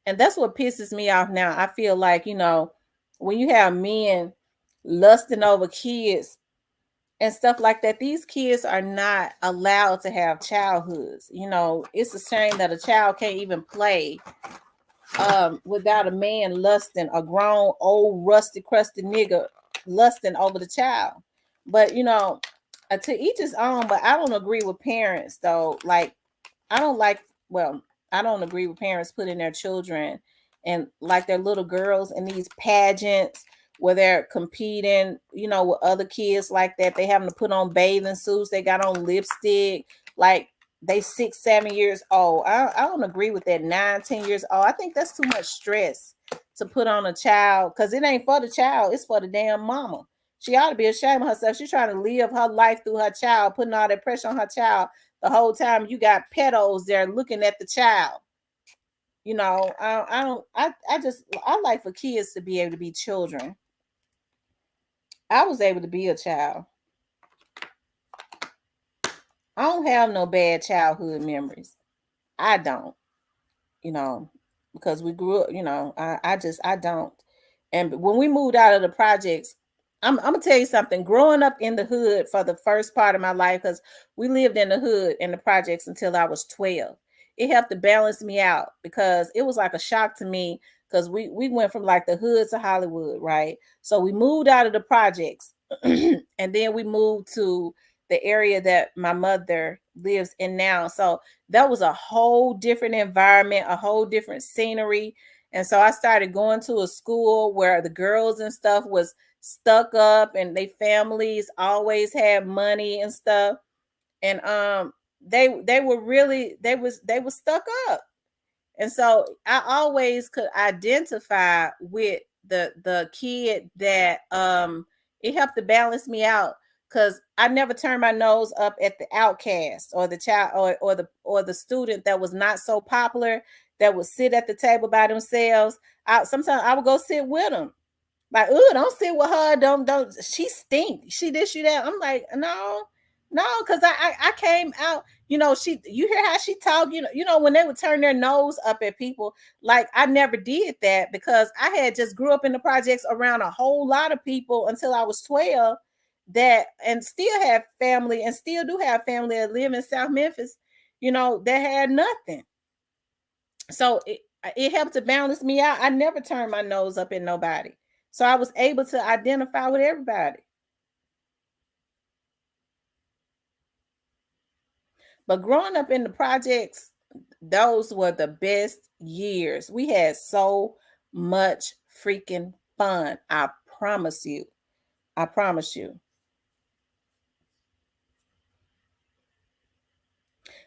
And that's what pisses me off now. I feel like, when you have men lusting over kids and stuff like that, these kids are not allowed to have childhoods. It's a shame that a child can't even play without a man lusting, a grown, old, rusty, crusty nigga lusting over the child. But to each his own. But I don't agree with parents though. Like I don't like. Well, I don't agree with parents putting their children and like their little girls in these pageants where they're competing, with other kids like that. They having to put on bathing suits. They got on lipstick. Like they 6, 7 years old. I don't agree with that. 9, 10 years old. I think that's too much stress to put on a child because it ain't for the child. It's for the damn mama. She ought to be ashamed of herself. She's trying to live her life through her child, putting all that pressure on her child. The whole time you got pedos there looking at the child. I like for kids to be able to be children. I was able to be a child. I don't have no bad childhood memories. I don't, you know, because we grew up, I don't. And when we moved out of the projects, I'm gonna tell you something. Growing up in the hood for the first part of my life, because we lived in the hood in the projects until I was 12. It helped to balance me out because it was like a shock to me because we went from like the hood to Hollywood, right? So we moved out of the projects and then we moved to the area that my mother lives in now. So that was a whole different environment, a whole different scenery. And so I started going to a school where the girls and stuff was stuck up and they families always had money and stuff. And they were really they were stuck up. And so I always could identify with the kid that it helped to balance me out because I never turned my nose up at the outcast or the child or the student that was not so popular that would sit at the table by themselves. Sometimes I would go sit with them. Like, oh, don't sit with her. Don't. She stink. She this, she that. I'm like, no, no, because I came out. You hear how she talk. When they would turn their nose up at people. Like I never did that because I had just grew up in the projects around a whole lot of people until I was 12. That and still have family and still do have family that live in South Memphis. That had nothing. So it helped to balance me out. I never turned my nose up at nobody. So I was able to identify with everybody. But growing up in the projects, those were the best years. We had so much freaking fun. I promise you. I promise you.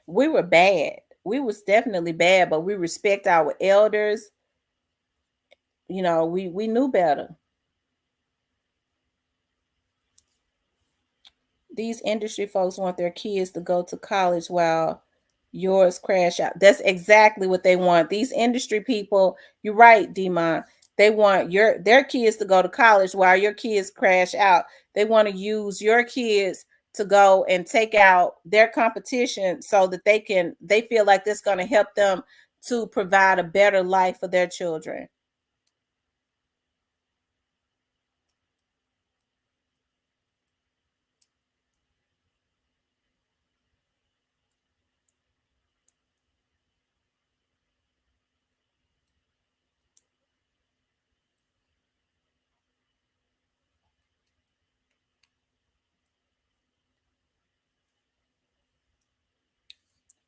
We were bad. We was definitely bad, but we respect our elders. We knew better. These industry folks want their kids to go to college while yours crash out. That's exactly what they want. These industry people, you're right, Demon. They want their kids to go to college while your kids crash out. They want to use your kids to go and take out their competition so that they feel like this going to help them to provide a better life for their children.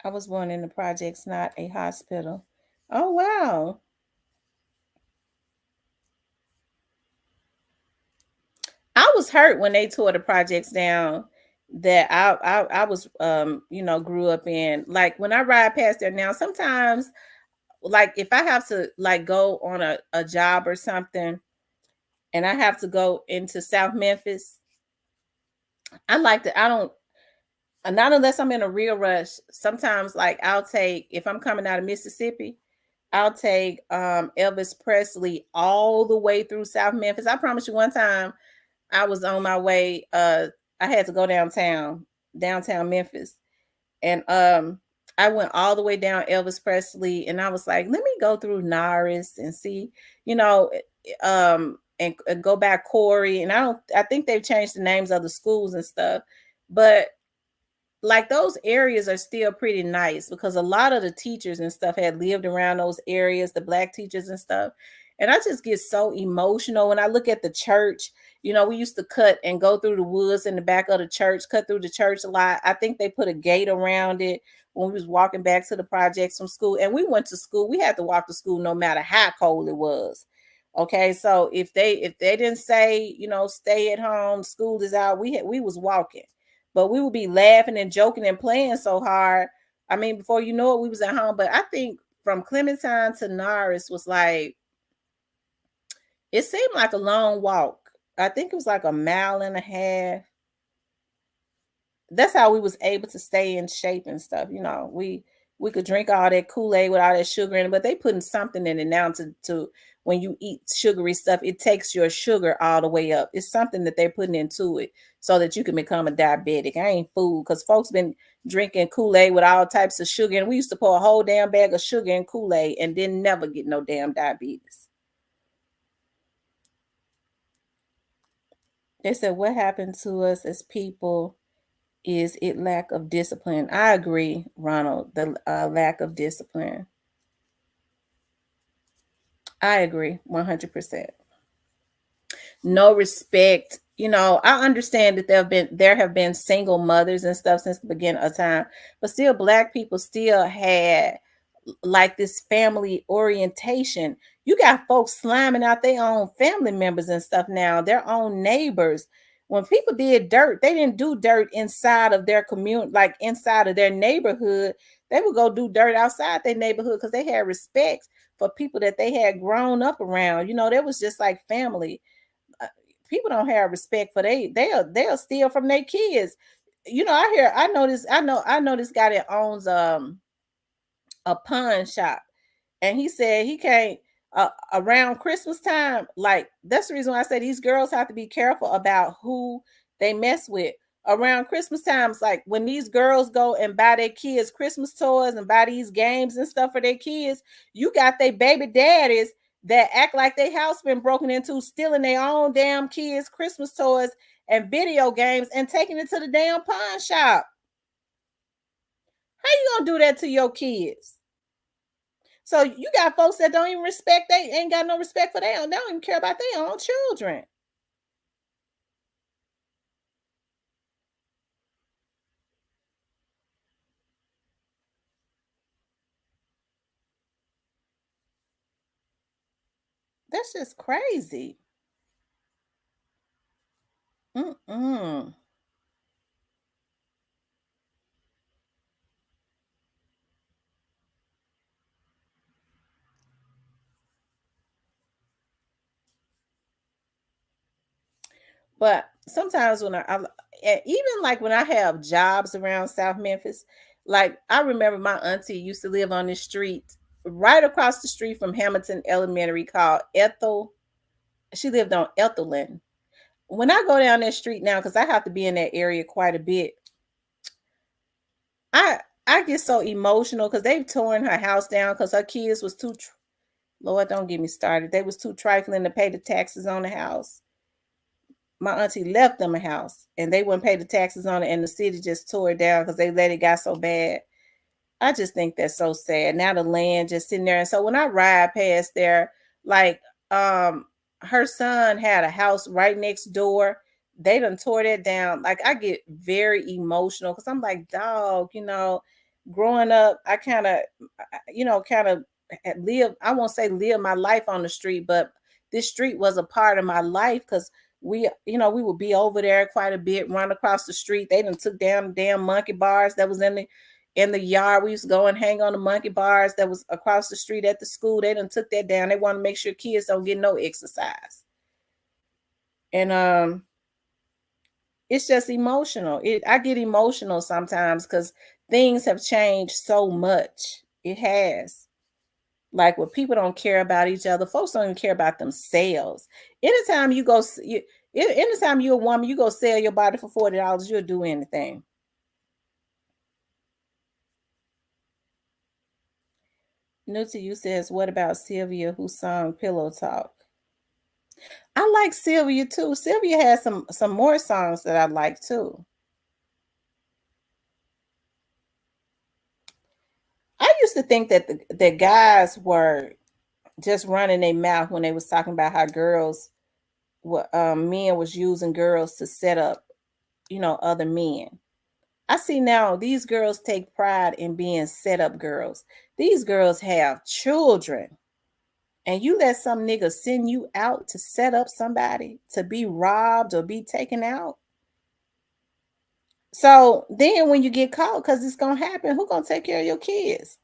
I was born in the projects, not a hospital. Oh, wow. I was hurt when they tore the projects down that I was grew up in. Like when I ride past there now, sometimes like if I have to like go on a job or something and I have to go into South Memphis, I don't not unless I'm in a real rush. Sometimes like I'll take if I'm coming out of Mississippi, I'll take Elvis Presley all the way through South Memphis. I promise you one time I was on my way. I had to go downtown Memphis, and I went all the way down Elvis Presley, and I was like, let me go through Norris and see, and go back Corey. And I think they've changed the names of the schools and stuff, but like those areas are still pretty nice because a lot of the teachers and stuff had lived around those areas, the black teachers and stuff. And I just get so emotional when I look at the church. We used to cut and go through the woods in the back of the church, cut through the church a lot. I think they put a gate around it when we was walking back to the projects from school. And we went to school. We had to walk to school no matter how cold it was. Okay, so if they didn't say, stay at home, school is out, we was walking. But we would be laughing and joking and playing so hard. I mean, before you know it, we was at home. But I think from Clementine to Norris was like, it seemed like a long walk. I think it was like a mile and a half. That's how we was able to stay in shape and stuff. We could drink all that Kool-Aid with all that sugar in it, but they putting something in it now to when you eat sugary stuff, it takes your sugar all the way up. It's something that they're putting into it so that you can become a diabetic. I ain't fooled because folks been drinking Kool-Aid with all types of sugar, and we used to pour a whole damn bag of sugar in Kool-Aid and then never get no damn diabetes. They said what happened to us as people is it lack of discipline. I agree, Ronald, the lack of discipline. I agree 100%. No respect. I understand that there have been single mothers and stuff since the beginning of time, but still black people still had like this family orientation. You got folks slamming out their own family members and stuff now, their own neighbors. When people did dirt, they didn't do dirt inside of their community, like inside of their neighborhood. They would go do dirt outside their neighborhood because they had respect for people that they had grown up around. That was just like family. Uh, People don't have respect for they'll steal from their kids. I know this guy that owns a pawn shop, and he said he can't around Christmas time. Like, that's the reason why I say these girls have to be careful about who they mess with around Christmas times. Like when these girls go and buy their kids Christmas toys and buy these games and stuff for their kids, you got their baby daddies that act like their house been broken into, stealing their own damn kids Christmas toys and video games and taking it to the damn pawn shop. How you gonna do that to your kids? So you got folks that don't even respect, they ain't got no respect for they don't even care about their own children. That's just crazy. Mm-mm. But sometimes when even like when I have jobs around South Memphis, like I remember my auntie used to live on this street right across the street from Hamilton Elementary called Ethel. She lived on Ethelyn. When I go down that street now, because I have to be in that area quite a bit, I I get so emotional because they've torn her house down because her kids was too. Lord, don't get me started. They was too trifling to pay the taxes on the house. My auntie left them a house and they wouldn't pay the taxes on it, and the city just tore it down because they let it got so bad. I just think that's so sad. Now the land just sitting there. And so when I ride past there, like her son had a house right next door. They done tore that down. Like I get very emotional because I'm like, dog, growing up, I kind of live, I won't say live my life on the street, but this street was a part of my life because we would be over there quite a bit, run across the street. They done took down the damn monkey bars that was in the yard. We used to go and hang on the monkey bars that was across the street at the school. They done took that down. They want to make sure kids don't get no exercise. And it's just emotional. I get emotional sometimes because things have changed so much. It has. Like where people don't care about each other, folks don't even care about themselves. Anytime you go, anytime you're a woman, you go sell your body for $40, you'll do anything. New to you says, what about Sylvia who sung Pillow Talk? I like Sylvia too. Sylvia has some more songs that I like too. I used to think that the guys were just running their mouth when they was talking about how girls, what men was using girls to set up, other men. I see now these girls take pride in being set up girls. These girls have children, and you let some nigga send you out to set up somebody to be robbed or be taken out. So then when you get caught, because it's gonna happen, who gonna take care of your kids?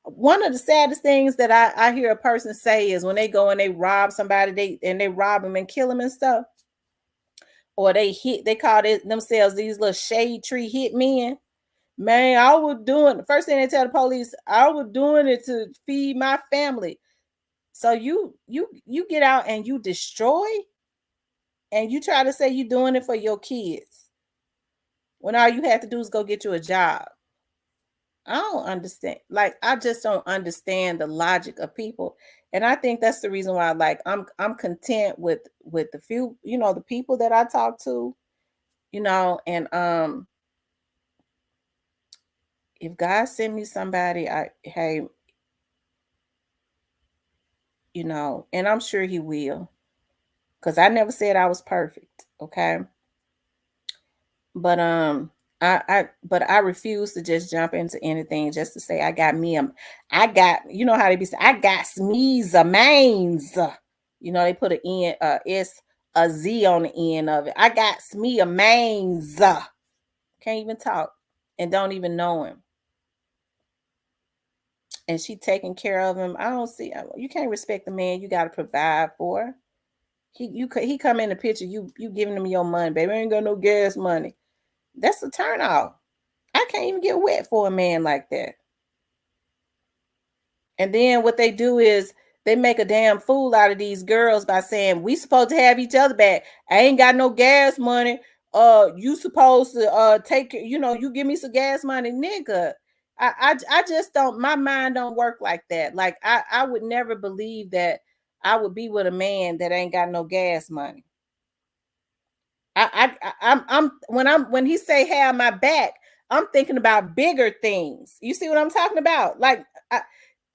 One of the saddest things that I hear a person say is when they go and they rob somebody, they rob them and kill them and stuff, or they call it themselves these little shade tree hit men. Man, I was doing the first thing they tell the police, I was doing it to feed my family. So you get out and you destroy, and you try to say you're doing it for your kids when all you have to do is go get you a job. I don't understand. Like, I just don't understand the logic of people. And I think that's the reason why, like, I'm content with the few, the people that I talk to, and if God send me somebody, hey, and I'm sure he will, because I never said I was perfect. Okay. But but I refuse to just jump into anything just to say I got, how they be saying, I got sneeze a mains. They put an N S a Z on the end of it. I got me a mains. Can't even talk and don't even know him. And she taking care of him. I don't see, you can't respect the man you gotta provide for. He come in the picture, you giving him your money, baby. I ain't got no gas money. That's a turn off. I can't even get wet for a man like that. And then what they do is they make a damn fool out of these girls by saying we supposed to have each other back. I ain't got no gas money. You supposed to take, you give me some gas money, nigga. I just don't, my mind don't work like that. Like I would never believe that I would be with a man that ain't got no gas money. When he say have my back, I'm thinking about bigger things. You see what I'm talking about? Like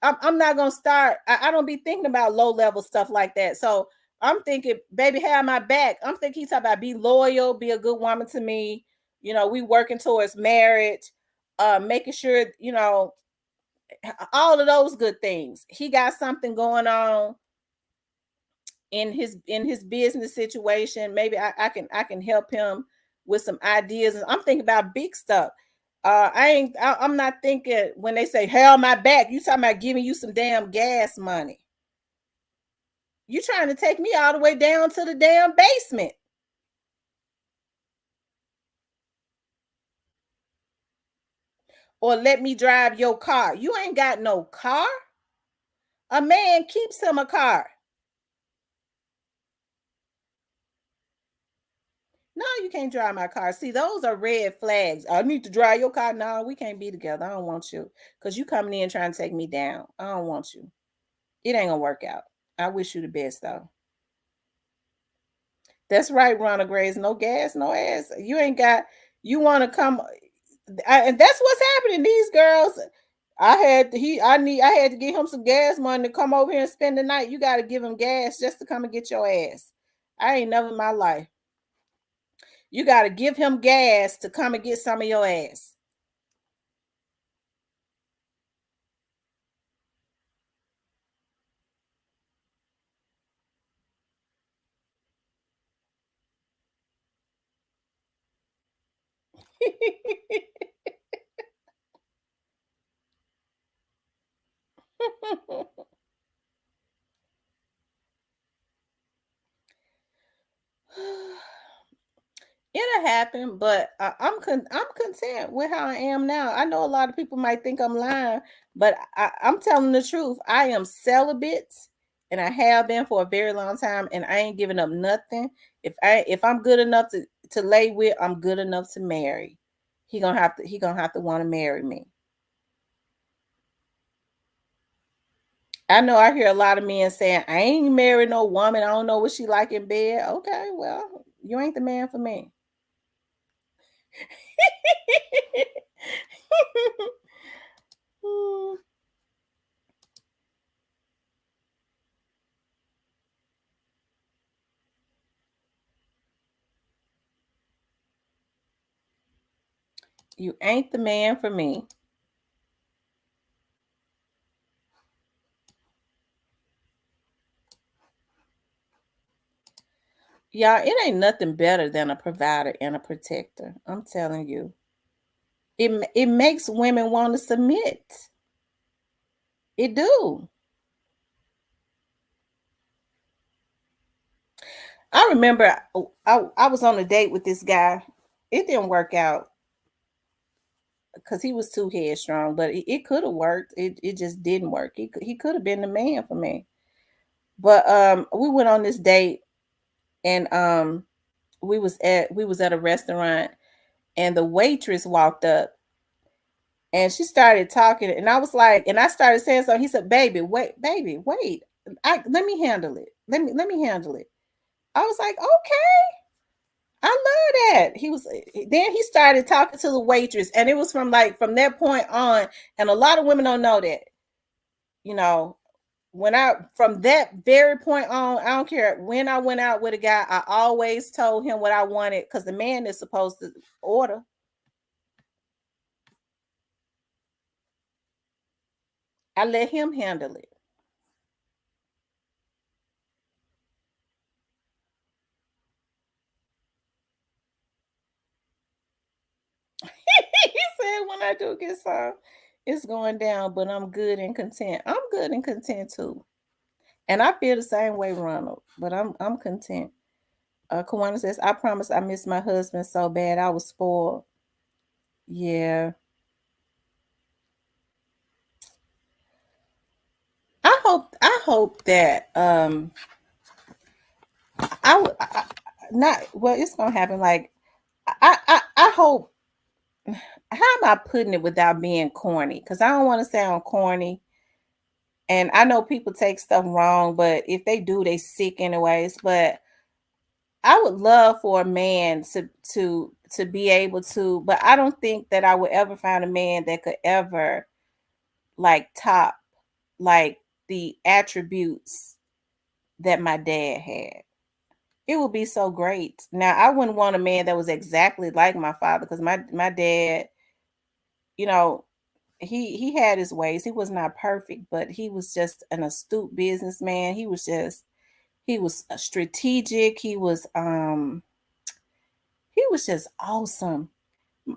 I'm not gonna start. I don't be thinking about low level stuff like that. So I'm thinking, baby, have my back. I'm thinking he's talking about be loyal, be a good woman to me. We working towards marriage, making sure all of those good things. He got something going on in his business situation. Maybe I can help him with some ideas. And I'm thinking about big stuff. I'm not thinking when they say hell my back, you talking about giving you some damn gas money. You trying to take me all the way down to the damn basement. Or let me drive your car. You ain't got no car. A man keeps him a car. No, you can't drive my car. See, those are red flags. I need to drive your car. No, we can't be together. I don't want you. Because you coming in trying to take me down. I don't want you. It ain't gonna work out. I wish you the best though. That's right, Ronald Grace. No gas, no ass. You ain't got, you want to come. And that's what's happening. These girls, I had to give him some gas money to come over here and spend the night. You got to give him gas just to come and get your ass. I ain't never in my life. You got to give him gas to come and get some of your ass. It'll happen, but I'm content with how I am now. I know a lot of people might think I'm lying, but I'm telling the truth. I am celibate, and I have been for a very long time, and I ain't giving up nothing. If I'm good enough to lay with, I'm good enough to marry. He gonna have to want to marry me. I know I hear a lot of men saying, I ain't married no woman. I don't know what she like in bed. Okay, well, you ain't the man for me. You ain't the man for me. Y'all, it ain't nothing better than a provider and a protector. I'm telling you. It makes women want to submit. It do. I remember I was on a date with this guy. It didn't work out because he was too headstrong, but it could have worked. It just didn't work. He could have been the man for me. But we went on this date, and we was at a restaurant, and the waitress walked up, and she started talking, and I was like, and I started saying something. He said, baby, wait. Let me handle it. Let me handle it. I was like, okay. I love that. Then he started talking to the waitress, and it was from that point on, and a lot of women don't know that. You know, when I from that very point on, I don't care when I went out with a guy, I always told him what I wanted because the man is supposed to order. I let him handle it. He said, when I do get some, it's going down, but I'm good and content. I'm good and content too. And I feel the same way, Ronald, but I'm content. Kawana says, I promise I miss my husband so bad. I was spoiled. Yeah. I hope that I would not well, it's gonna happen. Like I hope, how am I putting it without being corny? Because I don't want to sound corny. And I know people take stuff wrong, but if they do, they sick anyways. But I would love for a man to be able to, but I don't think that I would ever find a man that could ever like top like the attributes that my dad had. It would be so great. Now I wouldn't want a man that was exactly like my father because my dad, you know, he had his ways. He was not perfect, but he was just an astute businessman. He was strategic. He was just awesome.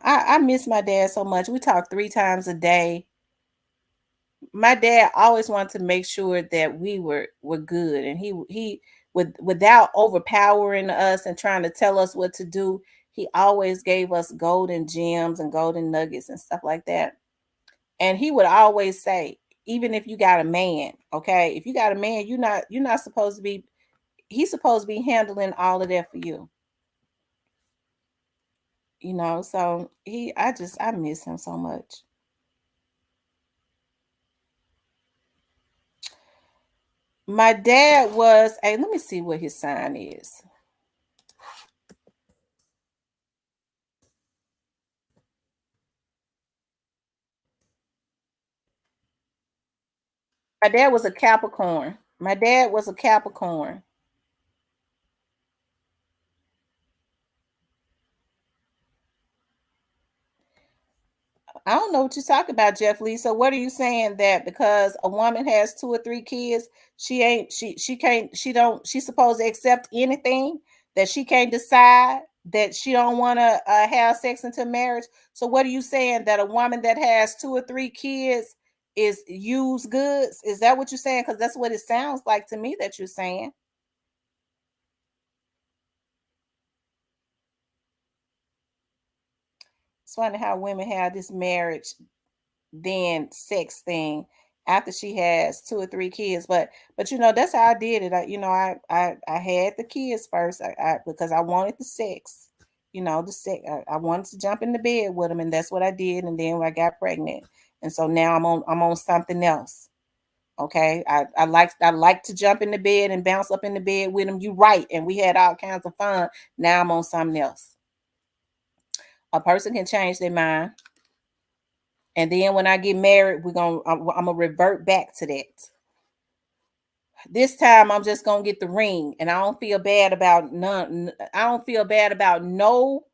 I miss my dad so much. We talk 3 times a day. My dad always wanted to make sure that we were good, and he without overpowering us and trying to tell us what to do, he always gave us golden gems and golden nuggets and stuff like that. And he would always say, even if you got a man, okay, if you got a man, you're not supposed to be, he's supposed to be handling all of that for you. So I miss him so much. My dad was, hey, let me see what his sign is. My dad was a Capricorn. My dad was a Capricorn. I don't know what you're talking about, Jeff Lee. So what are you saying, that because a woman has 2 or 3 kids, she ain't she can't she don't she's supposed to accept anything, that she can't decide, that she don't want to have sex until marriage? So what are you saying, that a woman that has 2 or 3 kids is used goods? Is that what you're saying? Because that's what it sounds like to me that you're saying. It's funny how women have this marriage then sex thing after she has 2 or 3 kids. But that's how I did it. I had the kids first, because I wanted the sex. The sex. I wanted to jump in the bed with them, and that's what I did. And then when I got pregnant, and so now I'm on something else. Okay, I like to jump in the bed and bounce up in the bed with them. You right, and we had all kinds of fun. Now I'm on something else. A person can change their mind, and then when I get married, I'm gonna revert back to that. This time I'm just gonna get the ring, and I don't feel bad about none. I don't feel bad about no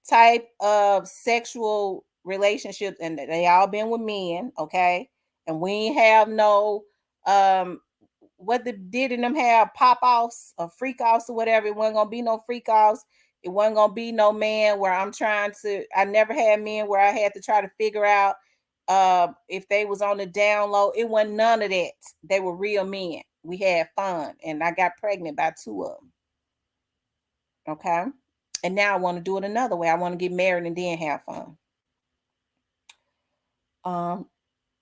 type of sexual relationships, and they all been with men, okay? And we ain't have no what did in them have pop offs or freak offs or whatever. It wasn't gonna be no freak offs. It wasn't gonna be no man where I never had men where I had to try to figure out if they was on the down low. It wasn't none of that. They were real men. We had fun, and I got pregnant by 2 of them. Okay. And now I want to do it another way. I want to get married and then have fun. Um,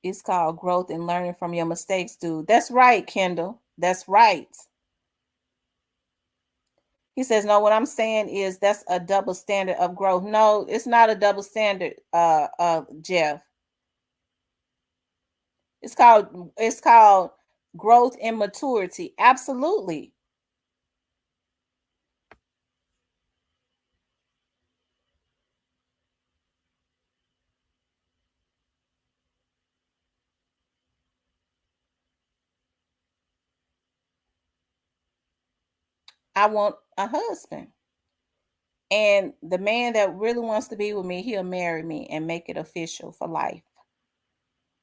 it's called growth and learning from your mistakes, dude. That's right, Kendall. That's right. He says, no, what I'm saying is that's a double standard of growth. No, it's not a double standard, Jeff. It's called growth and maturity. Absolutely. I want a husband. And the man that really wants to be with me, he'll marry me and make it official for life.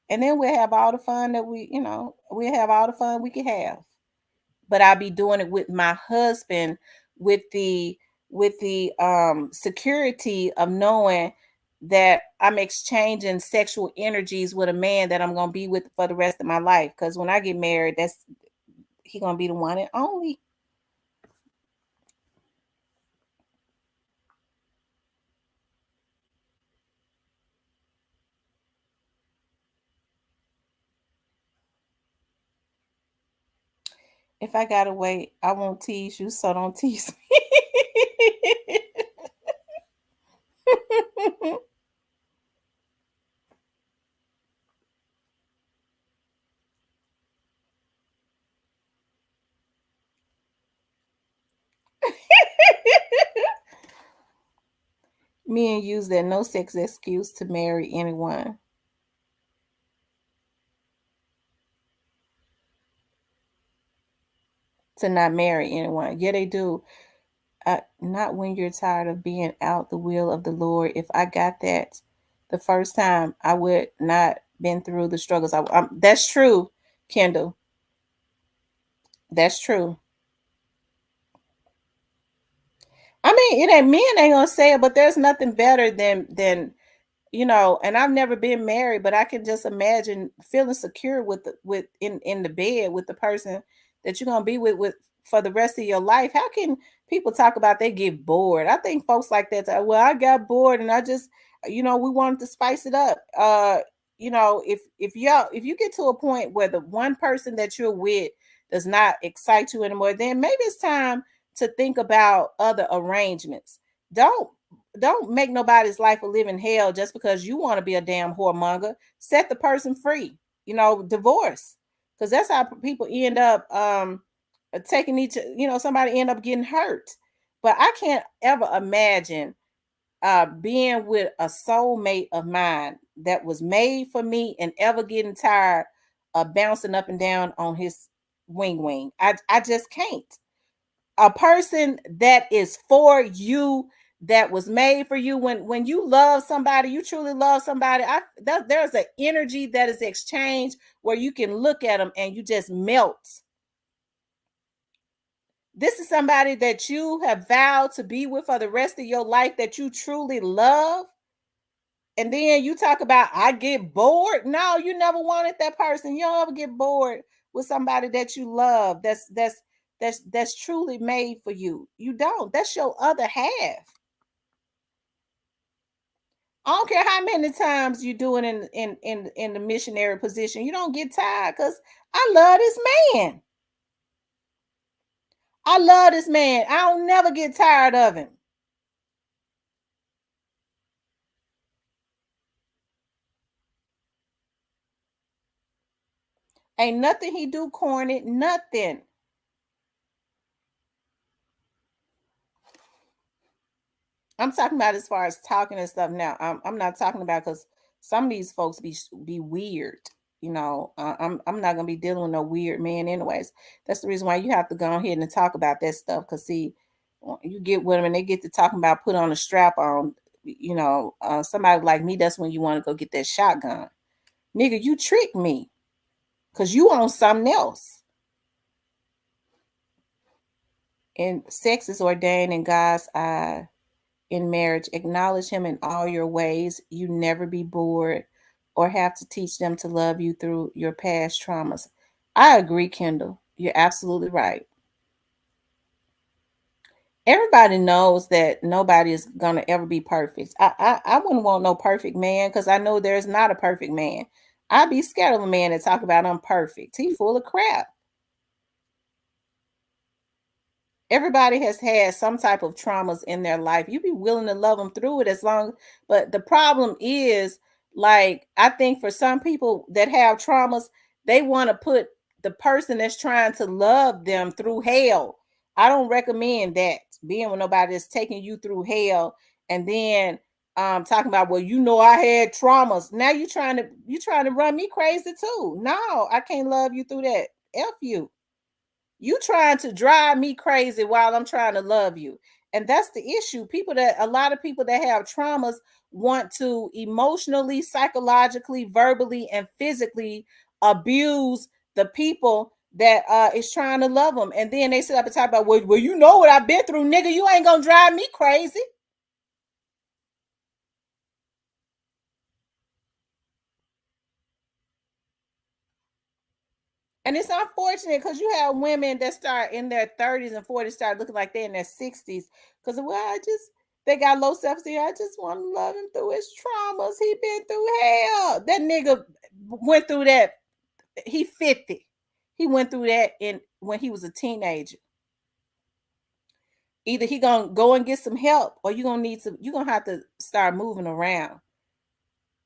And then we'll have all the fun that we'll have all the fun we can have. But I'll be doing it with my husband with the security of knowing that I'm exchanging sexual energies with a man that I'm gonna be with for the rest of my life. Because when I get married, that's he gonna be the one and only. If I gotta wait, I won't tease you, so don't tease me. Men use their no sex excuse to marry anyone. To not marry anyone. Yeah, they do. Not when you're tired of being out the will of the Lord. If I got that the first time, I would not been through the struggles. That's true, Kendall. That's true. I mean, it ain't men ain't gonna say it, but there's nothing better than and I've never been married, but I can just imagine feeling secure with in the bed with the person that you're gonna be with for the rest of your life. How can people talk about they get bored? I think folks like that say, well, I got bored and I just we wanted to spice it up. If you get to a point where the one person that you're with does not excite you anymore, then maybe it's time to think about other arrangements. Don't make nobody's life a living hell just because you want to be a damn whoremonger. Set the person free. Divorce, because that's how people end up taking somebody end up getting hurt. But I can't ever imagine being with a soulmate of mine that was made for me and ever getting tired of bouncing up and down on his wing. I just can't. A person that is for you, that was made for you. When you love somebody, you truly love somebody, there's an energy that is exchanged where you can look at them and you just melt. This is somebody that you have vowed to be with for the rest of your life, that you truly love. And then you talk about I get bored. No, you never wanted that person. You don't ever get bored with somebody that you love. That's truly made for you. You don't. That's your other half. I don't care how many times you do it in the missionary position. You don't get tired because I love this man. I love this man. I don't never get tired of him. Ain't nothing he do corny. Nothing. I'm talking about as far as talking and stuff now. I'm not talking about because some of these folks be weird. I'm not gonna be dealing with no weird man anyways. That's the reason why you have to go ahead and talk about that stuff. Cause see, you get with them and they get to talking about put on a strap on. somebody like me, that's when you want to go get that shotgun. Nigga, you tricked me because you on something else. And sex is ordained in God's eye in marriage. Acknowledge him in all your ways. You never be bored or have to teach them to love you through your past traumas. I agree, Kendall. You're absolutely right. Everybody knows that nobody is gonna ever be perfect. I wouldn't want no perfect man because I know there's not a perfect man. I'd be scared of a man that talk about I'm perfect. He full of crap. Everybody has had some type of traumas in their life. You be willing to love them through it as long, but the problem is, like, I think for some people that have traumas, they want to put the person that's trying to love them through hell. I don't recommend that, being with nobody that's taking you through hell and then talking about, well, I had traumas. Now you trying to run me crazy too. No, I can't love you through that. F you. You trying to drive me crazy while I'm trying to love you. And that's the issue. A lot of people that have traumas want to emotionally, psychologically, verbally, and physically abuse the people that is trying to love them. And then they sit up and talk about, well, you know what I've been through, nigga. You ain't gonna drive me crazy. And it's unfortunate because you have women that start in their 30s and 40s start looking like they're in their 60s. Because, they got low self-esteem. I just want to love him through his traumas. He been through hell. That nigga went through that. He 50. He went through that when he was a teenager. Either he gonna go and get some help, or you're gonna have to start moving around.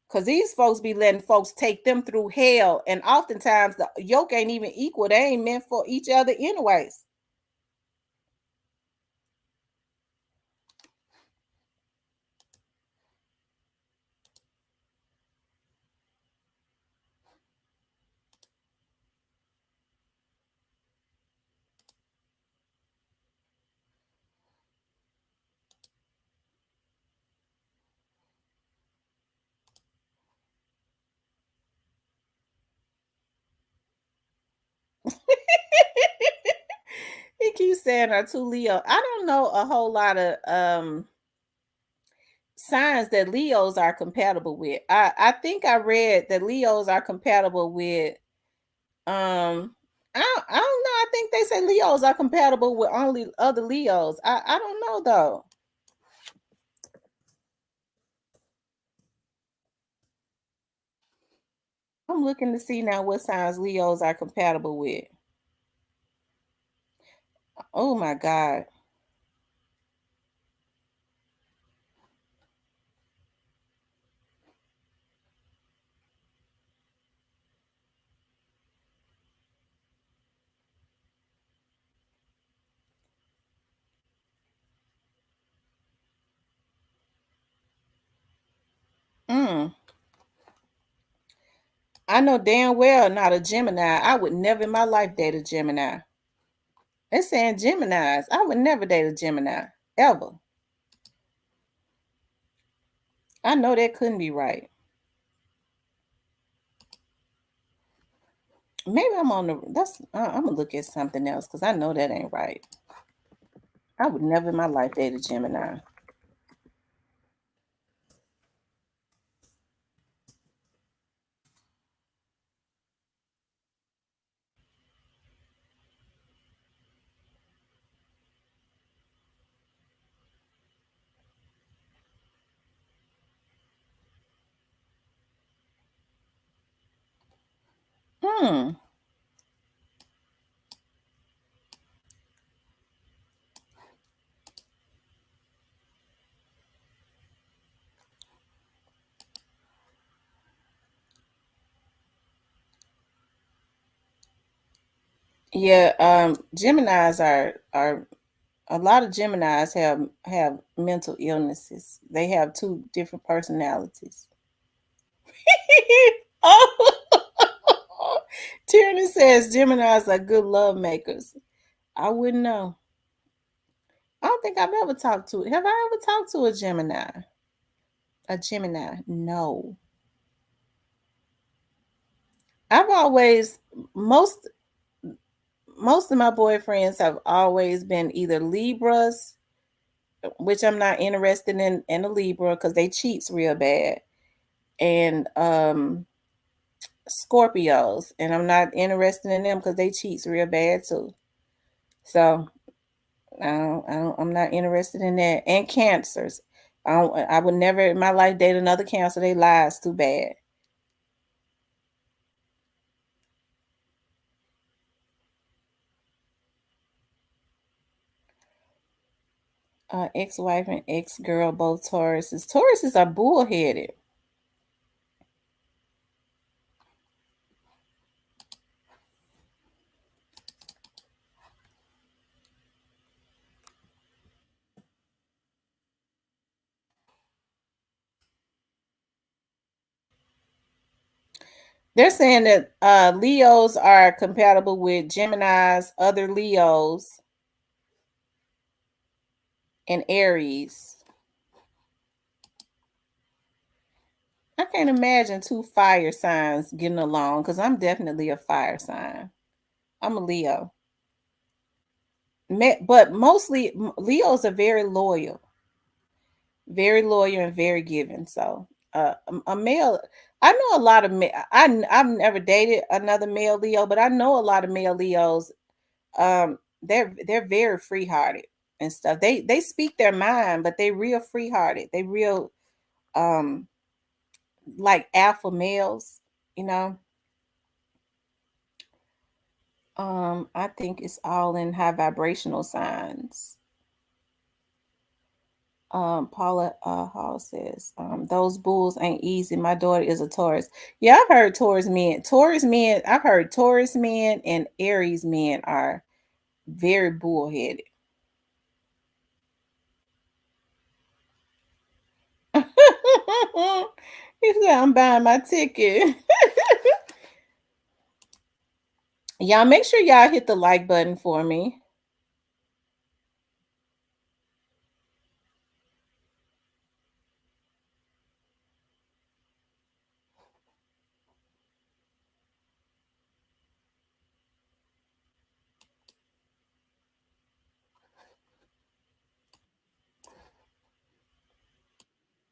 Because these folks be letting folks take them through hell. And oftentimes the yoke ain't even equal. They ain't meant for each other anyways. He keeps saying are two Leo. I don't know a whole lot of signs that Leos are compatible with. I think I read that Leos are compatible with I don't know. I think they say Leos are compatible with only other Leos. I don't know though. I'm looking to see now what signs Leos are compatible with. Oh my God. Mm. I know damn well not a Gemini. I would never in my life date a Gemini. They're saying Geminis. I would never date a Gemini. Ever. I know that couldn't be right. Maybe I'm on the I'm gonna look at something else because I know that ain't right. I would never in my life date a Gemini. Hmm. Yeah, Geminis are a lot of Geminis have mental illnesses. They have two different personalities. Oh, Tierney says Geminis are good love makers. I wouldn't know. I don't think I've ever talked to. Have I ever talked to a Gemini? A Gemini? No. I've always most most of my boyfriends have always been either Libras, which I'm not interested in a Libra because they cheats real bad, and Scorpios, and I'm not interested in them because they cheats real bad too. So I'm not interested in that. And Cancers. I would never in my life date another Cancer. They lies too bad. Ex-wife and ex-girl, both Tauruses. Tauruses are bullheaded. They're saying that Leos are compatible with Geminis, other Leos, and Aries. I can't imagine two fire signs getting along because I'm definitely a fire sign. I'm a Leo. But mostly Leos are very loyal and very giving. So a male, I know a lot of I've never dated another male Leo, but I know a lot of male Leos. They're very free hearted and stuff. They speak their mind, but they real free hearted. They real um like alpha males, you know. I think it's all in high vibrational signs. Paula Hall says, those bulls ain't easy. My daughter is a Taurus. Yeah, I've heard Taurus men. I've heard Taurus men and Aries men are very bullheaded. He said, I'm buying my ticket. Y'all make sure y'all hit the like button for me.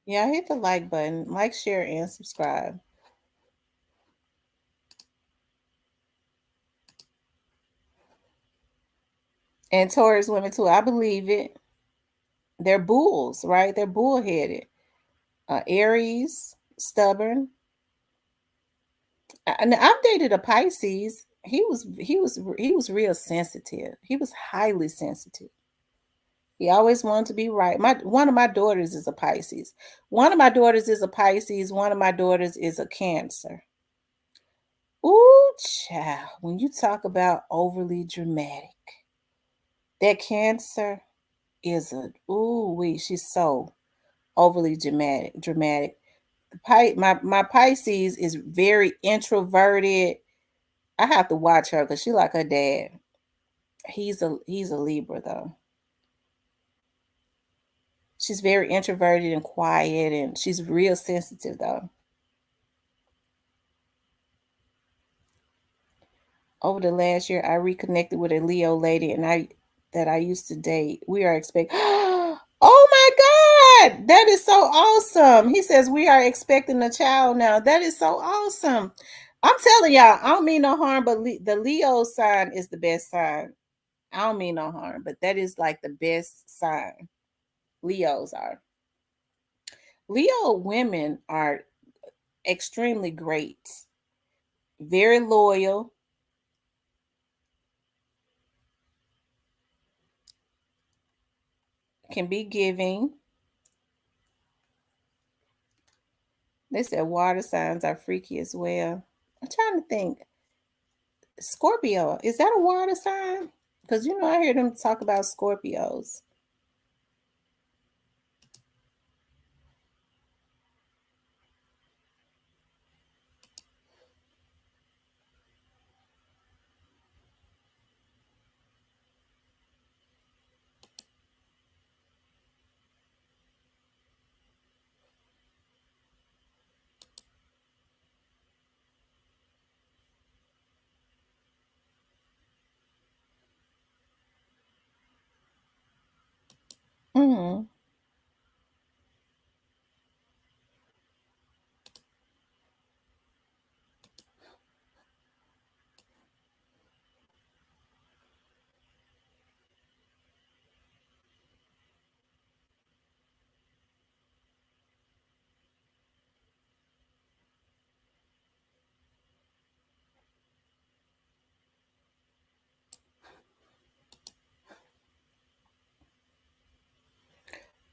Yeah, hit the like button. Like, share, and subscribe. And Taurus women too. I believe it. They're bulls, right? They're bullheaded. Aries, stubborn. And I've dated a Pisces. He was real sensitive. He was highly sensitive. He always wanted to be right. One of my daughters is a Pisces. One of my daughters is a Pisces. One of my daughters is a Cancer. Ooh, child. When you talk about overly dramatic, that Cancer is a ooh wee. She's so overly dramatic. Dramatic. My Pisces is very introverted. I have to watch her because she like her dad. He's a Libra though. She's very introverted and quiet, and she's real sensitive though. Over the last year, I reconnected with a Leo lady, and I used to date. We are expecting. Oh my God, that is so awesome! He says we are expecting a child now. That is so awesome. I'm telling y'all, I don't mean no harm, but the Leo sign is the best sign. I don't mean no harm, but that is like the best sign. Leos are. Leo women are extremely great, very loyal, can be giving. They said water signs are freaky as well. I'm trying to think. Scorpio, is that a water sign? Because I hear them talk about Scorpios. Mm-hmm.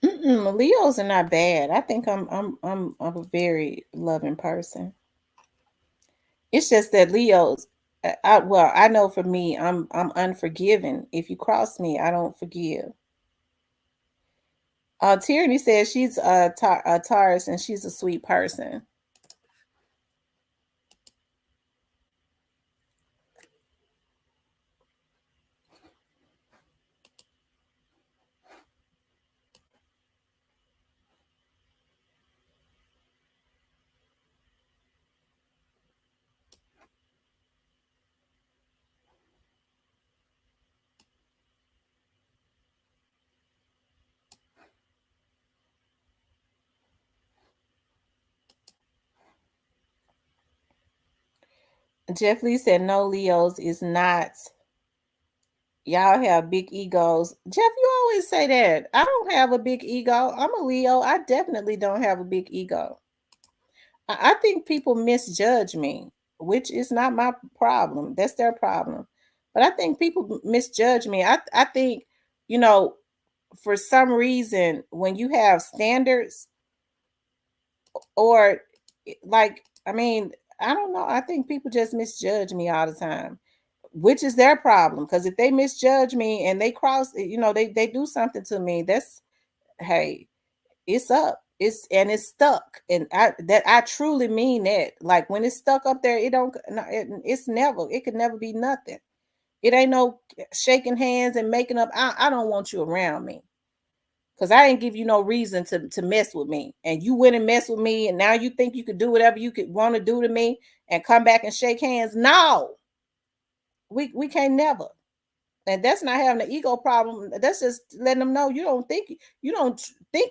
Mm-mm, Leos are not bad. I think I'm a very loving person. It's just that Leos, well, I know for me, I'm unforgiving. If you cross me, I don't forgive. Tyranny says she's a Taurus and she's a sweet person. Jeff Lee said no, Leos is not. Y'all have big egos. Jeff, you always say that. I don't have a big ego. I'm a Leo. I definitely don't have a big ego. I think people misjudge me, which is not my problem. That's their problem. But I think people misjudge me. I think, you know, for some reason, when you have standards or like, I mean, I don't know. I think people just misjudge me all the time, which is their problem. Because if they misjudge me and they cross, they do something to me, that's, hey, it's up. It's stuck. And I truly mean that. Like when it's stuck up there, it don't no, it could never be nothing. It ain't no shaking hands and making up. I don't want you around me. Cause I didn't give you no reason to mess with me. And you went and messed with me, and now you think you could do whatever you could want to do to me and come back and shake hands. No, we can't never. And that's not having an ego problem. That's just letting them know you don't think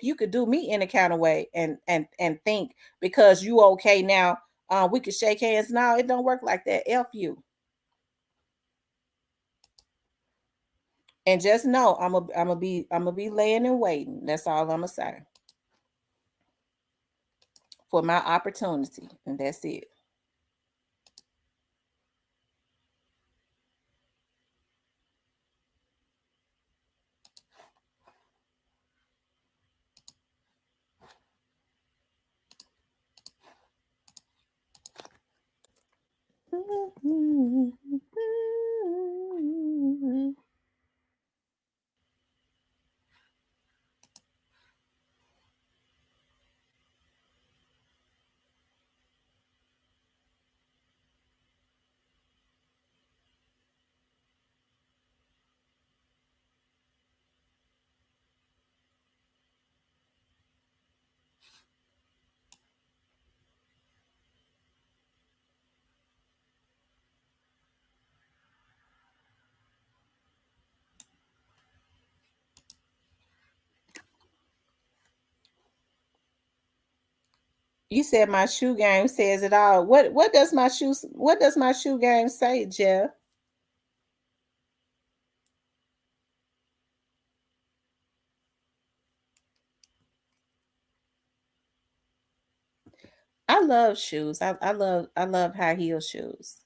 you could do me any kind of way and think because you okay now we could shake hands. No, it don't work like that. F you. And just know I'm gonna be laying and waiting. That's all I'm gonna say for my opportunity, and that's it. You said my shoe game says it all. What does my shoe game say, Jeff? I love shoes. I love high heel shoes.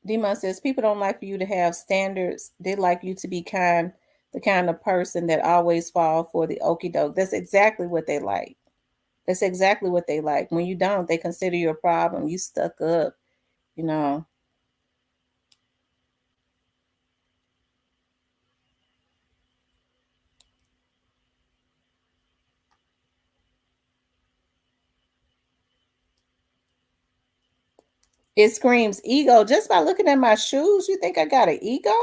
Demon says people don't like for you to have standards. They like you to be the kind of person that always fall for the okey doke. That's exactly what they like. That's exactly what they like. When you don't, they consider you a problem. You stuck up, you know. It screams ego just by looking at my shoes. You think I got an ego?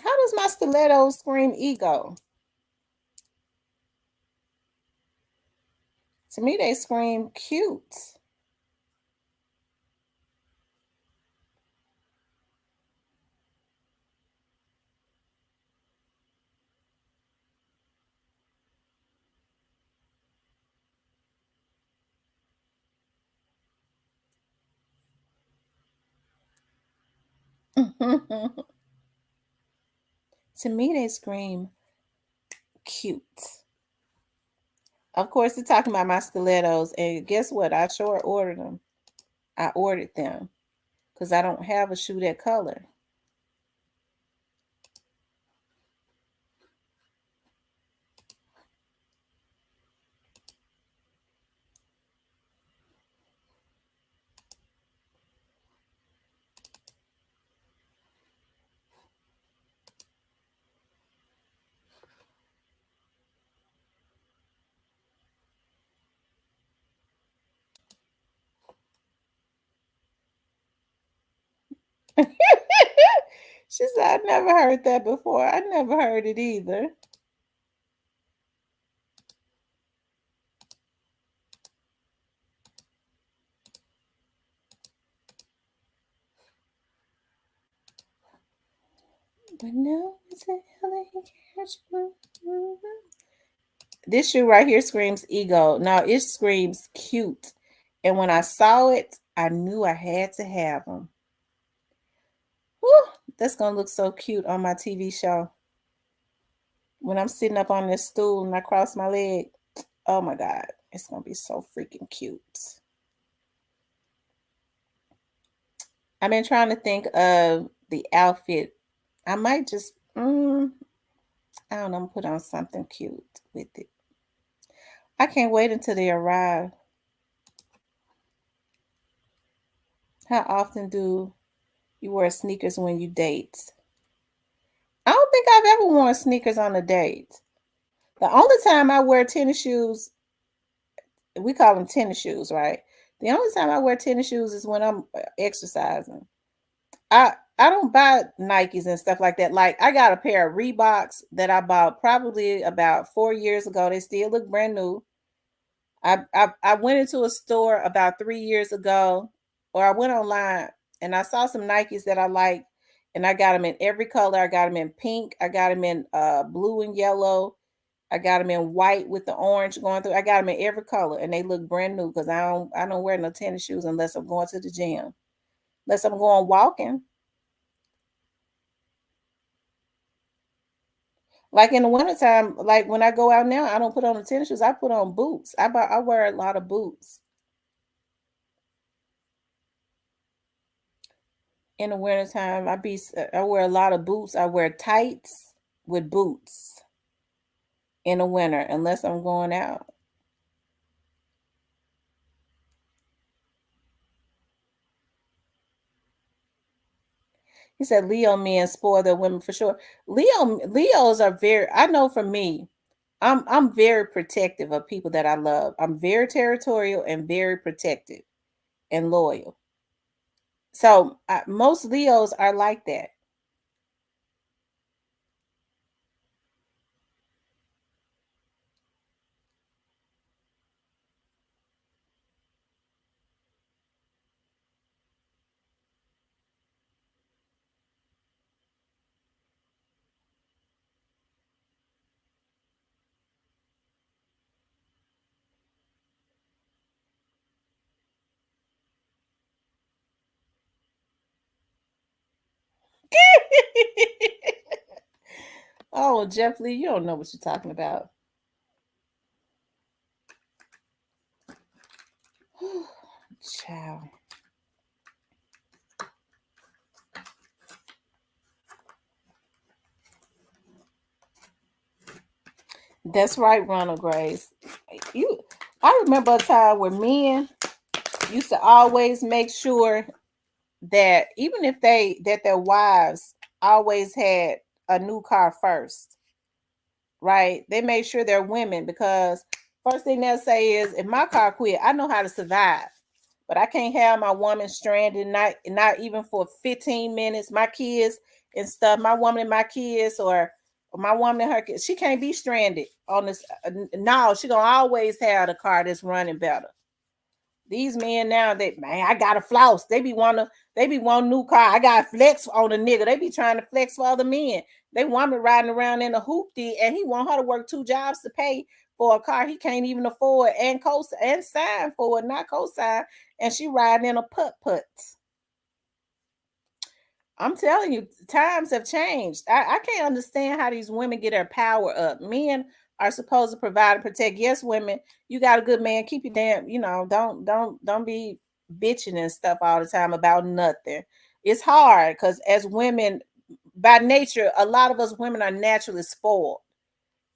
How does my stilettos scream ego? To me, they scream cute. To me, they scream cute. Of course, they're talking about my stilettos, and guess what? I sure ordered them. I ordered them because I don't have a shoe that color. She said, I never heard that before. I never heard it either. But no, it's a hell of this shoe right here screams ego. Now it screams cute. And when I saw it, I knew I had to have them. Whew, that's going to look so cute on my TV show. When I'm sitting up on this stool and I cross my leg, oh my God, it's going to be so freaking cute. I've been trying to think of the outfit. I might just, I don't know, put on something cute with it. I can't wait until they arrive. How often do you wear sneakers when you date? I don't think I've ever worn sneakers on a date. The only time I wear tennis shoes, we call them tennis shoes, right? The only time I wear tennis shoes is when I'm exercising. I don't buy Nikes and stuff like that. Like I got a pair of Reeboks that I bought probably about 4 years ago. They still look brand new. I went into a store about 3 years ago, or I went online and I saw some Nikes that I like, and I got them in every color. I got them in pink. I got them in blue and yellow. I got them in white with the orange going through. I got them in every color, and they look brand new because I don't wear no tennis shoes unless I'm going to the gym, unless I'm going walking. Like in the wintertime, like when I go out now, I don't put on the tennis shoes. I put on boots. I wear a lot of boots. In the wintertime, I wear a lot of boots. I wear tights with boots in the winter, unless I'm going out. He said Leo men spoil their women for sure. Leos are very, I know for me, I'm very protective of people that I love. I'm very territorial and very protective and loyal. So most Leos are like that. Oh, Jeff Lee, you don't know what you're talking about. Child. That's right, Ronald Grace. You, I remember a time where men used to always make sure that even if their wives always had a new car first, right? They made sure they're women because first thing they'll say is, if my car quit, I know how to survive. But I can't have my woman stranded, not even for 15 minutes. My kids and stuff, my woman and my kids, My woman and her kids, she can't be stranded on this. No, she gonna always have a car that's running better. These men now, they man, I got a flouse. They be wanting new car. I got flex on a nigga. They be trying to flex for other men. They want me riding around in a hoopty, and he want her to work two jobs to pay for a car he can't even afford and and sign for it, not co-sign, and she riding in a putt. I'm telling you, times have changed. I can't understand how these women get their power up. Men are supposed to provide and protect. Yes, women, you got a good man. Keep your damn, don't be bitching and stuff all the time about nothing. It's hard because as women, by nature, a lot of us women are naturally spoiled.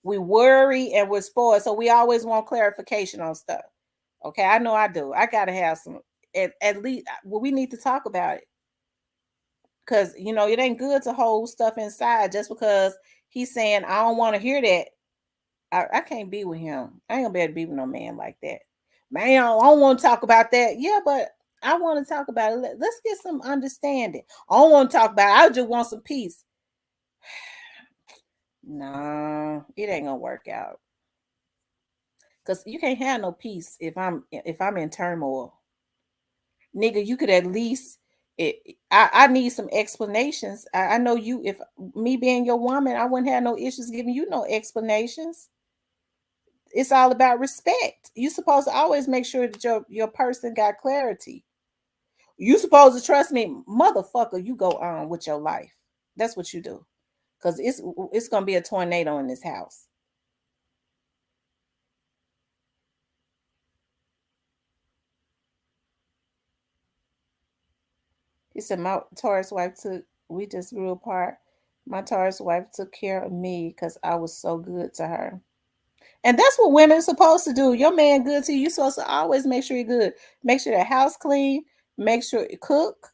We worry and we're spoiled, so we always want clarification on stuff. Okay, I know I do. I gotta have some. At least, well, we need to talk about it because it ain't good to hold stuff inside just because he's saying I don't want to hear that. I can't be with him. I ain't gonna be able to be with no man like that. Man, I don't want to talk about that. Yeah, but I want to talk about it. Let's get some understanding. I don't want to talk about it. I just want some peace. No, it ain't gonna work out. Cause you can't have no peace if I'm in turmoil. Nigga, you could at least it, I need some explanations. I know you, if me being your woman, I wouldn't have no issues giving you no explanations. It's all about respect. You're supposed to always make sure that your person got clarity. You supposed to trust me, motherfucker. You go on with your life. That's what you do. Cause it's gonna be a tornado in this house. He said, my Taurus wife took, we just grew apart. My Taurus wife took care of me because I was so good to her. And that's what women are supposed to do. Your man good to you. You're supposed to always make sure you're good. Make sure the house clean. Make sure you cook.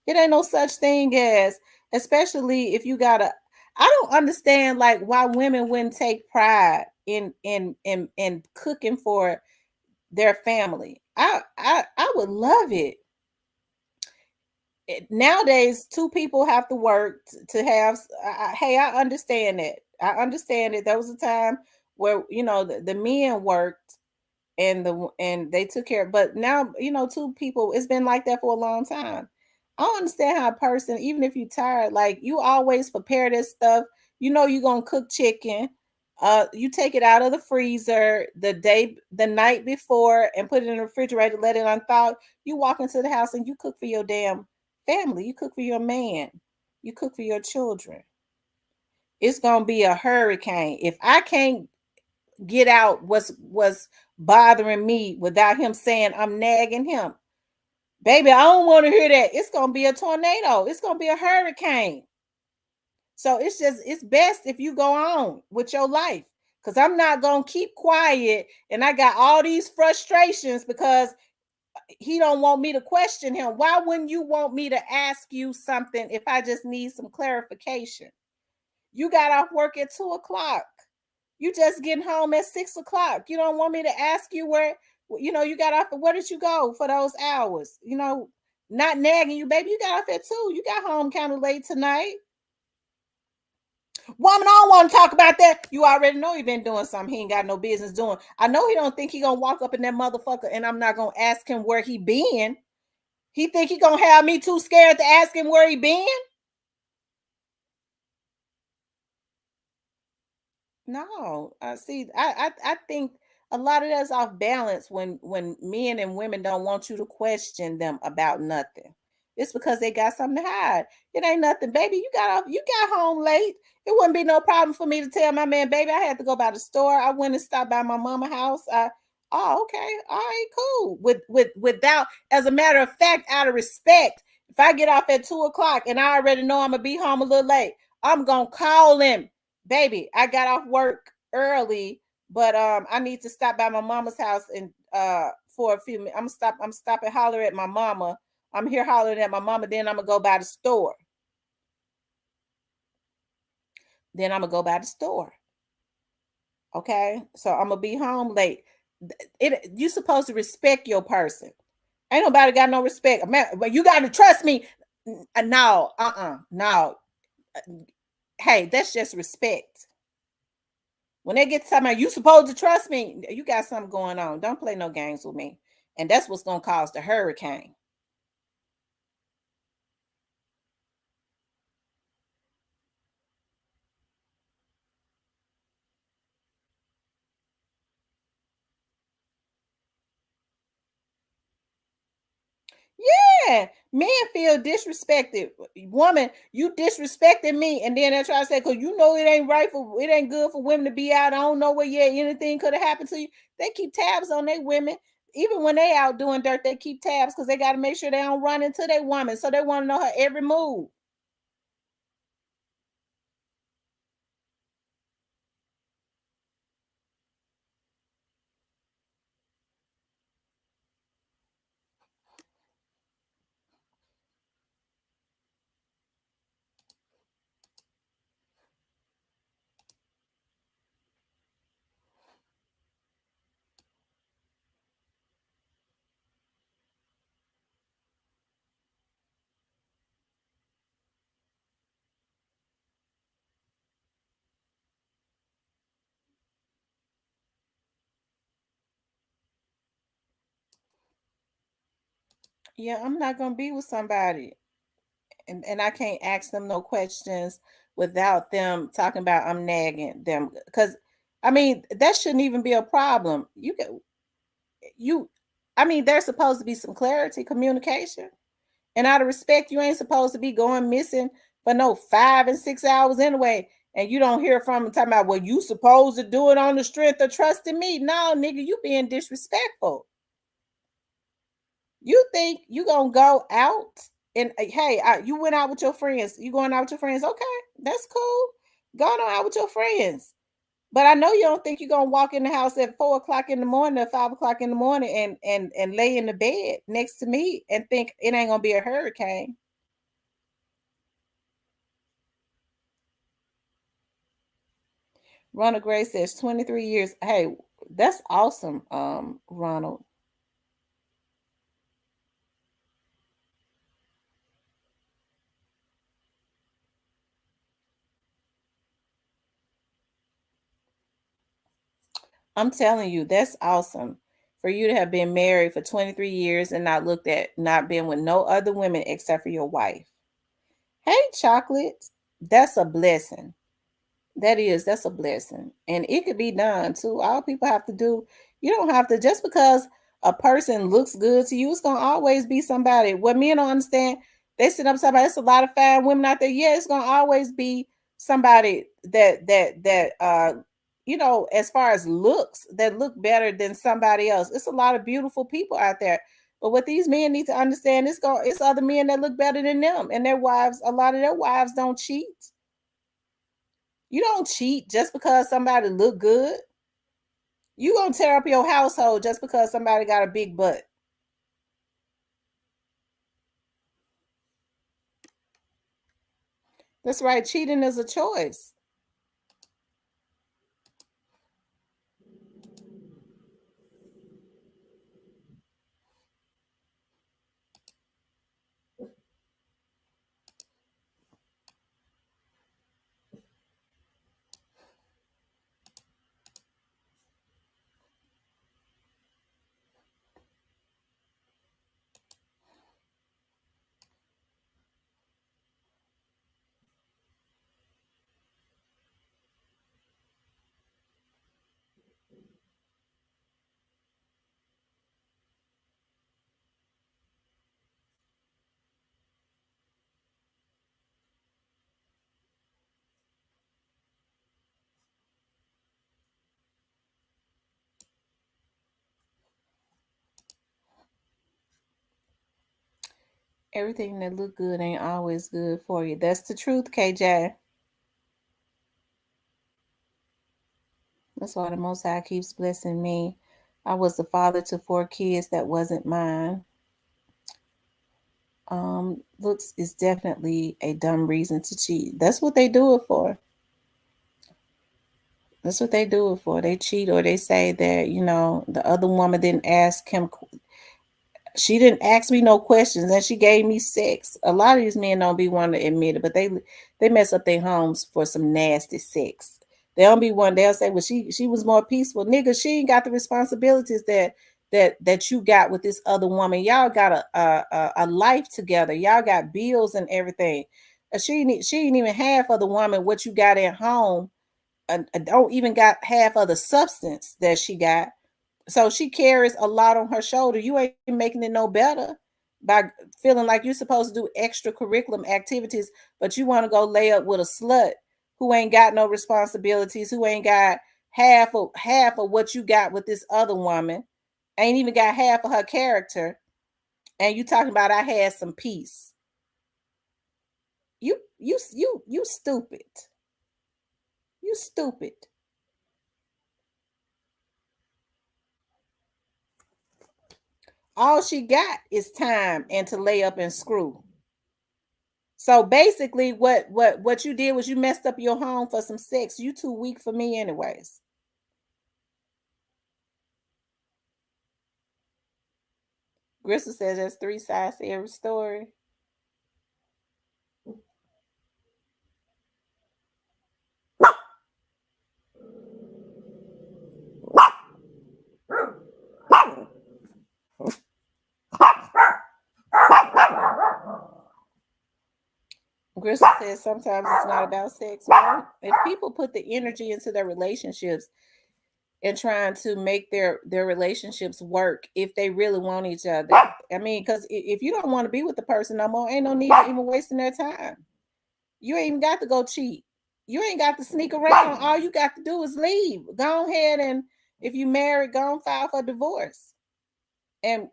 It ain't no such thing as, especially if you gotta. I don't understand like why women wouldn't take pride in cooking for their family. I would love it. Nowadays, two people have to work to have. Hey, I understand that. I understand it. There was a time where the men worked and they took care. But now two people. It's been like that for a long time. I don't understand how a person, even if you're tired, like you always prepare this stuff. You're gonna cook chicken. You take it out of the freezer the night before and put it in the refrigerator, let it unthaw. You walk into the house and you cook for your damn family. You cook for your man. You cook for your children. It's gonna be a hurricane. If I can't get out what's bothering me without him saying I'm nagging him, baby, I don't want to hear that. It's gonna be a tornado. It's gonna be a hurricane. So it's best if you go on with your life. Because I'm not gonna keep quiet and I got all these frustrations because he don't want me to question him. Why wouldn't you want me to ask you something if I just need some clarification? You got off work at 2 o'clock. You just getting home at 6 o'clock. You don't want me to ask you where, you got off. Where did you go for those hours? Not nagging you, baby. You got off at 2. You got home kind of late tonight. Woman, I don't want to talk about that. You already know he been doing something he ain't got no business doing. I know he don't think he gonna walk up in that motherfucker and I'm not gonna ask him where he been. He think he gonna have me too scared to ask him where he been? No, see, I think a lot of that's off balance when men and women don't want you to question them about nothing. It's because they got something to hide. It ain't nothing, baby. You got home late. It wouldn't be no problem for me to tell my man, baby, I had to go by the store. I went and stopped by my mama house. Oh, okay, all right, cool. Without, as a matter of fact, out of respect, if I get off at 2 o'clock and I already know I'm gonna be home a little late, I'm gonna call him. Baby, I got off work early, but I need to stop by my mama's house and for a few minutes. I'm stopping holler at my mama. I'm here hollering at my mama, then I'm gonna go by the store. Then I'm gonna go by the store. Okay. So I'm gonna be home late. You supposed to respect your person. Ain't nobody got no respect. Man, but you gotta trust me. No, no. hey, that's just respect. When they get to talking about you supposed to trust me, you got something going on. Don't play no games with me. And that's what's gonna cause the hurricane. Yeah, men feel disrespected. Woman, you disrespected me, and then they try to say, "Cause you know it ain't good for women to be out. I don't know where yet anything could have happened to you." They keep tabs on their women, even when they out doing dirt. They keep tabs because they got to make sure they don't run into their woman, so they want to know her every move. Yeah, I'm not gonna be with somebody, and I can't ask them no questions without them talking about I'm nagging them. Because I mean, that shouldn't even be a problem. You I mean, there's supposed to be some clarity, communication. And out of respect, you ain't supposed to be going missing for no 5 and 6 hours anyway. And you don't hear from them talking about, well, you supposed to do it on the strength of trusting me. No, nigga, you being disrespectful. You think you gonna go out and hey, you went out with your friends. You going out with your friends? Okay, that's cool. Going on out with your friends. But I know you don't think you're gonna walk in the house at 4 o'clock in the morning or 5 o'clock in the morning and lay in the bed next to me and think it ain't gonna be a hurricane. Ronald Gray says 23 years. Hey, that's awesome, Ronald. I'm telling you, that's awesome for you to have been married for 23 years and not been with no other women except for your wife. Hey, chocolate, that's a blessing. That's a blessing. And it could be done too. All people have to do, you don't have to, just because a person looks good to you, it's gonna always be somebody. What men don't understand, they sit up somebody, it's a lot of fine women out there. Yeah, it's gonna always be somebody that as far as looks, that look better than somebody else. It's a lot of beautiful people out there. But what these men need to understand, it's other men that look better than them. And their wives, a lot of their wives don't cheat. You don't cheat just because somebody look good. You gonna tear up your household just because somebody got a big butt. That's right. Cheating is a choice. Everything that look good ain't always good for you. That's the truth, KJ. That's why the Most High keeps blessing me. I was the father to 4 kids that wasn't mine. Looks is definitely a dumb reason to cheat. That's what they do it for. That's what they do it for. They cheat, or they say that the other woman didn't ask him. She didn't ask me no questions and she gave me sex. A lot of these men don't be wanting to admit it, but they mess up their homes for some nasty sex. They don't be one. They'll say, "Well, she was more peaceful, nigga. She ain't got the responsibilities that you got with this other woman. Y'all got a life together. Y'all got bills and everything. She ain't even half of the woman what you got at home. Don't even got half of the substance that she got. So she carries a lot on her shoulder. You ain't making it no better by feeling like you're supposed to do extracurricular activities, but you want to go lay up with a slut who ain't got no responsibilities, who ain't got half of what you got with this other woman, ain't even got half of her character, and you talking about I had some peace. You stupid. You stupid. All she got is time and to lay up and screw. So basically, what you did was you messed up your home for some sex. You too weak for me, anyways. Gristle says there's three sides to every story. Gristle says sometimes it's not about sex. Well, if people put the energy into their relationships and trying to make their relationships work, if they really want each other, I mean, because if you don't want to be with the person no more, ain't no need of even wasting their time. You ain't even got to go cheat. You ain't got to sneak around. All you got to do is leave. Go ahead and if you married, go and file for divorce. And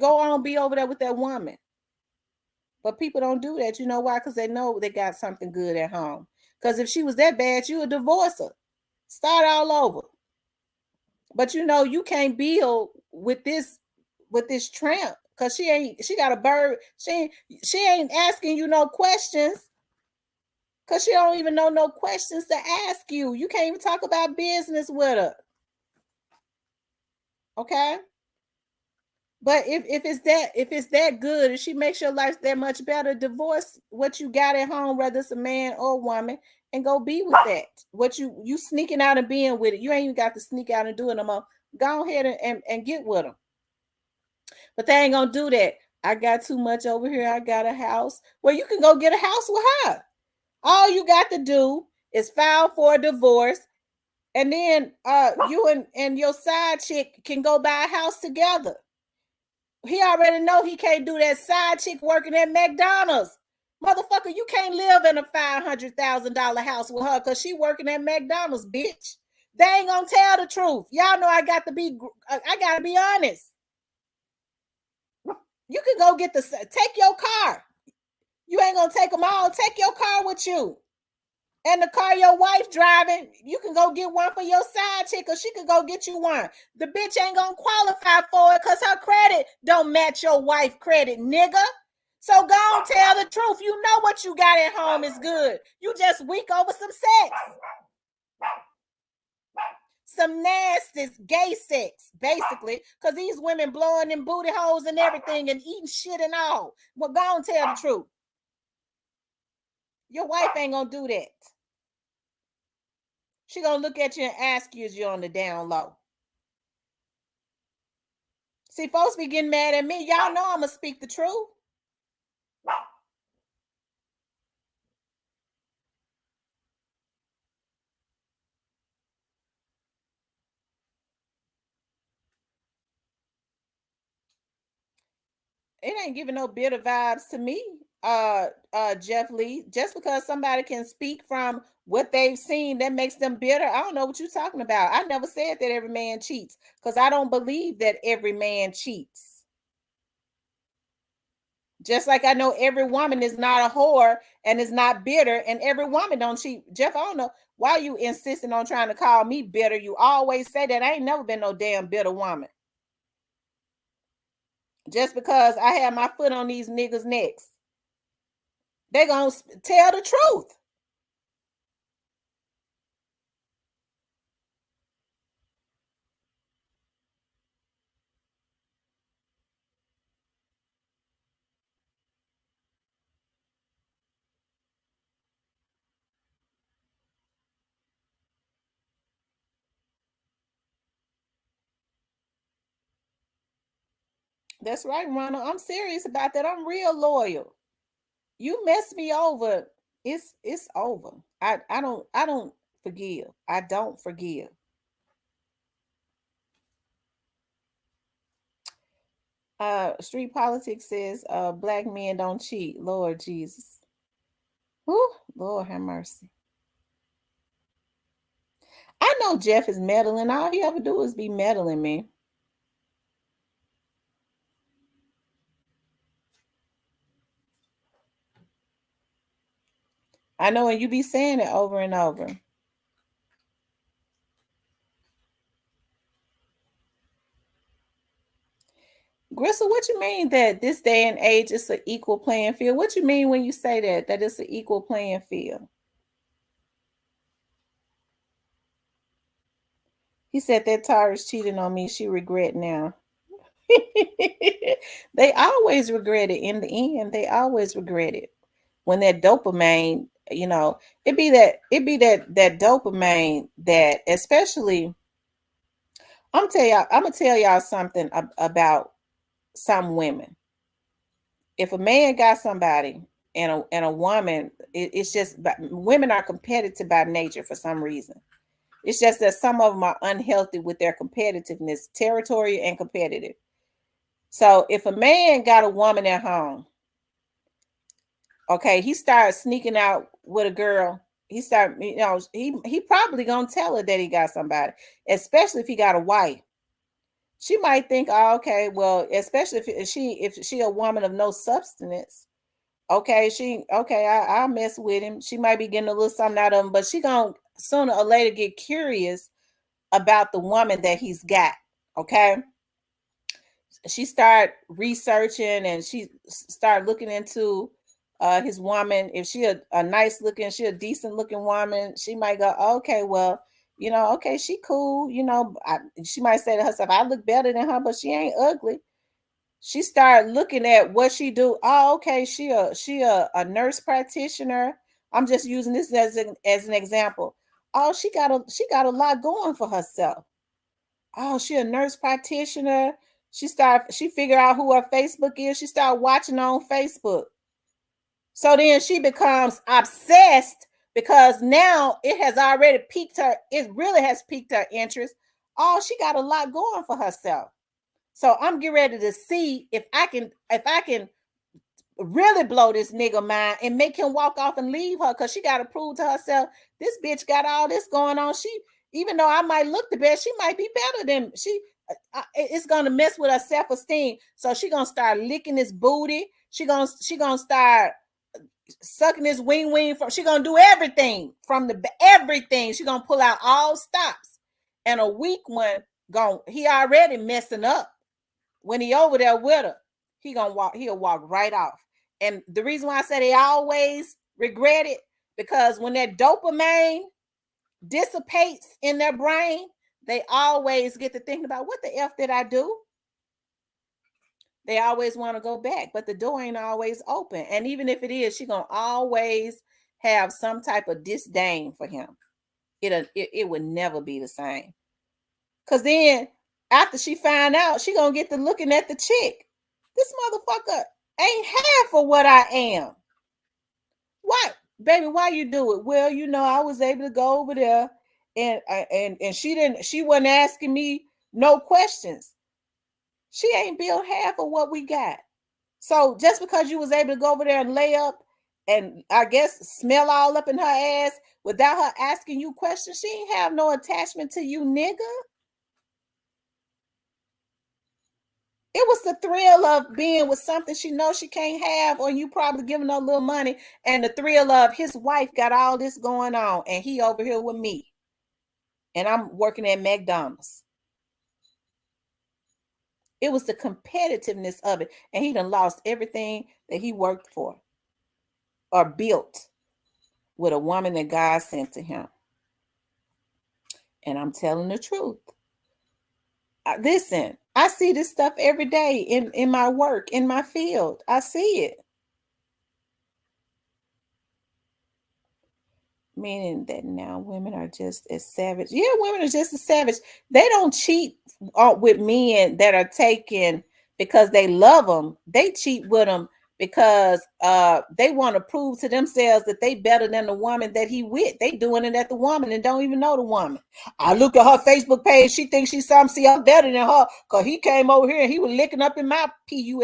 go on be over there with that woman. But people don't do that. You know why? Because they know they got something good at home. Because if she was that bad, you would divorce her. Start all over. But you know, you can't build with this tramp. Cause she got a bird. She ain't asking you no questions. Cause she don't even know no questions to ask you. You can't even talk about business with her. Okay. But if it's that good, if she makes your life that much better, divorce what you got at home, whether it's a man or a woman, and go be with that. What you sneaking out and being with it, you ain't even got to sneak out and do it no more. Go ahead and get with them. But they ain't gonna do that. I got too much over here. I got a house. Well, you can go get a house with her. All you got to do is file for a divorce, and then you and your side chick can go buy a house together. He already know he can't do that side chick working at McDonald's. Motherfucker, you can't live in a $500,000 house with her because she working at McDonald's, bitch. They ain't gonna tell the truth. Y'all know I gotta be honest. You can go take your car. You ain't gonna take them all. Take your car with you. And the car your wife driving, you can go get one for your side chick, or she could go get you one. The bitch ain't gonna qualify for it because her credit don't match your wife credit, nigga. So go on, tell the truth. You know what you got at home is good. You just weak over some sex. Some nasty gay sex, basically, because these women blowing them booty holes and everything and eating shit and all. Well, go on, tell the truth. Your wife ain't gonna do that. She gonna look at you and ask you, is you on the down low? See, folks be getting mad at me. Y'all know I'm gonna speak the truth. It ain't giving no bitter vibes to me, Jeff Lee. Just because somebody can speak from what they've seen that makes them bitter, I don't know what you're talking about. I never said that every man cheats because I don't believe that every man cheats. Just like I know every woman is not a whore and is not bitter, and every woman don't cheat. Jeff, I don't know why you insisting on trying to call me bitter. You always say that. I ain't never been no damn bitter woman. Just because I have my foot on these niggas' necks, they gonna tell the truth. That's right, Ronald. I'm serious about that. I'm real loyal. You mess me over, it's over. I don't forgive. I don't forgive. Street politics says black men don't cheat. Lord Jesus. Whew, Lord have mercy. I know Jeff is meddling. All he ever do is be meddling me. I know, and you be saying it over and over. Gristle, what you mean that this day and age is an equal playing field? What you mean when you say that it's an equal playing field? He said that Tara's cheating on me. She regret now. They always regret it in the end. They always regret it. When that dopamine, it be that dopamine that especially I'm gonna tell y'all something about some women. If a man got somebody and a woman, it's just women are competitive by nature for some reason. It's just that some of them are unhealthy with their competitiveness, territorial and competitive. So if a man got a woman at home, okay, he started sneaking out with a girl. He started, he probably gonna tell her that he got somebody, especially if he got a wife. She might think, oh, okay, well, especially if she a woman of no substance. Okay, I'll mess with him. She might be getting a little something out of him, but she gonna sooner or later get curious about the woman that he's got. Okay, she started researching and she started looking into his woman. If she a nice looking, she a decent looking woman, she might go, okay, well, okay, she cool. She might say to herself, I look better than her, but she ain't ugly. She started looking at what she do. Oh, okay, she a nurse practitioner. I'm just using this as an example. Oh, she got a lot going for herself. Oh, she a nurse practitioner. She figure out who her Facebook is. She start watching on Facebook. So then she becomes obsessed because now it has already piqued her. It really has piqued her interest. Oh, she got a lot going for herself. So I'm getting ready to see if I can really blow this nigga mind and make him walk off and leave her, because she got to prove to herself this bitch got all this going on. She, even though I might look the best, she might be better than she. It's gonna mess with her self-esteem. So she gonna start licking his booty. She gonna start sucking his wing from. She gonna do everything from the everything. She gonna pull out all stops. And a weak one he already messing up. When he over there with her, he'll walk right off. And the reason why I say they always regret it, because when that dopamine dissipates in their brain, they always get to thinking about, what the F did I do? They always want to go back, but the door ain't always open. And even if it is, she's gonna always have some type of disdain for him. It would never be the same. Cause then after she find out, she gonna get to looking at the chick. This motherfucker ain't half of what I am. What, baby? Why you do it? Well, I was able to go over there, and she wasn't asking me no questions. She ain't built half of what we got. So just because you was able to go over there and lay up and I guess smell all up in her ass without her asking you questions, she ain't have no attachment to you, nigga. It was the thrill of being with something she knows she can't have, or you probably giving her a little money, and the thrill of his wife got all this going on, and he over here with me, and I'm working at McDonald's. It was the competitiveness of it, and he done lost everything that he worked for or built with a woman that God sent to him. And I'm telling the truth. Listen, I see this stuff every day in my work, in my field. I see it. Meaning that now women are just as savage. Yeah, women are just as savage. They don't cheat with men that are taking because they love them. They cheat with them because they want to prove to themselves that they better than the woman that he with. They doing it at the woman and don't even know the woman. I look at her Facebook page. She thinks she's something. See, I'm better than her because he came over here and he was licking up in my pussy.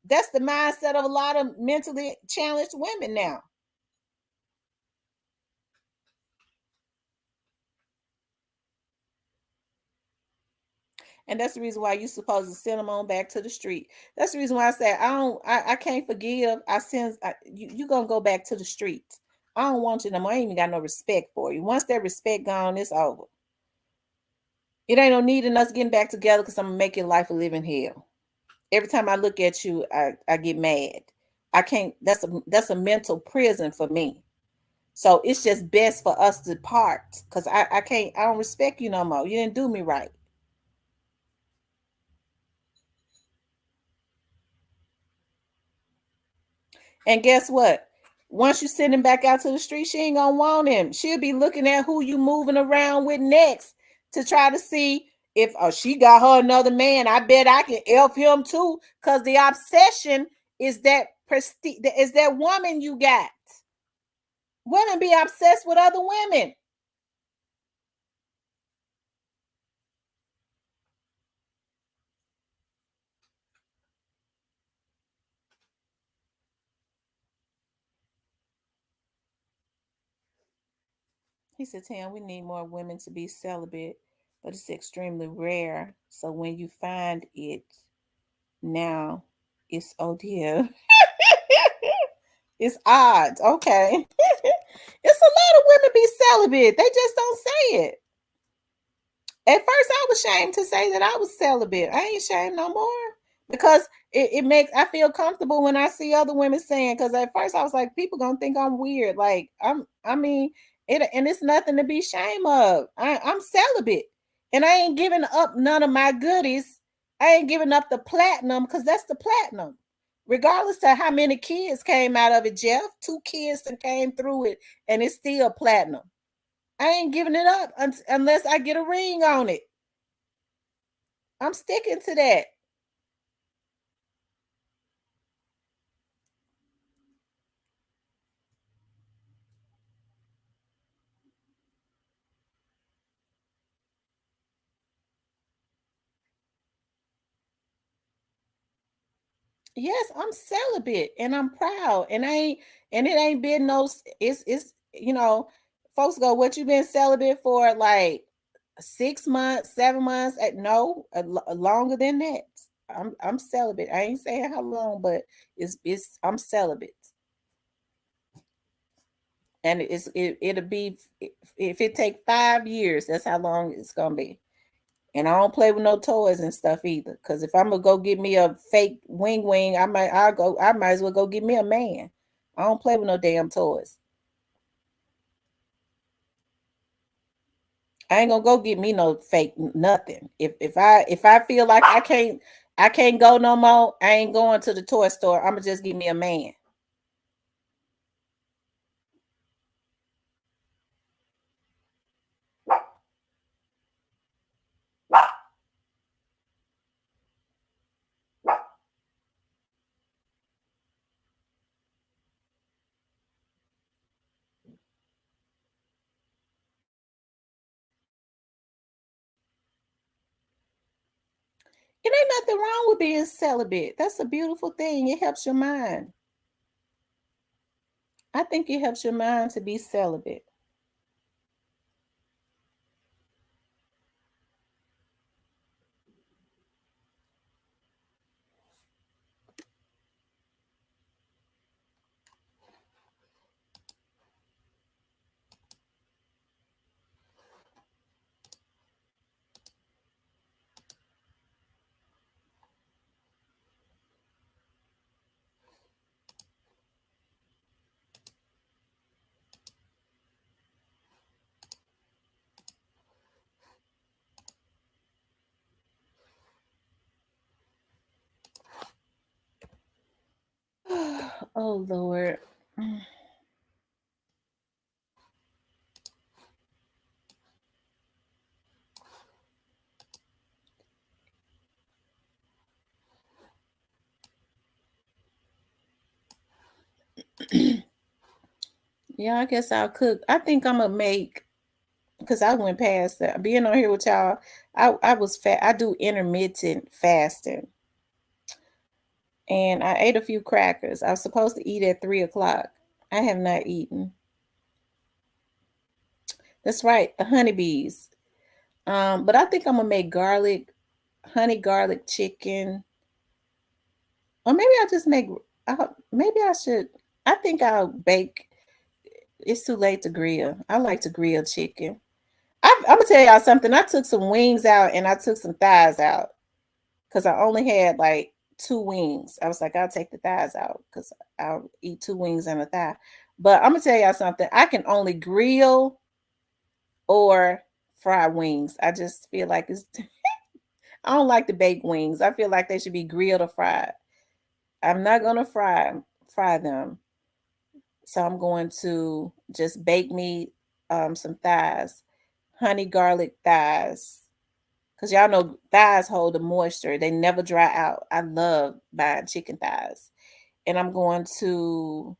That's the mindset of a lot of mentally challenged women now. And that's the reason why you're supposed to send them on back to the street. That's the reason why I say I can't forgive. You gonna go back to the streets. I don't want you no more. I ain't even got no respect for you. Once that respect gone, it's over. It ain't no need in us getting back together because I'm gonna make your life a living hell. Every time I look at you, I get mad. I can't. That's a mental prison for me. So it's just best for us to part because I can't. I don't respect you no more. You didn't do me right. And guess what? Once you send him back out to the street, she ain't gonna want him. She'll be looking at who you moving around with next to try to see if she got her another man. I bet I can elf him too. Cause the obsession is that prestige, is that woman you got. Women be obsessed with other women. He said, Tam, we need more women to be celibate, but it's extremely rare. So when you find it now, it's oh dear. It's odds. Okay. It's a lot of women be celibate. They just don't say it. At first, I was ashamed to say that I was celibate. I ain't ashamed no more because it makes I feel comfortable when I see other women saying. Because at first, I was like, people gonna think I'm weird. Like I mean, and it's nothing to be ashamed of. I'm celibate, and I ain't giving up none of my goodies. I ain't giving up the platinum because that's the platinum. Regardless of how many kids came out of it, Jeff, 2 kids that came through it, and it's still platinum. I ain't giving it up unless I get a ring on it. I'm sticking to that. Yes, I'm celibate and I'm proud. And it ain't been no it's folks go, what you been celibate for like 6 months, 7 months? No, longer than that. I'm celibate. I ain't saying how long, but it's I'm celibate. And it'll be if it take 5 years, that's how long it's gonna be. And I don't play with no toys and stuff either. Cause if I'm gonna go get me a fake wing, I might as well go get me a man. I don't play with no damn toys. I ain't gonna go get me no fake nothing. If I feel like I can't go no more, I ain't going to the toy store. I'm gonna just get me a man. It ain't nothing wrong with being celibate. That's a beautiful thing. It helps your mind. I think it helps your mind to be celibate. Oh Lord. Yeah, I guess I'll cook. I think I'm gonna make, because I went past that. Being on here with y'all, I was fat. I do intermittent fasting, and I ate a few crackers. I was supposed to eat at 3 o'clock. I have not eaten. That's right, the honeybees. But I think I'm gonna make honey garlic chicken, or maybe I'll just make. Maybe I should. I think I'll bake. It's too late to grill. I like to grill chicken. I'm gonna tell y'all something. I took some wings out and I took some thighs out because I only had like two wings. I was like, I'll take the thighs out because I'll eat two wings and a thigh. But I'm gonna tell y'all something. I can only grill or fry wings. I just feel like it's. I don't like the baked wings. I feel like they should be grilled or fried. I'm not gonna fry them. So I'm going to just bake me some thighs, honey garlic thighs, because y'all know thighs hold the moisture. They never dry out. I love buying chicken thighs. And I'm going to,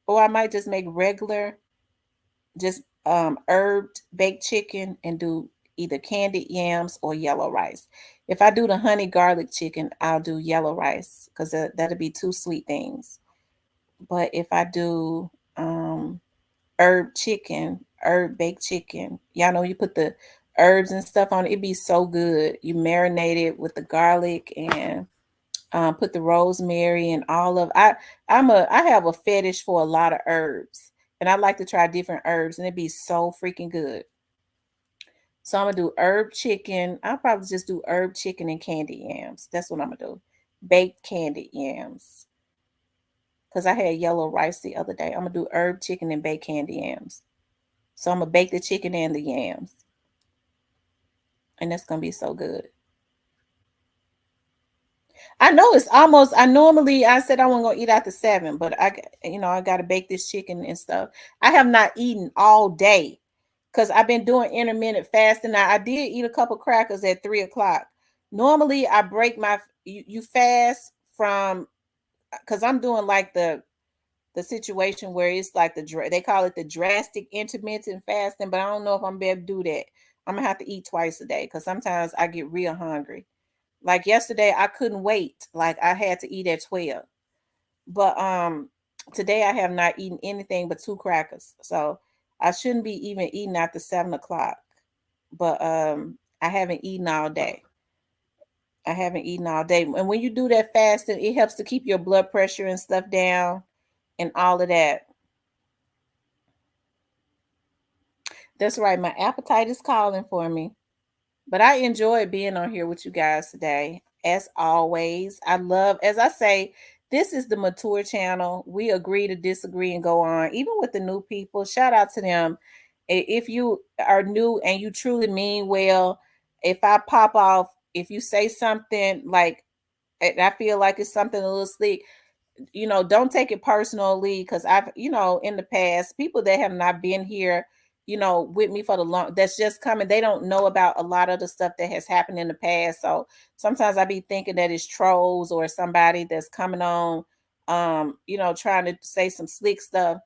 or I might just make regular, just herbed baked chicken and do either candied yams or yellow rice. If I do the honey garlic chicken, I'll do yellow rice because that'll be two sweet things. But if I do herb baked chicken. Y'all know you put the herbs and stuff on it. It'd be so good. You marinate it with the garlic and put the rosemary and all of. I have a fetish for a lot of herbs, and I like to try different herbs, and it'd be so freaking good. So I'm gonna do herb chicken. I'll probably just do herb chicken and candy yams. That's what I'm gonna do. Baked candy yams. Because I had yellow rice the other day. I'm gonna do herb chicken and baked candy yams. So I'm gonna bake the chicken and the yams, and that's gonna be so good. I know it's almost. I normally I said I wasn't gonna eat after 7, but I got to bake this chicken and stuff. I have not eaten all day because I've been doing intermittent fasting. Now I did eat a couple crackers at 3 o'clock. Normally I break my you fast from because I'm doing like the situation where it's like they call it the drastic intermittent fasting, but I don't know if I'm gonna be able to do that. I'm gonna have to eat twice a day because sometimes I get real hungry. Like yesterday, I couldn't wait. Like I had to eat at 12. But today I have not eaten anything but two crackers. So I shouldn't be even eating after 7 o'clock. But I haven't eaten all day. I haven't eaten all day. And when you do that fasting, it helps to keep your blood pressure and stuff down and all of that. That's right. My appetite is calling for me. But I enjoyed being on here with you guys today. As always, I love, as I say, this is the mature channel. We agree to disagree and go on, even with the new people. Shout out to them. If you are new and you truly mean well, if I pop off, if you say something like, and I feel like it's something a little slick, don't take it personally because I've, in the past, people that have not been here, with me for the long, that's just coming, they don't know about a lot of the stuff that has happened in the past. So sometimes I be thinking that it's trolls or somebody that's coming on, trying to say some slick stuff,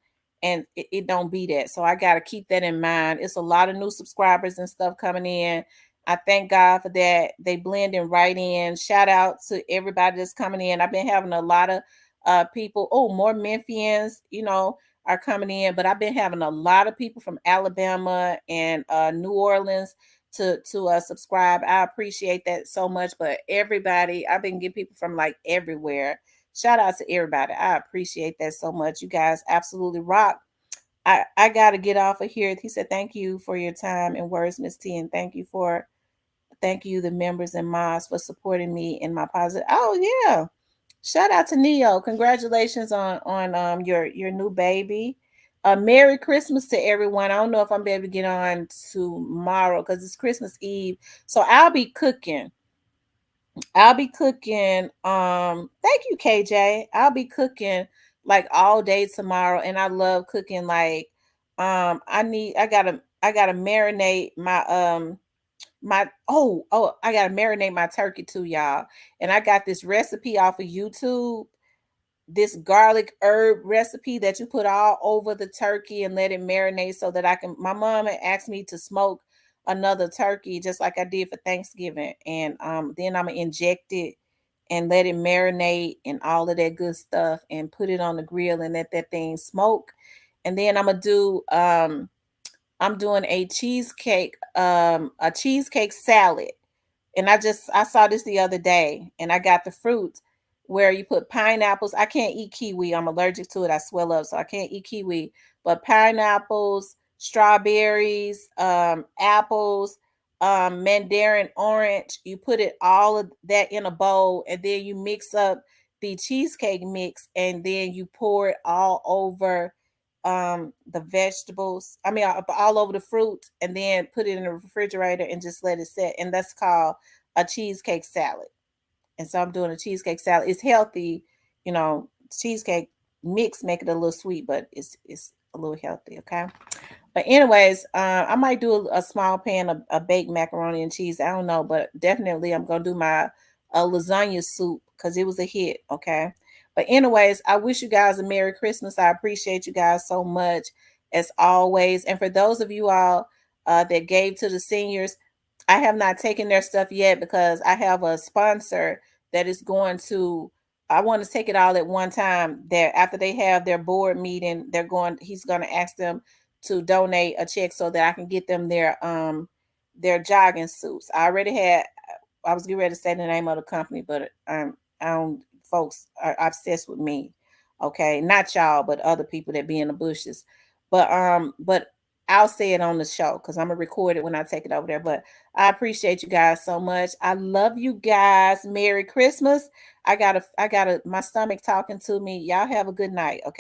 and it don't be that. So I got to keep that in mind. It's a lot of new subscribers and stuff coming in. I thank God for that. They blending right in. Shout out to everybody that's coming in. I've been having a lot of people. Oh, more Memphians, are coming in, but I've been having a lot of people from Alabama and New Orleans to subscribe. I appreciate that so much. But everybody, I've been getting people from like everywhere. Shout out to everybody. I appreciate that so much. You guys absolutely rock. I gotta get off of here. He said, "Thank you for your time and words, Miss T, and thank you, the members and mods, for supporting me in my positive." Oh yeah. Shout out to Neo. Congratulations on your new baby. Merry Christmas to everyone. I don't know if I'm be able to get on tomorrow because it's Christmas Eve. So I'll be cooking. I'll be cooking. Thank you, KJ. I'll be cooking like all day tomorrow. And I love cooking like I gotta marinate I gotta marinate my turkey too, y'all. And I got this recipe off of YouTube. this garlic herb recipe that you put all over the turkey and let it marinate so that I can. My mom had asked me to smoke another turkey just like I did for Thanksgiving, and then I'm gonna inject it and let it marinate and all of that good stuff and put it on the grill and let that thing smoke. And then I'm doing a cheesecake salad. And I saw this the other day and I got the fruit where you put pineapples. I can't eat kiwi. I'm allergic to it. I swell up, so I can't eat kiwi. But pineapples, strawberries, apples, mandarin orange. You put it all of that in a bowl and then you mix up the cheesecake mix and then you pour it all over the vegetables. I mean, all over the fruit, and then put it in the refrigerator and just let it sit. And that's called a cheesecake salad. And so I'm doing a cheesecake salad. It's healthy, you know. Cheesecake mix make it a little sweet, but it's a little healthy. Okay. But anyways, I might do a small pan of baked macaroni and cheese. I don't know, but definitely I'm gonna do my lasagna soup because it was a hit. Okay. But anyways, I wish you guys a Merry Christmas. I appreciate you guys so much as always. And for those of you all that gave to the seniors, I have not taken their stuff yet because I have a sponsor that is going to. I want to take it all at one time. That after they have their board meeting, He's going to ask them to donate a check so that I can get them their jogging suits. I was getting ready to say the name of the company, but I don't folks are obsessed with me. Okay, not y'all, but other people that be in the bushes. But I'll say it on the show because I'm gonna record it when I take it over there. But I appreciate you guys so much. I love you guys. Merry Christmas. I gotta my stomach talking to me. Y'all have a good night. Okay.